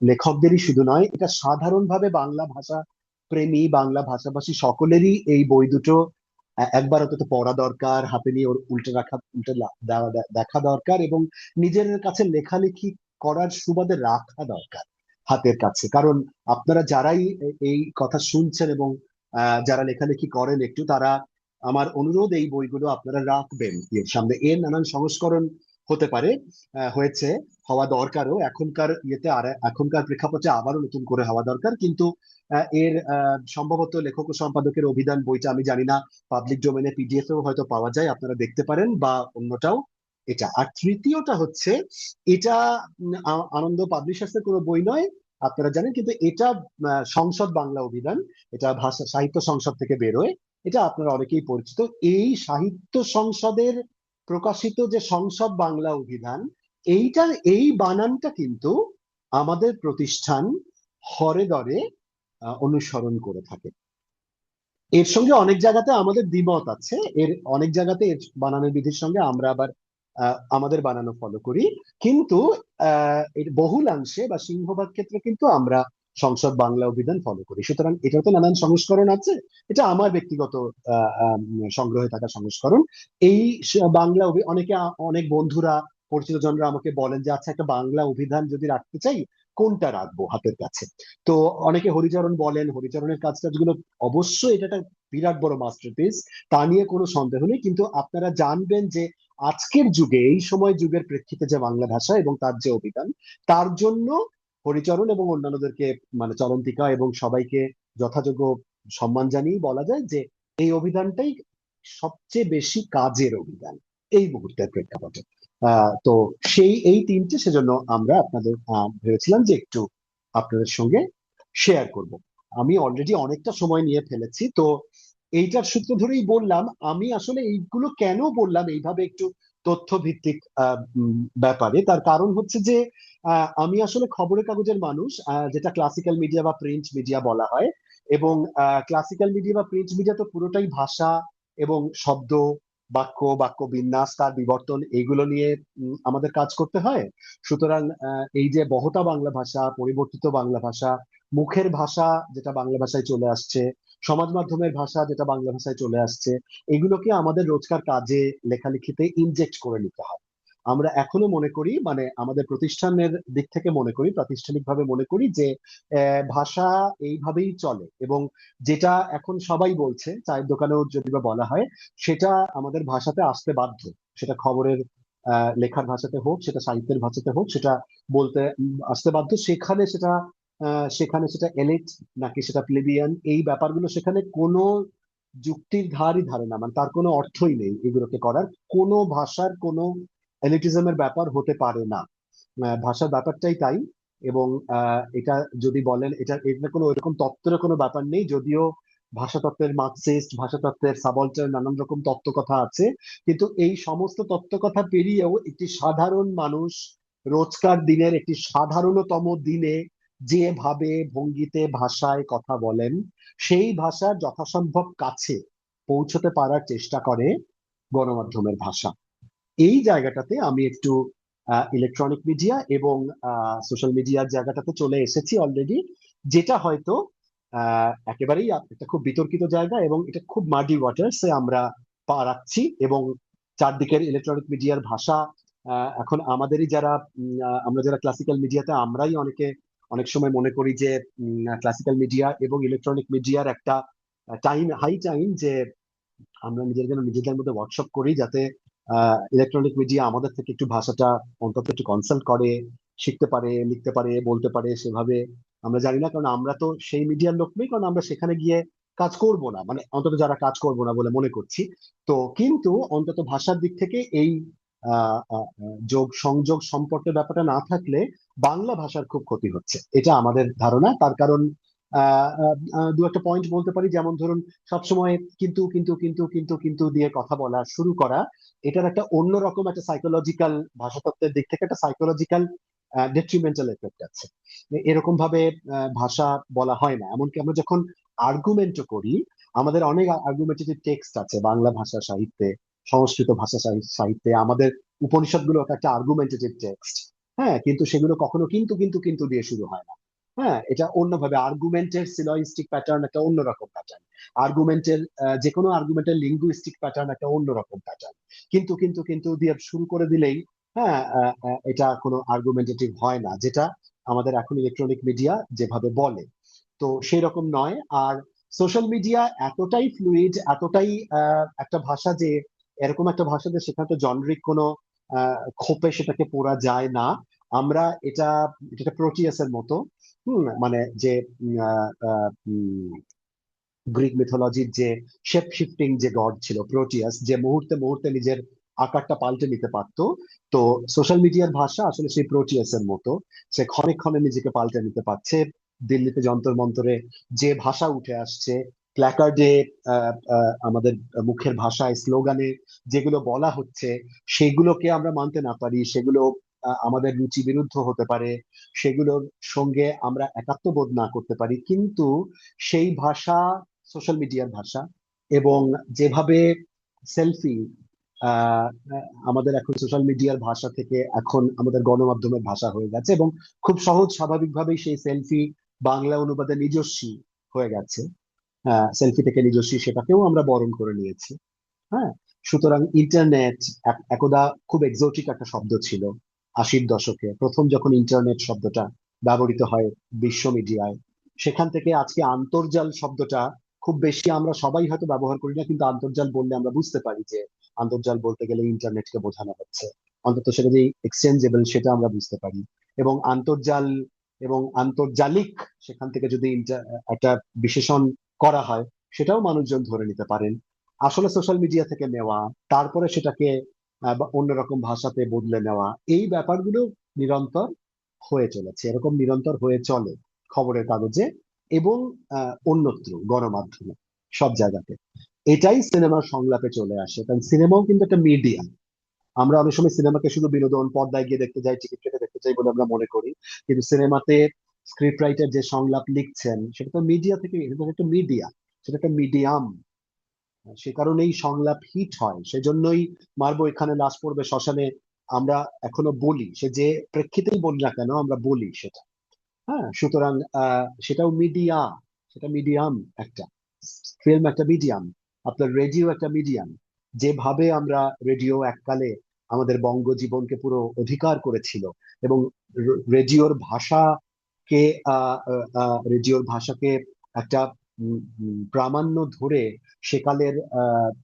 লেখকদেরই শুধু নয়, এটা সাধারণভাবে বাংলা ভাষা প্রেমী, বাংলা ভাষাভাষী সকলেরই এই বই দুটো একবার অন্তত পড়া দরকার, হাতে নিয়ে ওর উল্টে দেখা দরকার, এবং নিজের কাছে লেখালেখি করার সুবাদে রাখা দরকার হাতের কাছে। কারণ আপনারা যারাই এই কথা শুনছেন এবং যারা লেখালেখি করেন একটু, তারা, আমার অনুরোধ, এই বইগুলো আপনারা রাখবেন এর সামনে। এর নানান সংস্করণ হতে পারে, হয়েছে, হওয়া দরকারও, এখনকার ইয়েতে আর এখনকার প্রেক্ষাপটে আবারও নতুন করে হওয়া দরকার। কিন্তু এর সম্ভবত লেখক ও সম্পাদকের অভিধান বইটা আমি জানি না, পাবলিক ডোমেনে পিডিএফ এও হয়তো পাওয়া যায়, আপনারা দেখতে পারেন, বা অন্যটাও। এটা আর তৃতীয়টা হচ্ছে, এটা আনন্দ পাবলিশার্স এর কোনো বই নয়, আপনারা জানেন, কিন্তু এটা সংসদ বাংলা অভিধান, এটা ভাষা সাহিত্য সংসদ থেকে বেরোয়, এটা আপনারা অনেকেই পরিচিত। এই সাহিত্য সংসদের প্রকাশিত যে সংসদ বাংলা অভিধান, এইটার এই বানানটা কিন্তু আমাদের প্রতিষ্ঠান হরে দরে অনুসরণ করে থাকে। এর সঙ্গে অনেক জায়গাতে আমাদের দ্বিমত আছে, এর অনেক জায়গাতে এর বানানের বিধির সঙ্গে আমরা আবার আমাদের বানানো ফলো করি, কিন্তু এর বহুলাংশে বা সিংহভাগ ক্ষেত্রে কিন্তু আমরা সংসদ বাংলা অভিধান ফলো করি। সুতরাং এটা তো নানান সংস্করণ আছে, এটা আমার ব্যক্তিগত সংগ্রহে থাকা সংস্করণ। এই বাংলা অনেকে, অনেক বন্ধুরা, পরিচিত জনরা আমাকে বলেন যে আচ্ছা, একটা বাংলা অভিধান যদি রাখতে চাই, কোনটা রাখবো হাতের কাছে? তো অনেকে হরিচরণ বলেন, হরিচরণের কাজ টাজগুলো অবশ্যই এটা একটা বিরাট বড় মাস্টারপিস, তা নিয়ে কোনো সন্দেহ নেই। কিন্তু আপনারা জানবেন যে আজকের যুগে, এই সময় যুগের প্রেক্ষিতে যে বাংলা ভাষা এবং তার যে অভিধান, তার জন্য হরিচরণ এবং অন্যান্যদেরকে, মানে চরন্তিকা এবং সবাইকে যথাযোগ্য সম্মান জানিয়ে বলা যায় যে এই অভিধানটাই সবচেয়ে বেশি কাজের অভিধান এই মুহূর্তের প্রেক্ষাপটে। তো এই তিনটে, সেজন্য আমরা আপনাদের ভেবেছিলাম যে একটু আপনাদের সঙ্গে শেয়ার করব। আমি অলরেডি অনেকটা সময় নিয়ে ফেলেছি, তো এইটার সূত্র ধরেই বললাম। আমি আসলে এইগুলো কেন বললাম এইভাবে একটু তথ্য ভিত্তিক ব্যাপারে, তার কারণ হচ্ছে যে আমি আসলে খবরের কাগজের মানুষ, যেটা ক্লাসিক্যাল মিডিয়া বা প্রিন্ট মিডিয়া বলা হয়। এবং ক্লাসিক্যাল মিডিয়া বা প্রিন্ট মিডিয়া তো পুরোটাই ভাষা এবং শব্দ, বাক্য বিন্যাস, তার বিবর্তন, এইগুলো নিয়ে আমাদের কাজ করতে হয়। সুতরাং এই যে বহতা বাংলা ভাষা, পরিবর্তিত বাংলা ভাষা, মুখের ভাষা যেটা বাংলা ভাষায় চলে আসছে, সমাজ মাধ্যমের ভাষা যেটা বাংলা ভাষায় চলে আসছে, এগুলোকে আমাদের রোজকার কাজে, লেখালেখিতে ইনজেক্ট করে নিতে হয়। আমরা এখনো মনে করি, মানে আমাদের প্রতিষ্ঠানের দিক থেকে মনে করি, প্রাতিষ্ঠানিকভাবে মনে করি যে ভাষা এইভাবেই চলে। এবং যেটা এখন সবাই বলছে, চায়ের দোকানেও যদি বা বলা হয়, সেটা আমাদের ভাষাতে আসতে বাধ্য। সেটা খবরের লেখার ভাষাতে হোক, সেটা সাহিত্যের ভাষাতে হোক, সেটা বলতে আসতে বাধ্য। সেখানে সেটা এলিট নাকি সেটা প্লেবিয়ান, এই ব্যাপারগুলো সেখানে কোনো যুক্তির ধারই ধারে না, মানে তার কোনো অর্থই নেই এগুলোকে করার। কোনো ভাষার কোনো এলিটিজমের ব্যাপার হতে পারে না। ভাষার ব্যাপারটাই তাই। এবং এটা যদি বলেন, এটা কোনো এরকম তত্ত্বের কোনো ব্যাপার নেই, যদিও ভাষাতত্ত্বের মার্কসিস্ট, ভাষাতত্ত্বের সাবল্টার, নানান রকম তত্ত্ব কথা আছে। কিন্তু এই সমস্ত তত্ত্ব কথা পেরিয়েও একটি সাধারণ মানুষ রোজকার দিনের একটি সাধারণতম দিনে যেভাবে ভঙ্গিতে ভাষায় কথা বলেন, সেই ভাষার যথাসম্ভব কাছে পৌঁছতে পারার চেষ্টা করে গণমাধ্যমের ভাষা। এই জায়গাটাতে আমি একটু ইলেকট্রনিক মিডিয়া এবং সোশ্যাল মিডিয়ার জায়গাটাতে চলে এসেছি অলরেডি, যেটা হয়তো একেবারেই একটা খুব বিতর্কিত জায়গা, এবং এটা খুব মাডি ওয়াটার্সে আমরা পা রাখছি। এবং চারদিকের ইলেকট্রনিক মিডিয়ার ভাষা, এখন আমাদেরই যারা আমরা যারা ক্লাসিক্যাল মিডিয়াতে, আমরাই অনেক সময় মনে করি যে ক্লাসিক্যাল মিডিয়া এবং ইলেকট্রনিক মিডিয়ার একটা হাই টাইম যে আমরা নিজেদের মধ্যে ওয়ার্কশপ করি, যাতে ইলেকট্রনিক মিডিয়া আমাদের থেকে একটু ভাষাটা অন্তত একটু কনসাল্ট করে, শিখতে পারে, লিখতে পারে, বলতে পারে সেভাবে। আমরা জানি না, কারণ আমরা তো সেই মিডিয়ার লোক নই, কারণ আমরা সেখানে গিয়ে কাজ করব না, মানে অন্তত যারা কাজ করব না বলে মনে করছি। তো কিন্তু অন্তত ভাষার দিক থেকে এই যোগ সংযোগ সম্পর্কের ব্যাপারটা না থাকলে বাংলা ভাষার খুব ক্ষতি হচ্ছে, এটা আমাদের ধারণা। তার কারণ দু একটা পয়েন্ট বলতে পারি, যেমন ধরুন, সবসময় কিন্তু কিন্তু কিন্তু কিন্তু কিন্তু দিয়ে কথা বলা শুরু করা, এটার একটা অন্যরকম একটা সাইকোলজিক্যাল, ভাষাতত্ত্বের দিক থেকে একটা সাইকোলজিক্যাল ডেট্রিমেন্টাল এফেক্ট আছে। এরকম ভাবে ভাষা বলা হয় না। এমনকি আমরা যখন আর্গুমেন্টও করি, আমাদের অনেক আর্গুমেন্টেটিভ টেক্সট আছে বাংলা ভাষা সাহিত্যে, সংস্কৃত ভাষা সাহিত্যে। আমাদের উপনিষদগুলো একটা আর্গুমেন্টেটিভ টেক্সট। হ্যাঁ, কিন্তু সেগুলো কখনো কিন্তু কিন্তু কিন্তু দিয়ে শুরু হয় না। হ্যাঁ, এটা অন্যভাবে, আর্গুমেন্টের সিলয়িস্টিক প্যাটার্ন একটা অন্যরকম প্যাটার্ন, আর্গুমেন্টের যে কোনো আর্গুমেন্টের লিঙ্গুইস্টিক প্যাটার্ন একটা অন্যরকম প্যাটার্ন। কিন্তু কিন্তু কিন্তু দিয়ে শুরু করে দিলেই, হ্যাঁ, এটা কোনো আর্গুমেন্টেটিভ হয় না, যেটা আমাদের এখন ইলেকট্রনিক মিডিয়া যেভাবে বলে। তো সেই রকম নয়। আর সোশ্যাল মিডিয়া এতটাই ফ্লুইড, এতটাই একটা ভাষা যে, এরকম একটা ভাষা যে সেখানে তো জনরিক কোনো খোপে সেটাকে পড়া যায় না। আমরা এটা প্রোটিয়াসের মতো। মানে যে গ্রিক মিথোলজির যে শেপ শিফটিং যে গড ছিল প্রোটিয়াস, যে মুহূর্তে মুহূর্তে নিজের আকারটা পাল্টে নিতে পারতো। তো সোশ্যাল মিডিয়ার ভাষা আসলে সেই প্রোটিয়াসের মতো, সে ক্ষণে ক্ষণে নিজেকে পাল্টে নিতে পারছে। দিল্লিতে যন্তর মন্তরে যে ভাষা উঠে আসছে, প্ল্যাকার্ডে, আমাদের মুখের ভাষায়, স্লোগানে যেগুলো বলা হচ্ছে, সেগুলোকে আমরা মানতে না পারি, সেগুলো আমাদের রুচি বিরুদ্ধ হতে পারে, সেগুলোর সঙ্গে আমরা একাত্মবোধ না করতে পারি, কিন্তু সেই ভাষা সোশ্যাল মিডিয়ার ভাষা। এবং যেভাবে সেলফি আমাদের এখন সোশ্যাল মিডিয়ার ভাষা থেকে এখন আমাদের গণমাধ্যমের ভাষা হয়ে গেছে, এবং খুব সহজ স্বাভাবিকভাবেই সেই সেলফি বাংলা অনুবাদে নিজস্বী হয়ে গেছে। সেলফি থেকে নিজস্বী, সেটাকেও আমরা বরণ করে নিয়েছি। হ্যাঁ, সুতরাং ইন্টারনেট একদা খুব এক্সোটিক একটা শব্দ ছিল। 80-র দশকে প্রথম যখন ইন্টারনেট শব্দটা ব্যবহৃত হয় বিশ্ব মিডিয়ায়, সেখান থেকে আজকে আন্তর্জাল শব্দটা খুব বেশি আমরা সবাই হয়তো ব্যবহার করি না, কিন্তু আন্তর্জাল বললে আমরা বুঝতে পারি যে আন্তর্জাল বলতে গেলে ইন্টারনেটকে বোঝানো হচ্ছে। অন্তত সেটা যে এক্সচেঞ্জেবল সেটা আমরা বুঝতে পারি। এবং আন্তর্জাল এবং আন্তর্জালিক, সেখান থেকে যদি একটা বিশেষণ করা হয়, সেটাও মানুষজন ধরে নিতে পারেন আসলে সোশ্যাল মিডিয়া থেকে নেওয়া, তারপরে সেটাকে বা অন্যরকম ভাষাতে বদলে নেওয়া। এই ব্যাপারগুলো নিরন্তর হয়ে চলেছে, এরকম নিরন্তর হয়ে চলে খবরের কাগজে এবং অন্যত্র গণমাধ্যমে, সব জায়গাতে। এটাই সিনেমার সংলাপে চলে আসে, কারণ সিনেমাও কিন্তু একটা মিডিয়া। আমরা অনেক সময় সিনেমাকে শুধু বিনোদন, পর্দায় গিয়ে দেখতে যাই, টিকিট কেটে দেখতে চাই বলে আমরা মনে করি, কিন্তু সিনেমাতে স্ক্রিপ্ট রাইটার যে সংলাপ লিখছেন সেটা তো মিডিয়া থেকে, এটা তো একটা মিডিয়া, সেটা একটা মিডিয়াম। সে কারণেই সংলাপ হিট হয়, সেজন্যই মারবো এখানে লাশ পড়বে শ্মশানে আমরা এখনো বলি, সে যে প্রেক্ষিতেই বলি না কেন আমরা বলি সেটা। হ্যাঁ, সুতরাং সেটাও মিডিয়া, সেটা মিডিয়াম একটা। ফিল্ম একটা মিডিয়াম, আপনার রেডিও একটা মিডিয়াম। যেভাবে আমরা রেডিও এককালে আমাদের বঙ্গ জীবনকে পুরো অধিকার করেছিল, এবং রেডিওর ভাষাকে রেডিওর ভাষাকে একটা প্রামাণ্য ধরে সেকালের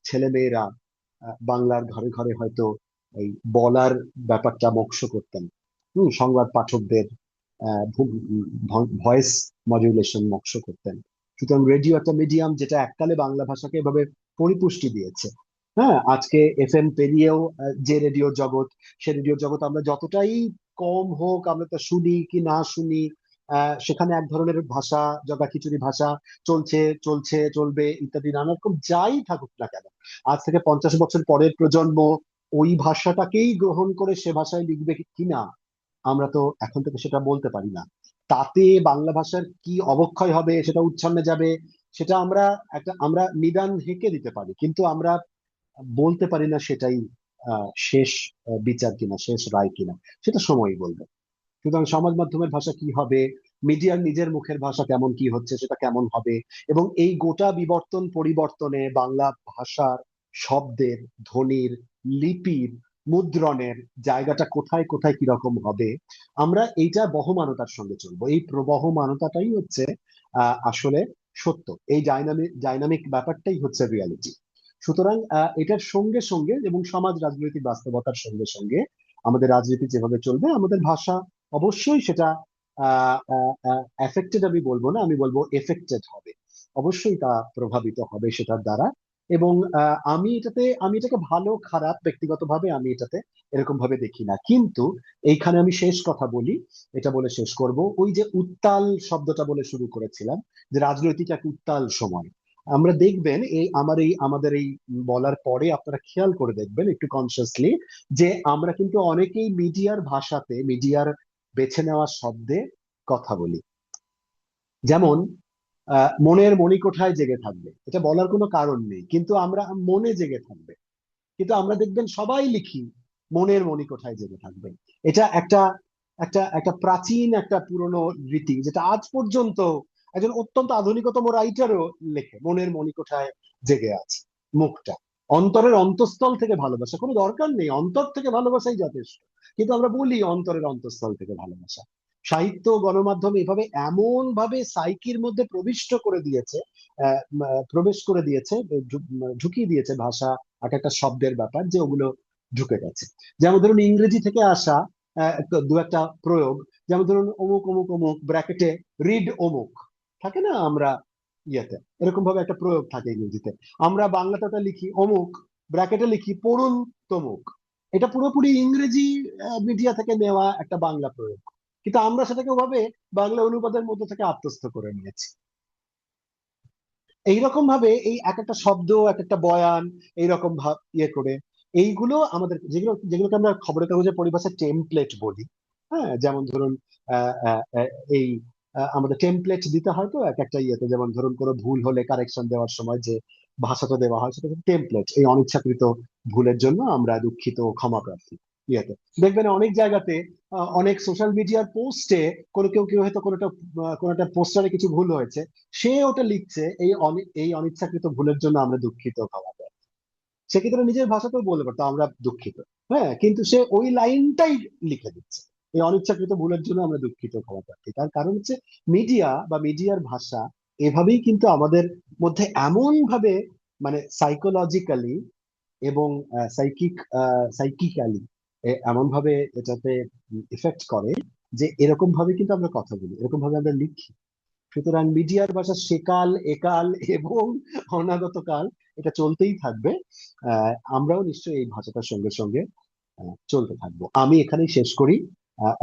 ছেলেমেয়েরা বাংলার ঘরে ঘরে হয়তো এই বলার ব্যাপারটা মোক্ষ করতেন। সংবাদ পাঠকদের ভয়েস মডিউলেশন মোক্ষ করতেন। সুতরাং রেডিও একটা মিডিয়াম যেটা এককালে বাংলা ভাষাকে এভাবে পরিপুষ্টি দিয়েছে। হ্যাঁ, আজকে এফএম পেরিয়েও যে রেডিও জগৎ, সে রেডিও জগৎ আমরা যতটাই কম হোক আমরা তা শুনি কি না শুনি, সেখানে এক ধরনের ভাষা, জগা খিচুড়ি ভাষা চলছে, চলছে, চলবে ইত্যাদি নানা রকম যাই থাকুক না কেন, আজ থেকে 50 বছর পরের প্রজন্ম ওই ভাষাটাকেই গ্রহণ করে সে ভাষায় লিখবে কিনা আমরা তো এখন থেকে সেটা বলতে পারি না। তাতে বাংলা ভাষার কি অবক্ষয় হবে, সেটা উচ্ছন্নে যাবে, সেটা আমরা নিদান হেঁকে দিতে পারি, কিন্তু আমরা বলতে পারি না সেটাই শেষ বিচার কিনা, শেষ রায় কিনা, সেটা সময়ই বলবে। সুতরাং সমাজ মাধ্যমের ভাষা কি হবে, মিডিয়ার নিজের মুখের ভাষা কেমন কি হচ্ছে সেটা কেমন হবে, এবং এই গোটা বিবর্তন পরিবর্তনে বাংলা ভাষার শব্দের, ধ্বনির, লিপির, মুদ্রণের জায়গাটা কোথায় কোথায় কিরকম হবে, আমরা এইটা বহমানতার সঙ্গে চলবো। এই প্রবহমানতাটাই হচ্ছে আসলে সত্য, এই ডাইনামিক ব্যাপারটাই হচ্ছে রিয়ালিটি। সুতরাং এটার সঙ্গে সঙ্গে এবং সমাজ রাজনৈতিক বাস্তবতার সঙ্গে সঙ্গে আমাদের রাজনীতি যেভাবে চলবে, আমাদের ভাষা অবশ্যই সেটা এফেক্টেড, আমি বলবো না, আমি বলবো এফেক্টেড হবে। অবশ্যই তা প্রভাবিত হবে সেটার দ্বারা। এবং আমি এটাকে ভালো খারাপ ব্যক্তিগতভাবে আমি এটাতে এরকম ভাবে দেখি না, কিন্তু এইখানে আমি শেষ কথা বলি, এটা বলে শেষ করব। ওই যে উত্তাল শব্দটা বলে শুরু করেছিলাম, যে রাজনৈতিক এক উত্তাল সময়, আমরা দেখবেন আমাদের এই বলার পরে আপনারা খেয়াল করে দেখবেন একটু কনসিয়াসলি, যে আমরা কিন্তু অনেকেই মিডিয়ার ভাষাতে, মিডিয়ার বেছে নেওয়া শব্দে কথা বলি। যেমন মনের মণিকোঠায় জেগে থাকবে, এটা বলার কোনো কারণ নেই, কিন্তু আমরা মনে জেগে থাকবে, কিন্তু আমরা দেখবেন সবাই লিখি মনের মণিকোঠায় জেগে থাকবে। এটা একটা একটা একটা প্রাচীন একটা পুরনো রীতি, যেটা আজ পর্যন্ত একজন অত্যন্ত আধুনিকতম রাইটারও লেখে মনের মণিকোঠায় জেগে আছে মুখটা। অন্তরের অন্তঃস্থল থেকে ভালোবাসা, কোনো দরকার নেই, অন্তর থেকে ভালোবাসাই যথেষ্ট, কিন্তু আমরা বলি অন্তরের অন্তঃস্থল থেকে ভালোবাসা। সাহিত্য, গণমাধ্যম এভাবে এমন ভাবে সাইকির মধ্যে প্রবেশ করে দিয়েছে, ঢুকিয়ে দিয়েছে ভাষা এক একটা শব্দের ব্যাপার, যে ওগুলো ঢুকে গেছে। যেমন ধরুন ইংরেজি থেকে আসা দু একটা প্রয়োগ, যেমন ধরুন অমুক অমুক অমুক ব্র্যাকেটে রিড অমুক থাকে না, আমরা ইয়েতে এরকম ভাবে একটা প্রয়োগ থাকে ইংরেজিতে, আমরা বাংলাতে ওটা লিখি অমুক, ব্র্যাকেটে লিখি পড়ুন তমুক। এটা পুরোপুরি ইংরেজি মিডিয়া থেকে নেওয়া একটা বাংলা প্রয়োগ, কিন্তু আমরা সেটাকে ওভাবে বাংলা অনুবাদের মধ্যে থেকে আত্মস্থ করে নিয়েছি। এইরকম ভাবে এই এক একটা শব্দ, এক একটা বয়ান, এইরকম ভাব ইয়ে করে এইগুলো আমাদের, যেগুলোকে আমরা খবরের কাগজের পরিভাষায় টেমপ্লেট বলি। হ্যাঁ, যেমন ধরুন আহ, আহ, আহ, এই আমাদের টেমপ্লেট দিতে হয় তো এক একটা ইয়েতে, যেমন ধরুন কোনো ভুল হলে কারেকশন দেওয়ার সময় যে ভাষাটা দেওয়া হয় সেটা টেমপ্লেট। এই অনিচ্ছাকৃত ভুলের জন্য আমরা দুঃখিত, ক্ষমা প্রার্থী ইয়েতে। দেখবেন অনেক জায়গাতে অনেক সোশ্যাল মিডিয়ার পোস্টে কেউ হয়তো কোনো একটা পোস্টারে কিছু ভুল হয়েছে, সে ওটা লিখছে এই অনিচ্ছাকৃত ভুলের জন্য আমরা দুঃখিত, ক্ষমা প্রার্থী। সে কিন্তু তার নিজের ভাষাতেও বলতে পারতো আমরা দুঃখিত, হ্যাঁ, কিন্তু সে ওই লাইনটাই লিখে দিচ্ছে, এই অনিচ্ছাকৃত ভুলের জন্য আমরা দুঃখিত, ক্ষমা প্রার্থী। তার কারণ হচ্ছে মিডিয়া বা মিডিয়ার ভাষা এভাবেই কিন্তু আমাদের মধ্যে এমন ভাবে মানে সাইকোলজিক্যালি এবং সাইকিক্যালি এমন ভাবে এটাতে ইফেক্ট করে যে এরকম ভাবে কিন্তু আমরা কথা বলি, এরকম ভাবে আমরা লিখি। সুতরাং মিডিয়ার ভাষা সেকাল একাল এবং অনাগত কাল এটা চলতেই থাকবে। আমরাও নিশ্চয়ই এই ভাষাটার সঙ্গে সঙ্গে চলতে থাকবো। আমি এখানেই শেষ করি।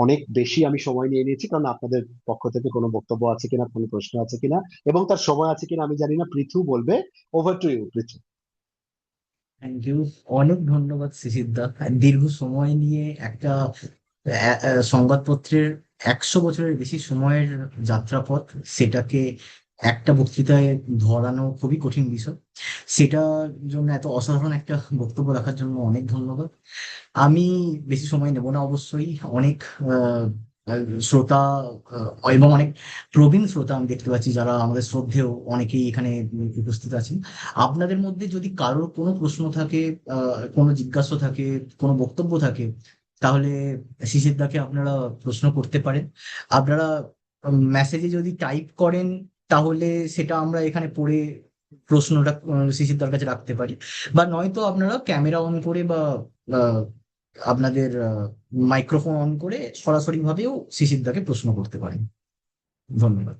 অনেক বেশি আমি সময় নিয়ে নিয়েছি, কারণ আপনাদের পক্ষ থেকে কোনো বক্তব্য আছে কিনা, কোনো প্রশ্ন আছে কিনা এবং তার সময় আছে কিনা আমি জানি না। পৃথু বলবে। Over to you Prithu. Thank you. অনেক ধন্যবাদ শিশির দা। দীর্ঘ সময় নিয়ে একটা সংবাদপত্রের 100 বছরের বেশি সময়ের যাত্রাপথ, সেটাকে একটা বক্তৃতায় ধরানো খুবই কঠিন বিষয়। সেটার জন্য এত অসাধারণ একটা বক্তব্য রাখার জন্য অনেক ধন্যবাদ। আমি বেশি সময় নেব না অবশ্যই। অনেক আহ, আহ, শ্রোতা এবং অনেক প্রবীণ শ্রোতা আমি দেখতে পাচ্ছি, যারা আমাদের শ্রদ্ধেয় অনেকেই এখানে উপস্থিত আছেন। আপনাদের মধ্যে যদি কারোর কোনো প্রশ্ন থাকে, কোনো জিজ্ঞাসা থাকে, কোনো বক্তব্য থাকে, তাহলে শিশির দাকে আপনারা প্রশ্ন করতে পারেন। আপনারা মেসেজে যদি টাইপ করেন, তাহলে সেটা আমরা এখানে পড়ে প্রশ্নটা শিশির দার কাছে রাখতে পারি। বা নয়তো আপনারা ক্যামেরা অন করে বা আহ, আপনাদের মাইক্রোফোন অন করে সরাসরি ভাবেও শিশির দাকে প্রশ্ন করতে পারেন। ধন্যবাদ।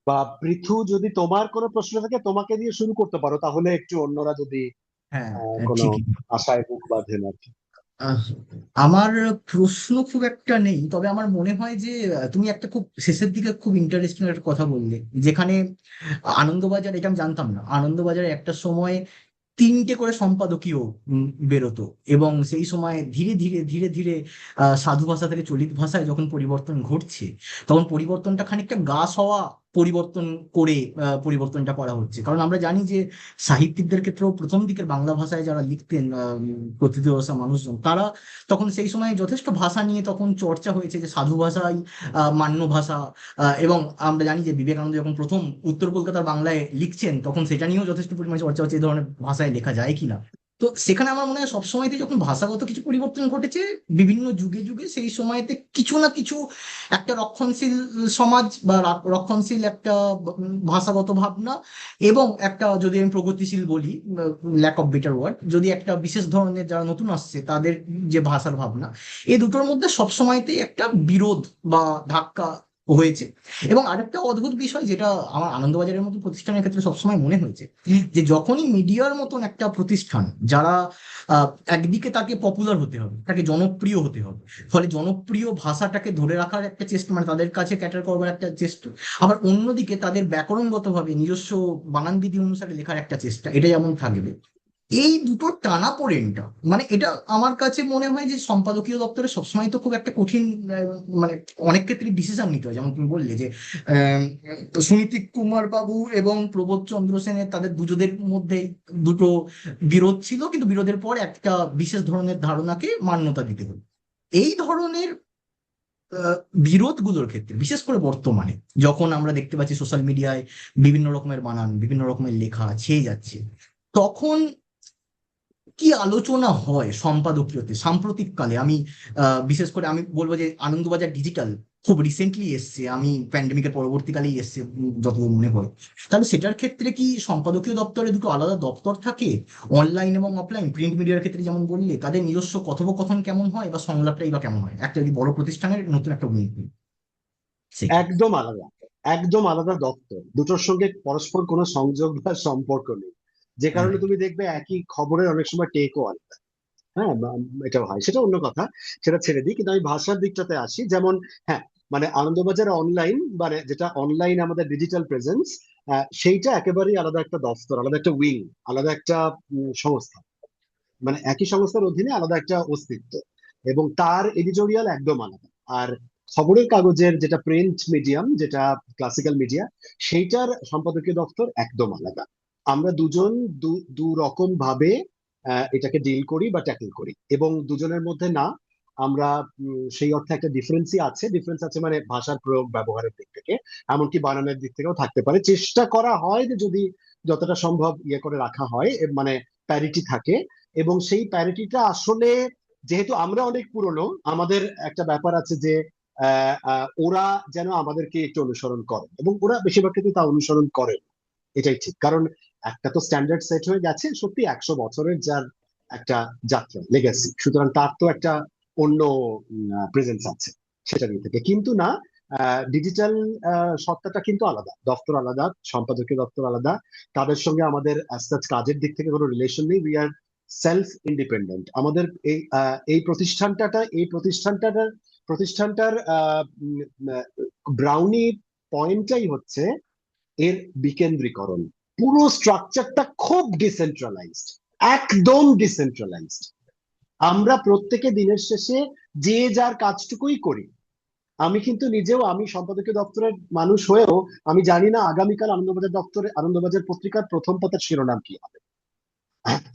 বা পৃথু, যদি তোমার কোনো প্রশ্ন থাকে তোমাকে দিয়ে শুরু করতে পারো, তাহলে একটু অন্যরা যদি হ্যাঁ, কোনো ঠিকই। আশায় বুক বাঁধেন আর কি। আহ, আমার প্রশ্ন খুব একটা নেই, তবে আমার মনে হয় যে তুমি একটা খুব শেষের দিকে খুব ইন্টারেস্টিং একটা কথা বললে, যেখানে আনন্দবাজার, এটা আমি জানতাম না, আনন্দবাজারে একটা সময় 3টে করে সম্পাদকীয় বেরোতো, এবং সেই সময় ধীরে ধীরে ধীরে ধীরে সাধু ভাষা থেকে চলিত ভাষায় যখন পরিবর্তন ঘটছে, তখন পরিবর্তনটা খানিকটা গা সওয়া পরিবর্তন করে পরিবর্তনটা করা হচ্ছে। কারণ আমরা জানি যে সাহিত্যিকদের ক্ষেত্রেও প্রথম দিকের বাংলা ভাষায় যারা লিখতেন, প্রথিত ভাষা মানুষজন, তারা তখন সেই সময় যথেষ্ট ভাষা নিয়ে তখন চর্চা হয়েছে যে সাধু ভাষাই মান্য ভাষা। এবং আমরা জানি যে বিবেকানন্দ যখন প্রথম উত্তর কলকাতার বাংলায় লিখছেন, তখন সেটা নিয়েও যথেষ্ট পরিমাণে চর্চা হচ্ছে, এই ধরনের ভাষায় লেখা যায় কিনা। তো সেখানে আমার মনে হয় সবসময়তে যখন ভাষাগত কিছু পরিবর্তন ঘটেছে বিভিন্ন যুগে যুগে, সেই সময়তে কিছু না কিছু একটা রক্ষণশীল সমাজ বা রক্ষণশীল একটা ভাষাগত ভাবনা, এবং একটা, যদি আমি প্রগতিশীল বলি, ল্যাক অফ বেটার ওয়ার্ড, যদি একটা বিশেষ ধরনের যারা নতুন আসছে তাদের যে ভাষার ভাবনা, এই দুটোর মধ্যে সবসময়তেই একটা বিরোধ বা ধাক্কা হয়েছে। এবং আরেকটা অদ্ভুত বিষয়, যেটা আমার আনন্দবাজারের মতো প্রতিষ্ঠানের ক্ষেত্রে সবসময় মনে হয়েছে, যে যখনই মিডিয়ার মতন একটা প্রতিষ্ঠান, যারা একদিকে তাকে পপুলার হতে হবে, তাকে জনপ্রিয় হতে হবে, ফলে জনপ্রিয় ভাষাটাকে ধরে রাখার একটা চেষ্টা, মানে তাদের কাছে ক্যাটার করবার একটা চেষ্টা, আবার অন্যদিকে তাদের ব্যাকরণগতভাবে নিজস্ব বানান বিধি অনুসারে লেখার একটা চেষ্টা, এটা যেমন থাকবে, এই দুটো টানাপোড়েনটা, মানে এটা আমার কাছে মনে হয় যে সম্পাদকীয় দপ্তরে সবসময় তো খুব একটা কঠিন, মানে অনেক ক্ষেত্রে ডিসিশন নিতে হয়। যেমন তুমি বললে যে সুনীতি কুমার বাবু এবং প্রবোধ চন্দ্র সেনের, তাদের দুজনের মধ্যে দুটো বিরোধ ছিল, কিন্তু বিরোধের পর একটা বিশেষ ধরনের ধারণাকে মান্যতা দিতে হলো। এই ধরনের আহ, বিরোধগুলোর ক্ষেত্রে, বিশেষ করে বর্তমানে যখন আমরা দেখতে পাচ্ছি সোশ্যাল মিডিয়ায় বিভিন্ন রকমের বানান, বিভিন্ন রকমের লেখা ছেয়ে যাচ্ছে, তখন কি আলোচনা হয় সম্পাদকীয়তে সাম্প্রতিক কালে? আমি বিশেষ করে আমি বলবো যে আনন্দবাজার ডিজিটাল খুব রিসেন্টলি এসছে, আমি প্যান্ডেমিকের পরবর্তীকালেই এসছে যতদূর মনে হয়। তাহলে সেটার ক্ষেত্রে কি সম্পাদকীয় দপ্তরে দুটো আলাদা দপ্তর থাকে, অনলাইন এবং অফলাইন? প্রিন্ট মিডিয়ার ক্ষেত্রে যেমন বললে, তাদের নিজস্ব কথোপকথন কেমন হয়, বা সংলাপটাই বা কেমন হয় একটা যদি বড় প্রতিষ্ঠানের নতুন একটা উন্নতি? সেটা। একদম আলাদা, একদম আলাদা দপ্তর। দুটোর সঙ্গে পরস্পর কোনো সংযোগ বা সম্পর্ক নেই। যে কারণে Right. তুমি দেখবে একই খবরের অনেক সময় টেকও আলাদা। হ্যাঁ, এটাও হয়, সেটা অন্য কথা, সেটা ছেড়ে দিই। কিন্তু আমি ভাষার দিকটাতে আসি। যেমন হ্যাঁ, মানে আনন্দবাজার অনলাইন, মানে যেটা অনলাইন আমাদের ডিজিটাল প্রেজেন্স, সেইটা একেবারেই আলাদা একটা দফতর, আলাদা একটা উইং, আলাদা একটা সংস্থা। মানে একই সংস্থার অধীনে আলাদা একটা অস্তিত্ব, এবং তার এডিটোরিয়াল একদম আলাদা। আর খবরের কাগজের যেটা প্রিন্ট মিডিয়াম, যেটা ক্লাসিক্যাল মিডিয়া, সেইটার সম্পাদকীয় দপ্তর একদম আলাদা। আমরা দুজন দু রকম ভাবে এটাকে ডিল করি বা ট্যাকল করি, এবং দুজনের মধ্যে না, আমরা সেই অর্থে একটা ডিফারেন্সই আছে। ডিফারেন্স আছে মানে ভাষার প্রয়োগ ব্যবহারের দিক থেকে, এমনকি বানানের দিক থেকেও থাকতে পারে। চেষ্টা করা হয় যে যদি যতটা সম্ভব ইয়ে করে রাখা হয়, মানে প্যারিটি থাকে। এবং সেই প্যারিটিটা আসলে যেহেতু আমরা অনেক পুরনো, আমাদের একটা ব্যাপার আছে যে ওরা যেন আমাদেরকে একটু অনুসরণ করে, এবং ওরা বেশিরভাগ ক্ষেত্রে তা অনুসরণ করে। এটাই ঠিক, কারণ একটা তো স্ট্যান্ডার্ড সেট হয়ে গেছে, সত্যি 100 বছরের যার একটা যাত্রা লেগেসি, সুতরাং তার তো একটা অন্য প্রেজেন্স আছে সেটা নিয়ে থেকে। কিন্তু না, ডিজিটাল সত্তাটা কিন্তু আলাদা, দপ্তর আলাদা, সম্পাদকীয় দপ্তর আলাদা, তাদের সঙ্গে আমাদের as such কাজের দিক থেকে কোনো রিলেশন নেই। We are self independent. আমাদের এই প্রতিষ্ঠানটার ব্রাউনি পয়েন্টটাই হচ্ছে এর বিকেন্দ্রীকরণ। পুরো স্ট্রাকচারটা খুব ডিসেন্ট্রালাইজড, একদম ডিসেন্ট্রালাইজড। আমরা প্রত্যেকে দিনের শেষে যে যার কাজটুকুই করি। আমি কিন্তু নিজেও, আমি সম্পাদকীয় দপ্তরের মানুষ হয়েও আমি জানি না আগামীকাল আনন্দবাজার পত্রিকার প্রথম পাতার শিরোনাম কি হবে।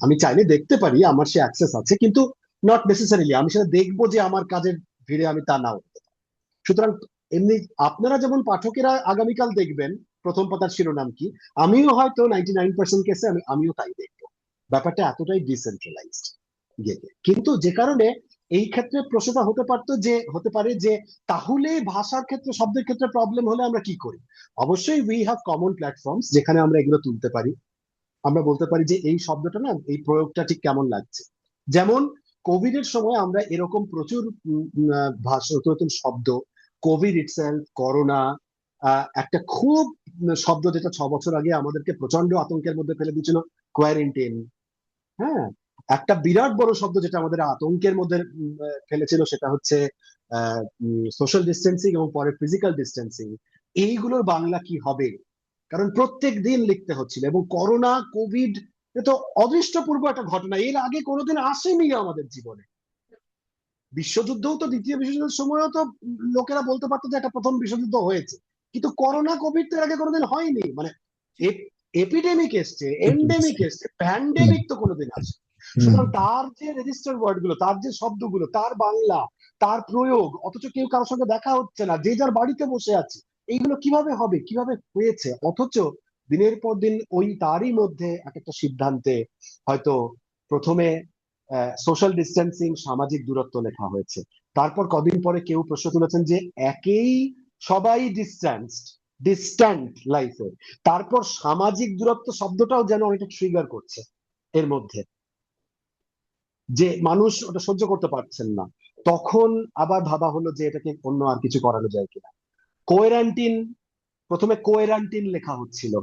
আমি চাইলে দেখতে পারি, আমার সে অ্যাক্সেস আছে, কিন্তু নট নেসেসারিলি আমি সেটা দেখবো যে আমার কাজের ভিড়ে আমি তা নাও। সুতরাং এমনি আপনারা যেমন পাঠকেরা আগামীকাল দেখবেন প্রথম পাতার শিরোনাম কি, আমিও হয়তো 99% কেসে আমিও তাই দেখবো। ব্যাপারটা এতটাই ডিসেন্ট্রালাইজড। কিন্তু যে কারণে এই ক্ষেত্রে প্রশ্নটা হতে পারে যে তাহলে ভাষার ক্ষেত্রে, শব্দের ক্ষেত্রে প্রবলেম হলে আমরা কি করি। অবশ্যই উই হ্যাভ কমন প্ল্যাটফর্মস যেখানে আমরা এগুলো তুলতে পারি। আমরা বলতে পারি যে এই শব্দটা না, এই প্রয়োগটা ঠিক কেমন লাগছে। যেমন কোভিড এর সময় আমরা এরকম প্রচুর ভাষা, নতুন নতুন শব্দ, কোভিড ইটসেলফ, করোনা, একটা খুব শব্দ যেটা 6 বছর আগে আমাদেরকে প্রচন্ড আতঙ্কের মধ্যে ফেলে দিয়েছিল, কোয়ারেন্টাইন। হ্যাঁ, একটা বিরাট বড় শব্দ যেটা আমাদের আতঙ্কের মধ্যে ফেলেছিল, সেটা হচ্ছে সোশ্যাল ডিস্টেন্সিং এবং পরে ফিজিক্যাল ডিস্টেন্সিং। এইগুলোর বাংলা কি হবে, কারণ প্রত্যেক দিন লিখতে হচ্ছিল। এবং করোনা, কোভিড, এ তো অদৃষ্টপূর্ব একটা ঘটনা, এর আগে কোনোদিন আসেনি আমাদের জীবনে। বিশ্বযুদ্ধও তো, দ্বিতীয় বিশ্বযুদ্ধের সময়ও তো লোকেরা বলতে পারতো যে একটা প্রথম বিশ্বযুদ্ধ হয়েছে, কিন্তু করোনা কোভিড তো এর আগে কোনোদিন হয়নি। মানে এপিডেমিক এসছে, এন্ডেমিক এসছে, হুম, প্যান্ডেমিক তো কোনোদিন আসে। হুম, সুতরাং তার যে রেজিস্টার ওয়ার্ড গুলো, তার যে শব্দগুলো, তার বাংলা, তার প্রয়োগ, অথচ কেউ কারোর সঙ্গে দেখা হচ্ছে না, যে যার বাড়িতে বসে আছে, এইগুলো কিভাবে হবে, কিভাবে হয়েছে। অথচ দিনের পর দিন ওই তারই মধ্যে এক একটা সিদ্ধান্তে হয়তো প্রথমে সোশ্যাল ডিস্টেন্সিং, সামাজিক দূরত্ব লেখা হয়েছে। তারপর কদিন পরে কেউ প্রশ্ন তুলেছেন যে একেই সবাই ডিস্ট্যান্ট লাইফে, তারপর সামাজিক দূরত্ব শব্দটাও যেন অনেকটা ট্রিগার করছে এর মধ্যে, যে মানুষ ওটা সহ্য করতে পারছেন না। তখন আবার ভাবা হলো যে এটাকে অন্য আর কিছু করানো যায় কিনা। কোয়ারেন্টিন, প্রথমে কোয়ারেন্টিন লেখা হচ্ছিল,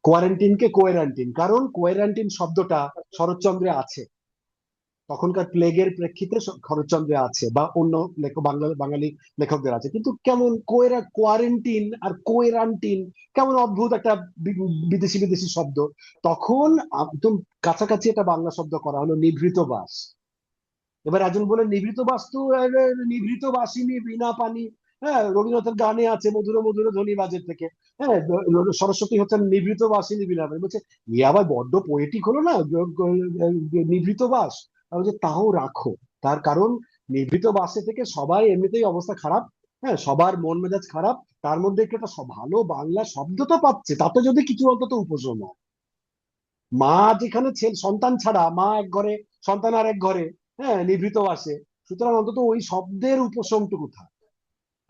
কোয়ারেন্টিনকে কোয়ারেন্টিন, কারণ কোয়ারেন্টিন শব্দটা শরৎচন্দ্রে আছে, তখনকার প্লেগের প্রেক্ষিতে শরৎচন্দ্রে আছে, বা অন্য বাঙালি লেখকদের আছে। কিন্তু কেমন কোয়ারেন্টিন আর কোয়েরান্টিন, কেমন অদ্ভুত একটা বিদেশি বিদেশি শব্দ। তখন একদম কাছাকাছি একটা বাংলা শব্দ করা হলো, নিভৃত বাস। এবার একজন বলে নিভৃত বাস তো নিভৃত বাসিনী বিনা পানি। হ্যাঁ, রবীন্দ্রনাথের গানে আছে, মধুর মধুর ধ্বনি বাজের থেকে। হ্যাঁ, সরস্বতী হচ্ছেন নিভৃত বাসিনী বিনা পানি, বলছে এ আবার বড্ড পোয়েটিক হলো না, নিভৃত বাস। আমি বলছি তাও রাখো, তার কারণ নিভৃত বাসে থেকে সবাই এমনিতেই অবস্থা খারাপ। হ্যাঁ, সবার মন মেজাজ খারাপ, তার মধ্যে একটু একটা ভালো বাংলা শব্দ তো পাচ্ছে, তাতে যদি কিছু অন্তত উপশম হয়। মা যেখানে সন্তান ছাড়া, মা এক ঘরে, সন্তান আর এক ঘরে, হ্যাঁ, নিভৃত আসে, সুতরাং অন্তত ওই শব্দের উপশমটুকু থাকে।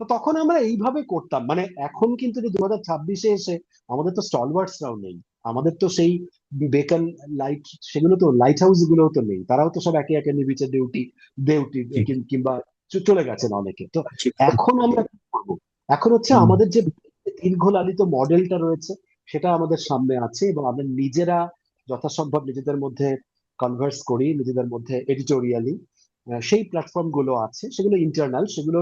তো তখন আমরা এইভাবে করতাম। মানে এখন কিন্তু যে 2026-এ এসে আমাদের তো স্টলওয়ার্ডসরাও নেই, আমাদের তো সেই বেকন লাইট, সেগুলো তো লাইট হাউস গুলোও তো নেই, তারাও তো সব একে একে নিভিচে দেউটি দেউটি ঠিক, কিংবা চলে গেছেন অনেকে। তো ঠিক। এখন আমরা কি করবো? এখন হচ্ছে হুম, আমাদের যে দীর্ঘ লালিত মডেলটা রয়েছে, সেটা আমাদের সামনে আছে, এবং আমরা নিজেরা যথাসম্ভব নিজেদের মধ্যে কনভার্স করি, নিজেদের মধ্যে এডিটোরিয়ালি। সেই প্ল্যাটফর্ম গুলো আছে, সেগুলো ইন্টারনাল, সেগুলো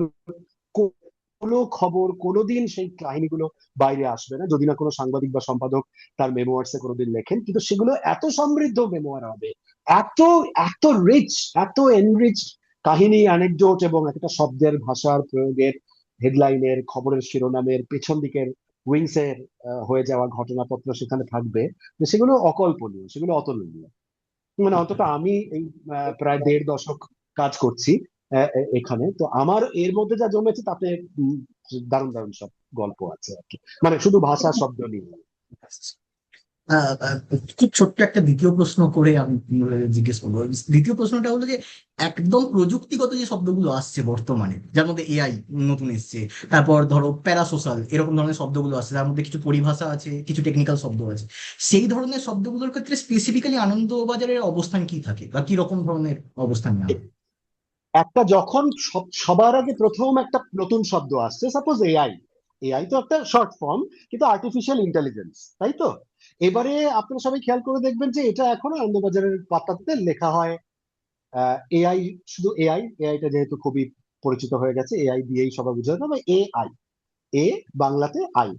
কোনো খবর কোনোদিন সেই কাহিনীগুলো বাইরে আসবে না, যদি না কোনো সাংবাদিক বা সম্পাদক তার মেমোয়ার্সে কোনোদিন লেখেন। কিন্তু সেগুলো এত সমৃদ্ধ মেমোয়ার হবে, এত এত রিচ, এত এনরিচ কাহিনী, অ্যানেকডোট, এবং একটা শব্দের, ভাষার প্রয়োগের, হেডলাইনের, খবরের শিরোনামের পেছন দিকের উইংস এর হয়ে যাওয়া ঘটনাপত্র সেখানে থাকবে, যে সেগুলো অকল্পনীয়, সেগুলো অতুলনীয়। মানে অন্তত আমি এই প্রায় 1.5 দশক কাজ করছি এখানে, তো আমার এর মধ্যে যা জমেছে তাতে দারুণ দারুণ সব গল্প আছে আর কি, মানে শুধু ভাষা শব্দ নিয়ে। আহ, আহ, খুব ছোট্ট একটা দ্বিতীয় প্রশ্ন করে আমি জিজ্ঞেস করবো। দ্বিতীয় প্রশ্নটা হলো যে একদম প্রযুক্তিগত যে শব্দগুলো আসছে বর্তমানে, যার মধ্যে এআই নতুন এসছে, তারপর ধরো প্যারাসোশ্যাল, এরকম ধরনের শব্দগুলো আসছে, তার মধ্যে কিছু পরিভাষা আছে, কিছু টেকনিক্যাল শব্দ আছে। সেই ধরনের শব্দগুলোর ক্ষেত্রে স্পেসিফিক্যালি আনন্দবাজারের অবস্থান কি থাকে, বা কি রকম ধরনের অবস্থান নেওয়া হয়? একটা যখন সবার আগে প্রথম একটা নতুন শব্দ আসছে, সাপোজ এআই। এআই তো একটা শর্ট ফর্ম, কিন্তু আর্টিফিশিয়াল ইন্টেলিজেন্স, তাই তো? এবারে আপনারা সবাই খেয়াল করে দেখবেন যে এটা এখনো আনন্দবাজারের পাতাতে লেখা হয় এআই, শুধু এআই। এআইটা যেহেতু খুবই পরিচিত হয়ে গেছে, এআই দিয়েই সবাই বুঝে তবে এআই, এ বাংলাতে আই,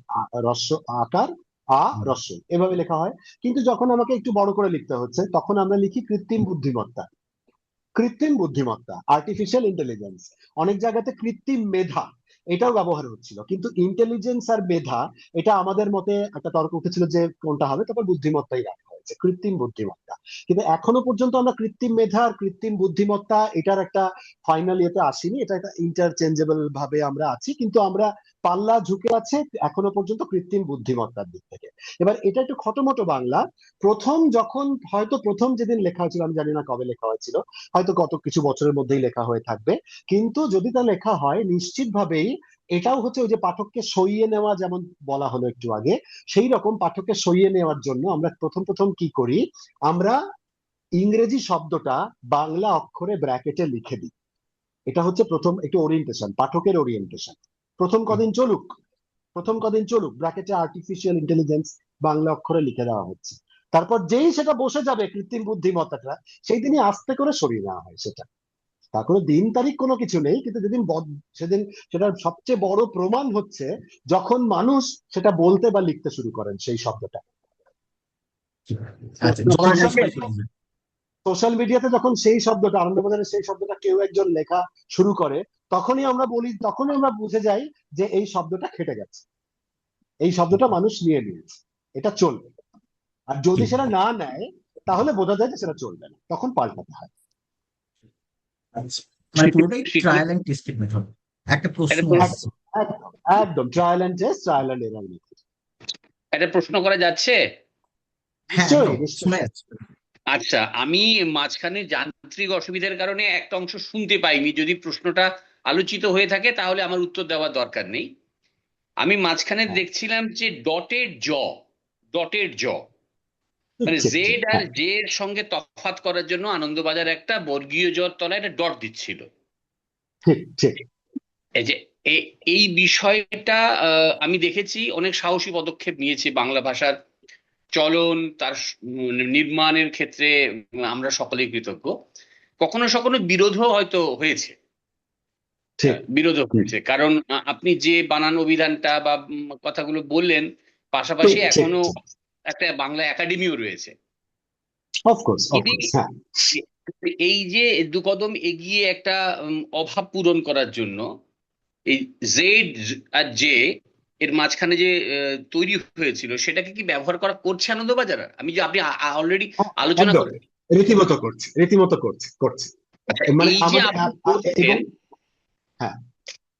রস্য আকার, আ হুম। রস্য, এভাবে লেখা হয়। কিন্তু যখন আমাকে একটু বড় করে লিখতে হচ্ছে, তখন আমরা লিখি কৃত্রিম বুদ্ধিমত্তা। কৃত্রিম বুদ্ধিমত্তা, আর্টিফিশিয়াল ইন্টেলিজেন্স। অনেক জায়গাতে কৃত্রিম মেধা এটাও ব্যবহার হচ্ছিল, কিন্তু ইন্টেলিজেন্স আর মেধা এটা আমাদের মতে একটা তর্ক উঠেছিল যে কোনটা হবে, তারপর বুদ্ধিমত্তাই রাখা হয়েছে, কৃত্রিম বুদ্ধিমত্তা। কিন্তু এখনো পর্যন্ত আমরা কৃত্রিম মেধা আর কৃত্রিম বুদ্ধিমত্তা এটার একটা ফাইনাল ইয়েতে আসিনি। এটা একটা ইন্টারচেঞ্জেবল ভাবে আমরা আছি, কিন্তু আমরা পাল্লা ঝুঁকে আছে এখনো পর্যন্ত কৃত্রিম বুদ্ধিমত্তার দিক থেকে। এবার এটা একটু খটোমটো বাংলা। প্রথম যেদিন লেখা হয়েছিল, আমি জানি না কবে লেখা হয়েছিল, হয়তো গত কিছু বছরের মধ্যেই লেখা হয়ে থাকবে। কিন্তু যদি তা লেখা হয়, নিশ্চিতভাবেই এটাও হচ্ছে ওই যে পাঠককে সইয়ে নেওয়া, যেমন বলা হলো একটু আগে, সেই রকম পাঠককে সইয়ে নেওয়ার জন্য আমরা প্রথম প্রথম কি করি, আমরা ইংরেজি শব্দটা বাংলা অক্ষরে ব্র্যাকেটে লিখে দিই। এটা হচ্ছে প্রথম একটু ওরিয়েন্টেশন, পাঠকের ওরিয়েন্টেশন। প্রথম হুম। কদিন চলুক, প্রথম কদিন চলুক, ব্র্যাকেটে আর্টিফিশিয়াল ইন্টেলিজেন্স বাংলা অক্ষরে লিখে দেওয়া হচ্ছে। তারপর যেই সেটা বসে যাবে কৃত্রিম বুদ্ধিমত্তাটা, সেই দিনই আস্তে করে সরিয়ে নেওয়া হয় সেটা। তার কোনো দিন তারিখ কোনো কিছু নেই, কিন্তু সেদিন সেটার সবচেয়ে বড় প্রমাণ হচ্ছে যখন মানুষ সেটা বলতে বা লিখতে শুরু করেন সেই শব্দটা। আচ্ছা, জনগণ সোশ্যাল শুরু করবে। সোশ্যাল মিডিয়াতে যখন সেই শব্দটা, আনন্দবাজারের সেই শব্দটা কেউ একজন লেখা শুরু করে, তখনই আমরা বুঝে যাই যে এই শব্দটা খেটে গেছে, এই শব্দটা মানুষ নিয়ে নিয়েছে, এটা চলবে। আর যদি ঠিক। সেটা না নেয়, তাহলে বোঝা যায় যে সেটা চলবে না, তখন পাল্টাতে হয়। আচ্ছা, মানে পুরোটাই ট্রায়াল এন্ড টেস্টেড মেথড। একটা একটা প্রশ্ন প্রশ্ন আসছে। একদম, একদম, একদম trial and test, trial and error. একটা প্রশ্ন করা যাচ্ছে? হ্যাঁ, নিশ্চয়ই, একদম নিশ্চয়ই। শোনা যাচ্ছে। আচ্ছা, আমি মাঝখানে যান্ত্রিক অসুবিধার কারণে একটা অংশ শুনতে পাইনি। যদি প্রশ্নটা আলোচিত হয়ে থাকে তাহলে আমার উত্তর দেওয়ার দরকার নেই। আমি মাঝখানে হ্যাঁ, দেখছিলাম যে ডটের জ ঠিক মানে ঠিক ঠিক, জেড আর হ্যাঁ, জে এর সঙ্গে তফাৎ করার জন্য আনন্দবাজার একটা বর্গীয় জর তলায় একটা ডট দিচ্ছিল। ঠিক ঠিক। এই যে এই বিষয়টা আমি দেখেছি অনেক সাহসী পদক্ষেপ নিয়েছে বাংলা ভাষার চলন, তার নির্মাণের ক্ষেত্রে আমরা সকলেই কৃতজ্ঞ। কখনো কখনো বিরোধও হয়তো হয়েছে। ঠিক। বিরোধও হুম, হয়েছে কারণ আপনি যে বানান অভিধানটা বা কথাগুলো বললেন, পাশাপাশি ঠিক ঠিক এখনো ঠিক। একটা বাংলা একাডেমিও রয়েছে। অফকোর্স, এই অফকোর্স, হ্যাঁ। এই যে দু কদম এগিয়ে একটা অভাব পূরণ করার জন্য এই জেড আর জে এর মাঝখানে যে তৈরি হয়েছিল, সেটাকে কি ব্যবহার করা করছে আনন্দবাজার? আমি যে আপনি অলরেডি আলোচনা একদম করেন। রীতিমতো করছে, রীতিমতো করছে করছে। আচ্ছা, মানে এই যে আমাদের আপনি করছেন, এবং হ্যাঁ,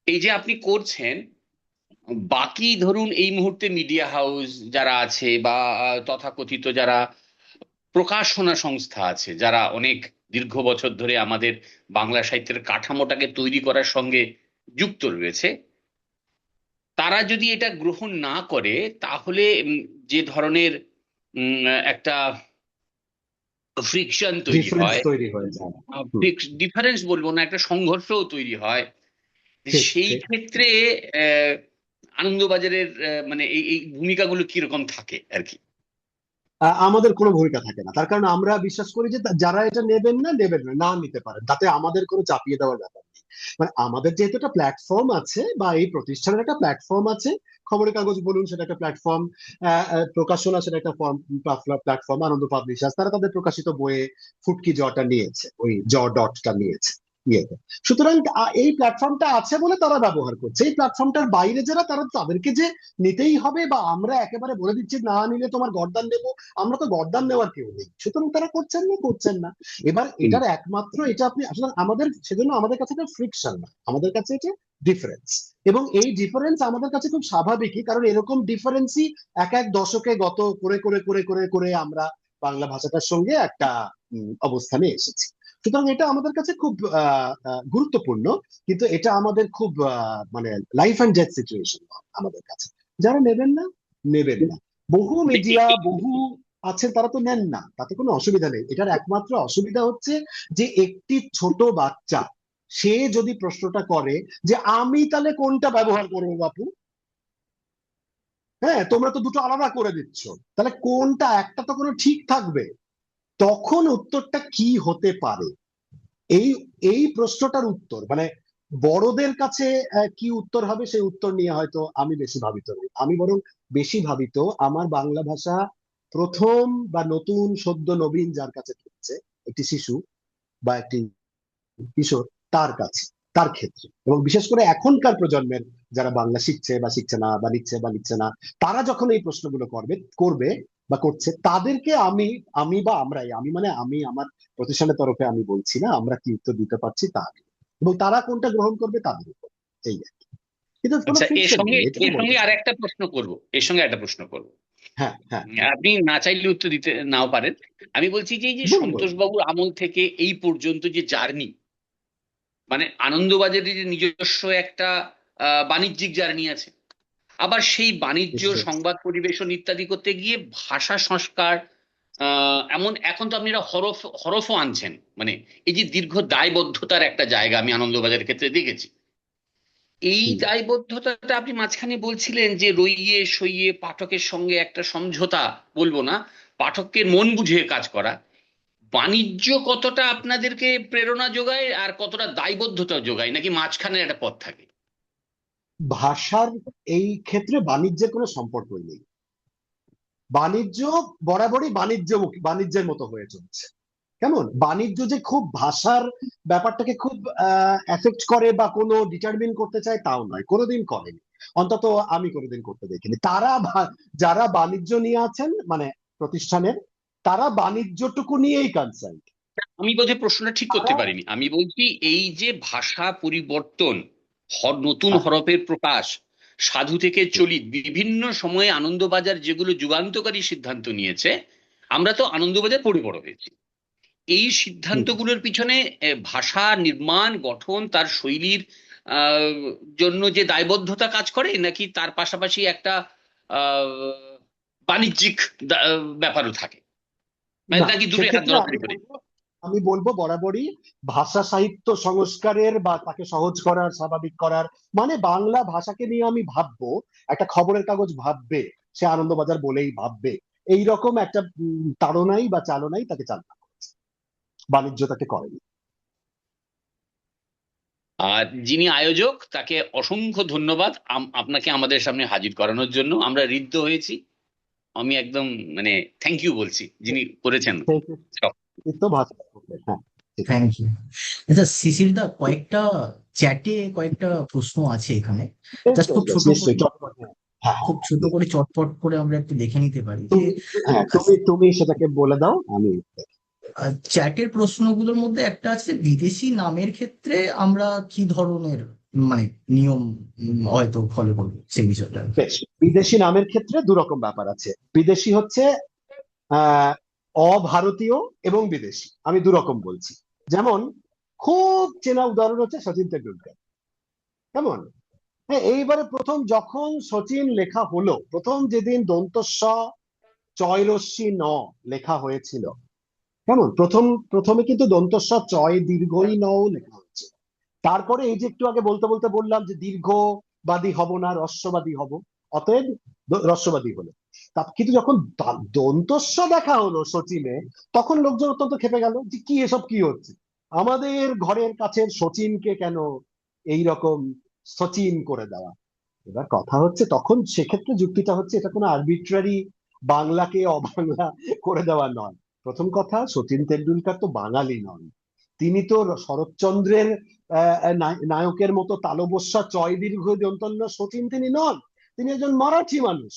এই যে আপনি করছেন, বাকি ধরুন এই মুহূর্তে মিডিয়া হাউস যারা আছে বা তথাকথিত যারা প্রকাশনা সংস্থা আছে, যারা অনেক দীর্ঘ বছর ধরে আমাদের বাংলা সাহিত্যের কাঠামোটাকে তৈরি করার সঙ্গে যুক্ত রয়েছে, তারা যদি এটা গ্রহণ না করে, তাহলে যে ধরনের একটা ফ্রিকশন তৈরি ডিফারেন্স হয়, তৈরি হয়ে যায়। হুম, ডিফারেন্স বলবো না, একটা সংঘর্ষও তৈরি হয়। ঠিক সেই ঠিক। ক্ষেত্রে আহ, আনন্দবাজারের মানে এই ভূমিকাগুলো কিরকম থাকে আর কি? আমাদের কোনো ভূমিকা থাকে না, তার কারণ আমরা বিশ্বাস করি যে যারা এটা নেবেন না, নেবেন না, না নিতে পারেন, তাতে আমাদের কোনো চাপিয়ে দেওয়ার ব্যাপার নেই। মানে আমাদের যেহেতু একটা প্ল্যাটফর্ম আছে, বা এই প্রতিষ্ঠানের একটা প্ল্যাটফর্ম আছে, খবরের কাগজ বলুন সেটা একটা প্ল্যাটফর্ম, প্রকাশনা সেটা একটা প্ল্যাটফর্ম, আনন্দ পাবলিশার্স তারা তাদের প্রকাশিত বইয়ে ফুটকি জটা নিয়েছে, ওই ডটটা নিয়েছে। ইয়েতে। সুতরাং এই প্ল্যাটফর্মটা আছে বলে তারা ব্যবহার করছে। এই প্ল্যাটফর্মটার বাইরে যারা, তারা তাদেরকে যে নিতেই হবে, বা আমরা একেবারে বলে দিচ্ছি না নিলে তোমার গর্দান নেবো, আমরা তো গর্দান নেওয়ার কেউ নেই, সুতরাং তারা করছেন না। এবার হুম। এটার একমাত্র এটা আপনি আসলে আমাদের, সেজন্য আমাদের কাছে এটা ফ্রিকশন না, আমাদের কাছে এটা ডিফারেন্স। এবং এই ডিফারেন্স আমাদের কাছে খুব স্বাভাবিকই, কারণ এরকম ডিফারেন্সই এক এক দশকে গত করে করে করে করে করে আমরা বাংলা ভাষাটার সঙ্গে একটা অবস্থানে এসেছি। সুতরাং এটা আমাদের কাছে খুব গুরুত্বপূর্ণ, কিন্তু এটা আমাদের খুব মানে লাইফ অ্যান্ড ডেথ সিচুয়েশন আমাদের কাছে। যারা নেবেন না। বহু মিডিয়া, বহু আছেন, তারা তো নেন না, তাতে কোনো অসুবিধা নেই। এটার একমাত্র অসুবিধা হচ্ছে যে একটি ছোট বাচ্চা সে যদি প্রশ্নটা করে যে আমি তাহলে কোনটা ব্যবহার করবো বাপু, হ্যাঁ তোমরা তো দুটো আলাদা করে দিচ্ছ, তাহলে কোনটা, একটা তো কোনো ঠিক থাকবে, তখন উত্তরটা কি হতে পারে? এই এই প্রশ্নটার উত্তর মানে বড়দের কাছে কি উত্তর হবে, সেই উত্তর নিয়ে হয়তো আমি বেশি ভাবিত নই। আমি বরং বেশি ভাবিত আমার বাংলা ভাষা প্রথম বা নতুন সদ্য নবীন যার কাছে পড়ছে, একটি শিশু বা একটি কিশোর, তার কাছে, তার ক্ষেত্রে, এবং বিশেষ করে এখনকার প্রজন্মের যারা বাংলা শিখছে বা শিখছে না, বা নিচ্ছে না, তারা যখন এই প্রশ্নগুলো করবে বা করছে, তাদেরকে আমি, বা আমরাই, আমি মানে আমি আমার প্রতিষ্ঠানের তরফে আমি বলছি না, আমরা কি উত্তর দিতে পারছি তা আগে। এবং তারা কোনটা গ্রহণ করবে তাদের উপর, এই আর কি। কিন্তু কোনো আচ্ছা, ফ্রিকশন নেই, এটুকু এর সঙ্গে বলতে আর চাই। একটা প্রশ্ন করব, এর সঙ্গে একটা প্রশ্ন করব। হ্যাঁ, হ্যাঁ, আপনি না চাইলে উত্তর দিতে নাও পারেন। আমি বলছি যে এই যে বলুন। সন্তোষ বাবুর আমল থেকে এই পর্যন্ত যে জার্নি, মানে আনন্দবাজারের যে নিজস্ব একটা বাণিজ্যিক জার্নি আছে, আবার সেই বাণিজ্য, নিশ্চয়ই। সংবাদ পরিবেশন ইত্যাদি করতে গিয়ে ভাষা সংস্কার, এমন এখন তো আপনি একটা হরফও আনছেন, মানে এই যে দীর্ঘ দায়বদ্ধতার একটা জায়গা আমি আনন্দবাজারের ক্ষেত্রে দেখেছি। এই হুম। দায়বদ্ধতাটা আপনি মাঝখানে বলছিলেন যে রইয়ে সইয়ে পাঠকের সঙ্গে একটা সমঝোতা, বলবো না, পাঠকের মন বুঝে কাজ করা। বাণিজ্য কতটা আপনাদেরকে প্রেরণা যোগায় আর কতটা দায়বদ্ধতা যোগায়, নাকি মাঝখানে একটা পথ থাকে? ভাষার এই ক্ষেত্রে বাণিজ্যের কোনো সম্পর্কই নেই। বাণিজ্য বরাবরই বাণিজ্যের মতো হয়ে চলছে। কেমন বাণিজ্য যে খুব ভাষার ব্যাপারটাকে খুব এফেক্ট করে বা কোনো ডিটারমিন করতে চায় তাও নয়, কোনোদিন করেনি, অন্তত আমি কোনোদিন করতে দেখিনি। তারা যারা বাণিজ্য নিয়ে আছেন মানে প্রতিষ্ঠানের, তারা বাণিজ্যটুকু নিয়েই কনসার্ন। আমি বোধহয় প্রশ্নটা ঠিক করতে তারা পারিনি। আমি বলছি এই যে ভাষা পরিবর্তন, নতুন হ্যাঁ, হরফের প্রকাশ, সাধু থেকে চলিত, বিভিন্ন সময়ে আনন্দবাজার যেগুলো যুগান্তকারী সিদ্ধান্ত নিয়েছে, আমরা তো আনন্দবাজার পড়ে বড় হয়েছি। এই হুম, সিদ্ধান্তগুলোর পিছনে ভাষা নির্মাণ, গঠন, তার শৈলীর আহ, জন্য যে দায়বদ্ধতা কাজ করে, নাকি তার পাশাপাশি একটা বাণিজ্যিক ব্যাপারও থাকে, মানে না নাকি দুটোই হাত সেক্ষেত্রে ধরাধরি করে? আমি বলবো বরাবরই ভাষা সাহিত্য সংস্কারের বা তাকে সহজ করার, স্বাভাবিক করার, মানে বাংলা ভাষাকে নিয়ে আমি ভাববো, একটা খবরের কাগজ ভাববে, সে আনন্দবাজার বলেই ভাববে, এইরকম একটা তাড়নাই বা চালনাই তাকে চালনা করেছে, বাণিজ্য তাকে করেনি। আর যিনি আয়োজক তাকে অসংখ্য ধন্যবাদ আপনাকে আমাদের সামনে হাজির করানোর জন্য। আমরা ঋদ্ধ হয়েছি। আমি একদম মানে থ্যাংক ইউ বলছি যিনি করেছেন সব। এই তো ভাষা, হ্যাঁ, ঠিক। Thank you. আচ্ছা শিশির দা, কয়েকটা চ্যাটে কয়েকটা প্রশ্ন আছে এখানে, বেশ জাস্ট বেশ খুব বেশ, ছোট করে, নিশ্চয়ই চটপট, হ্যাঁ, হ্যাঁ, খুব ছোট হ্যাঁ। করে চটপট করে আমরা একটু দেখে নিতে পারি যে তুমি, হ্যাঁ, তুমি সেটাকে বলে দাও, আমি চ্যাটের প্রশ্নগুলোর মধ্যে একটা আছে বিদেশি নামের ক্ষেত্রে আমরা কি ধরনের মানে নিয়ম হয়তো ফলো করবো সেই বিষয়টা। বেশ। বিদেশি নামের ক্ষেত্রে দু রকম ব্যাপার আছে। বিদেশি হচ্ছে আহ অভারতীয় এবং বিদেশি, আমি দু রকম বলছি। যেমন খুব চেনা উদাহরণ হচ্ছে সচিন তেন্ডুলকার। কেমন, হ্যাঁ, এইবারে প্রথম যখন সচিন লেখা হলো, প্রথম যেদিন দন্তস্ব চয়রস্যি ন লেখা হয়েছিল, কেমন প্রথমে কিন্তু দন্তস্ব চয় দীর্ঘই ন লেখা হচ্ছে। তারপরে এই যে একটু আগে বলতে বলতে বললাম যে দীর্ঘবাদী হব না, রস্যবাদী হব, অতএব রস্যবাদী হলো। তা কিন্তু যখন দন্তস্ব দেখা হলো সচিনে, তখন লোকজন অত্যন্ত খেপে গেল যে কি এসব কি হচ্ছে, আমাদের ঘরের কাছের সচিনকে কেন এই রকম সচিন করে দেওয়া। এবার কথা হচ্ছে, তখন সেক্ষেত্রে যুক্তিটা হচ্ছে এটা কোনো আরবিট্রারি বাংলাকে অবাংলা করে দেওয়া নয়। প্রথম কথা, সচিন তেন্ডুলকার তো বাঙালি নন, তিনি তো শরৎচন্দ্রের নায়কের মতো তালবস্যা চয় দীর্ঘ দন্তন্য শচীন তিনি নন। তিনি একজন মারাঠি মানুষ,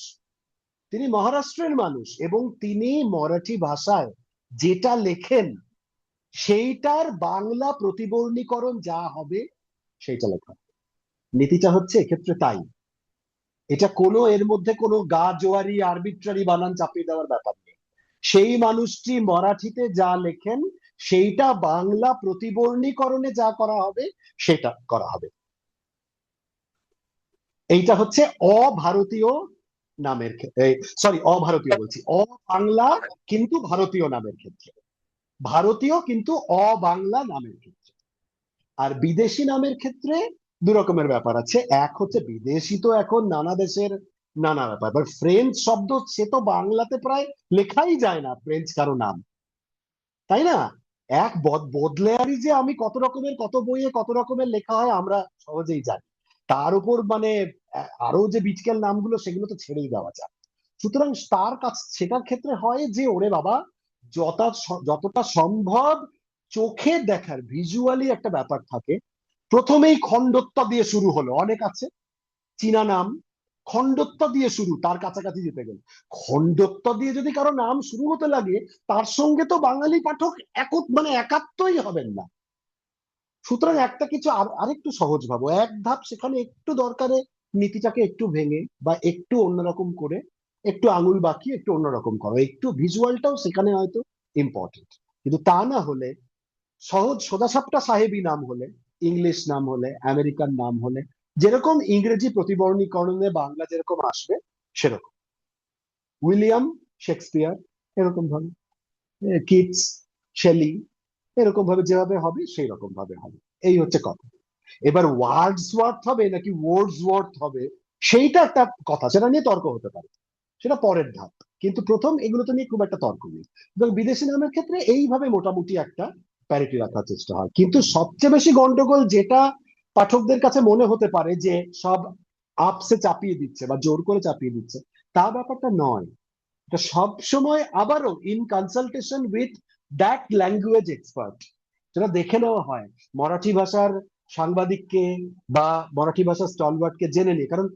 তিনি মহারাষ্ট্রের মানুষ, এবং তিনি মারাঠি ভাষায় যেটা লেখেন সেইটার বাংলা প্রতিবর্ণীকরণ যা হবে সেইটা লেখা। নীতিটা হচ্ছে এক্ষেত্রে তাই। এটা কোনো এর মধ্যে কোনো গা জোয়ারি আরবিট্রারি বানান চাপিয়ে দেওয়ার ব্যাপার নেই। সেই মানুষটি মারাঠিতে যা লেখেন সেইটা বাংলা প্রতিবর্ণীকরণে যা করা হবে সেটা করা হবে। এইটা হচ্ছে অভারতীয় নামের ক্ষেত্রে, সরি অভারতীয় বলছি, অবাংলা কিন্তু ভারতীয় নামের ক্ষেত্রে, ভারতীয় কিন্তু অবাংলা নামের ক্ষেত্রে। আর বিদেশি নামের ক্ষেত্রে দু রকমের ব্যাপার আছে। এক হচ্ছে বিদেশি তো এখন নানা দেশের নানা ব্যাপার, এবার ফ্রেঞ্চ শব্দ সে তো বাংলাতে প্রায় লেখাই যায় না ফ্রেঞ্চ কারো নাম, তাই না? এক বদলেয়ারি যে আমি কত রকমের, কত বইয়ে কত রকমের লেখা হয় আমরা সহজেই জানি। তার উপর মানে আরো যে বিটকেল নামগুলো সেগুলো তো ছেড়েই দেওয়া যায়। সুতরাং তার কাছে সেটার ক্ষেত্রে হয় যে ওরে বাবা, যতটা সম্ভব চোখে দেখার ভিজুয়ালি একটা ব্যাপার থাকে। প্রথমেই খণ্ডত্ব দিয়ে শুরু হলো, অনেক আছে চীনা নাম খণ্ডত্ব দিয়ে শুরু, তার কাছাকাছি যেতে গেলে খণ্ডত্ব দিয়ে যদি কারো নাম শুরু হতে লাগে তার সঙ্গে তো বাঙালি পাঠক মানে একাত্মই হবেন না। সুতরাং একটা কিছু আরেকটু সহজ ভাবো, এক ধাপ সেখানে একটু দরকারে নীতিটাকে একটু ভেঙে বা একটু অন্যরকম করে, একটু আঙুল বাঁকিয়ে একটু অন্যরকম করো, একটু ভিজুয়ালটাও সেখানে হয়তো ইম্পর্টেন্ট। কিন্তু তা না হলে সহজ সোজাসাপটা সাহেবী নাম হলে, ইংলিশ নাম হলে, আমেরিকান নাম হলে, যেরকম ইংরেজি প্রতিবর্ণীকরণে বাংলা যেরকম আসবে সেরকম, উইলিয়াম শেক্সপিয়ার এরকম ভাবে, কিটস, শেলি এরকম ভাবে যেভাবে হবে সেই রকম ভাবে হবে। এই হচ্ছে কথা। এবার ওয়ার্ডসওয়ার্থ হবে নাকি ওয়ার্ডসওয়ার্থ হবে সেইটা একটা কথা, সেটা নিয়ে তর্ক হতে পারে, সেটা পরের ধাপ। কিন্তু প্রথম এগুলোতে নিয়ে খুব একটা তর্ক নেই। এবং বিদেশি নামের ক্ষেত্রে এইভাবে মোটামুটি একটা প্যারিটি রাখার চেষ্টা হয়। কিন্তু সবচেয়ে বেশি গন্ডগোল যেটা পাঠকদের কাছে মনে হতে পারে যে সব আপসে চাপিয়ে দিচ্ছে বা জোর করে চাপিয়ে দিচ্ছে, তা ব্যাপারটা নয়। এটা সব সময় আবারও in consultation with that language expert, যেটা দেখে নেওয়া হয় মারাঠি ভাষার সাংবাদিককে বা মারাঠি ভাষার স্টলওয়ার্ডকে জেনে নিয়ে, কারণ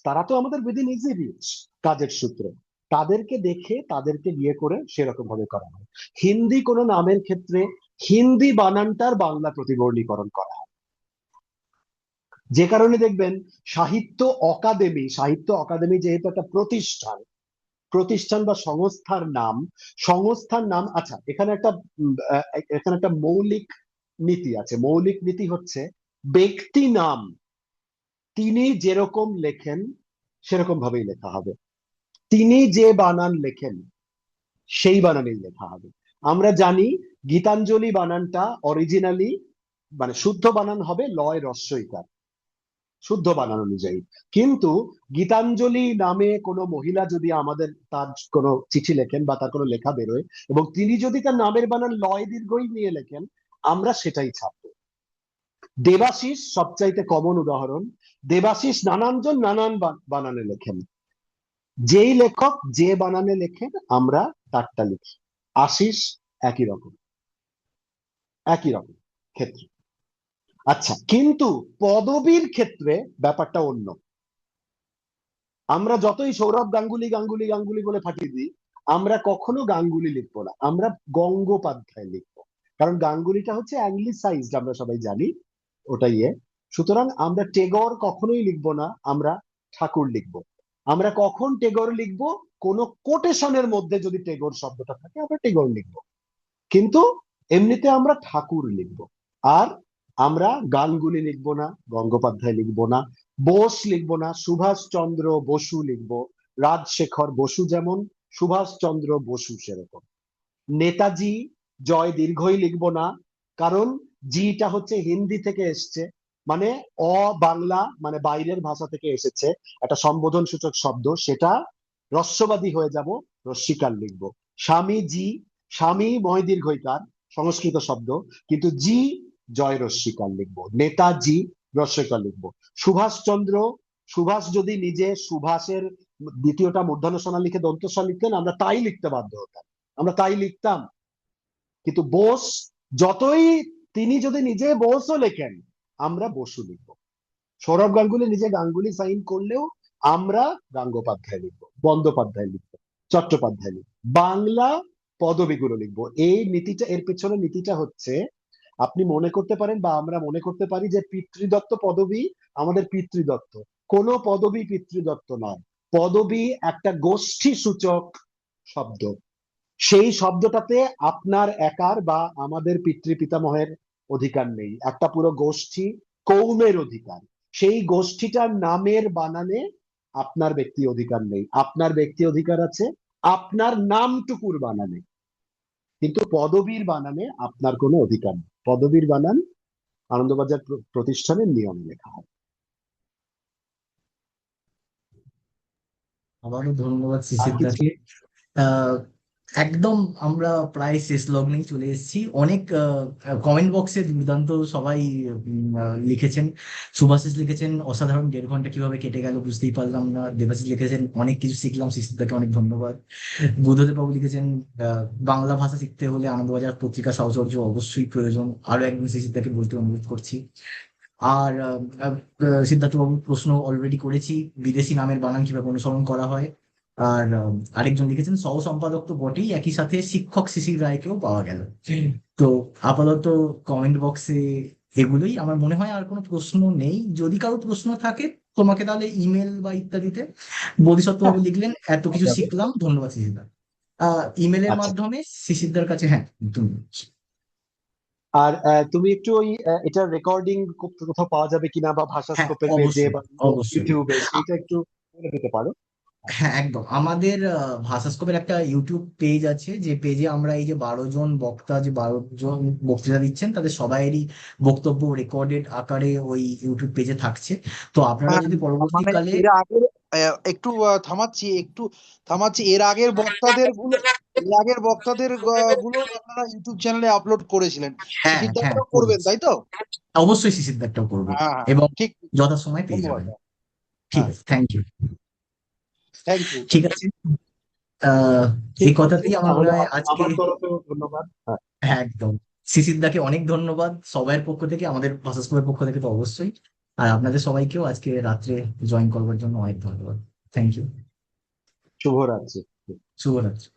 তারা তো আমাদের উইদিন ইজি রিচ কাজের সূত্রে, তাদেরকে দেখে তাদেরকে গিয়ে করে সেরকম ভাবে করা হয়। হিন্দি কোনো নামের ক্ষেত্রে হিন্দি বানানটার বাংলা প্রতিবর্ণীকরণ করা হয়, যে কারণে দেখবেন সাহিত্য অকাদেমি যেহেতু একটা প্রতিষ্ঠান বা সংস্থার নাম। আচ্ছা, এখানে একটা মৌলিক নীতি আছে। মৌলিক নীতি হচ্ছে ব্যক্তি নাম তিনি যেরকম লেখেন সেরকম ভাবেই লেখা হবে, তিনি যে বানান লেখেন সেই বানানেই লেখা হবে। আমরা জানি গীতাঞ্জলি বানানটা অরিজিনালি মানে শুদ্ধ বানান হবে লয় রস্বইকার, শুদ্ধ বানান অনুযায়ী। কিন্তু গীতাঞ্জলি নামে কোনো মহিলা যদি আমাদের তার কোনো চিঠি লেখেন বা তার কোনো লেখা বেরোয় এবং তিনি যদি তার নামের বানান লয় দীর্ঘই নিয়ে লেখেন, আমরা সেটাই ছাপবো। দেবাশিস সবচাইতে কমন উদাহরণ। দেবাশিস নানানজন নানান বানানে লেখেন, যেই লেখক যে বানানে লেখেন আমরা তারটা লিখি। আশিস একই রকম ক্ষেত্রে। আচ্ছা, কিন্তু পদবীর ক্ষেত্রে ব্যাপারটা অন্য। আমরা যতই সৌরভ গাঙ্গুলি গাঙ্গুলি গাঙ্গুলি বলে ফাটিয়ে দিই, আমরা কখনো গাঙ্গুলি লিখবো না, আমরা গঙ্গোপাধ্যায় লিখবো। কারণ গাঙ্গুলিটা হচ্ছে অ্যাংলিসাইজড, আমরা সবাই জানি ওটাই। সুতরাং আমরা টেগর কখনোই লিখবো না, আমরা ঠাকুর লিখবো। আমরা কখন টেগর লিখবো? কোন কোটেশনের মধ্যে যদি টেগর শব্দটা থাকে আমরা টেগর লিখবো, কিন্তু এমনিতে আমরা ঠাকুর লিখবো। আর আমরা গাঙ্গুলি লিখবো না, গঙ্গোপাধ্যায় লিখবো না, বোস লিখবো না, সুভাষচন্দ্র বসু লিখবো। রাজশেখর বসু যেমন, সুভাষচন্দ্র বসু সেরকম। নেতাজি জয় দীর্ঘই লিখবো না, কারণ জিটা হচ্ছে হিন্দি থেকে এসছে, মানে বাংলা মানে বাইরের ভাষা থেকে এসেছে, একটা সম্বোধন সূচক শব্দ, সেটা রস্যবাদী হয়ে যাব, রস্যিকার লিখবো। স্বামী ময় দীর্ঘইকার সংস্কৃত শব্দ, কিন্তু জি জয় রস্যিকার লিখবো। নেতাজি রস্যিকার লিখবো। সুভাষ যদি নিজে সুভাষের দ্বিতীয়টা মূর্ধন্য লিখে দন্তস্ব লিখতেন, আমরা তাই লিখতে বাধ্য হতাম, আমরা তাই লিখতাম। কিন্তু বোস যতই তিনি যদি নিজে বোসও লেখেন, আমরা বসু লিখবো। সৌরভ গাঙ্গুলি নিজে গাঙ্গুলি সাইন করলেও আমরা গাঙ্গোপাধ্যায় লিখবো, বন্দ্যোপাধ্যায় লিখবো, চট্টোপাধ্যায় লিখবো, বাংলা পদবিগুলো লিখবো। এই নীতিটা, এর পেছনে নীতিটা হচ্ছে, আপনি মনে করতে পারেন বা আমরা মনে করতে পারি যে পিতৃদত্ত পদবী আমাদের পিতৃদত্ত। কোনো পদবী পিতৃদত্ত নয়। পদবী একটা গোষ্ঠী সূচক শব্দ। সেই শব্দটাতে আপনার একার বা আমাদের পিতৃ পিতামহের অধিকার নেই, একটা পুরো গোষ্ঠী কৌমের অধিকার। সেই গোষ্ঠীটার নামের বানানে আপনার ব্যক্তি অধিকার নেই। আপনার ব্যক্তি অধিকার আছে আপনার নামটুকুর বানানে, কিন্তু পদবীর বানানে আপনার কোনো অধিকার নেই। পদবীর বানান আনন্দবাজার প্রতিষ্ঠানের নিয়মে লেখা হয়। আবারও ধন্যবাদ আর শিশির কিছু? দাকে। আহ, একদম আমরা প্রায় শেষ লগ্নেই চলে এসেছি। অনেক কমেন্ট বক্সে দুর্দান্ত সবাই লিখেছেন। সুভাষিস লিখেছেন অসাধারণ, 1.5 ঘন্টা কিভাবে কেটে গেল বুঝতেই পারলাম না। দেবাশিস লিখেছেন অনেক কিছু শিখলাম, শিশির দাকে অনেক ধন্যবাদ। বুদ্ধদেব বাবু লিখেছেন বাংলা ভাষা শিখতে হলে আনন্দবাজার পত্রিকা সাহচর্য অবশ্যই প্রয়োজন, আরো একদিন শিশির দাকে বলতে অনুরোধ করছি। আর সিদ্ধার্থ বাবু প্রশ্ন অলরেডি করেছি, বিদেশি নামের বানান কিভাবে অনুসরণ করা হয়। আর আরেকজন লিখেছেন সহ সম্পাদক তো বটেই, একই সাথে শিক্ষক শিশির রায়কেও পাওয়া গেল। তো আপাতত কমেন্ট বক্সে এগুলোই আমার মনে হয়, আর কোনো প্রশ্ন নেই। যদি কারো প্রশ্ন থাকে তোমাকে তাহলে ইমেল বা ইত্যাদিতে। বোধিসত্ত্ব বাবু লিখলেন এত কিছু যাবে। শিখলাম, ধন্যবাদ শিশিরদা। ইমেলের আচ্ছা, মাধ্যমে শিশিরদার কাছে, হ্যাঁ তুমি। আর তুমি একটু ওই এটা রেকর্ডিং কোথাও পাওয়া যাবে কিনা, বা হ্যাঁ ভাষাস্কোপের পেজে অবশ্যই, বা অবশ্যই। ইউটিউবে, সেইটা একটু বলে দিতে পারো। হ্যাঁ একদম, আমাদের ভাষাস্কোপের একটা ইউটিউব পেজ আছে, যে পেজে আমরা এই যে 12 জন বক্তা, যে 12 জন বক্তৃতা দিচ্ছেন তাদের সবাইয়েরই বক্তব্য রেকর্ডেড আকারে ওই ইউটিউব পেজে থাকছে। তো আপনারা হ্যাঁ, যদি মানে পরবর্তীকালে, এর আগের একটু থামাচ্ছি, এর আগের বক্তাদের গুলো আপনারা ইউটিউব চ্যানেলে আপলোড করেছিলেন, হ্যাঁ হ্যাঁ শিশিরদাকেও করবেন করেছি, তাই তো? অবশ্যই শিশিরদারটাও করবো, হ্যাঁ হ্যাঁ, এবং ঠিক। যথাসময় পেয়ে ধন্যবাদ। যাবেন। ঠিক হ্যাঁ, আছে, থ্যাংক ইউ। Thank you. ঠিক আছে, এই ঠিক আছে, কথাতেই আমার মনে তাহলে হয় আজকে, আমার তরফেও ধন্যবাদ। হ্যাঁ, হ্যাঁ একদম, শিশিরদাকে অনেক ধন্যবাদ সবার পক্ষ থেকে, আমাদের ভাষাস্কুলের পক্ষ থেকে তো অবশ্যই। আর আপনাদের সবাইকেও আজকে রাত্রে জয়েন করবার জন্য অনেক ধন্যবাদ। Thank you. শুভরাত্রি। শুভরাত্রি।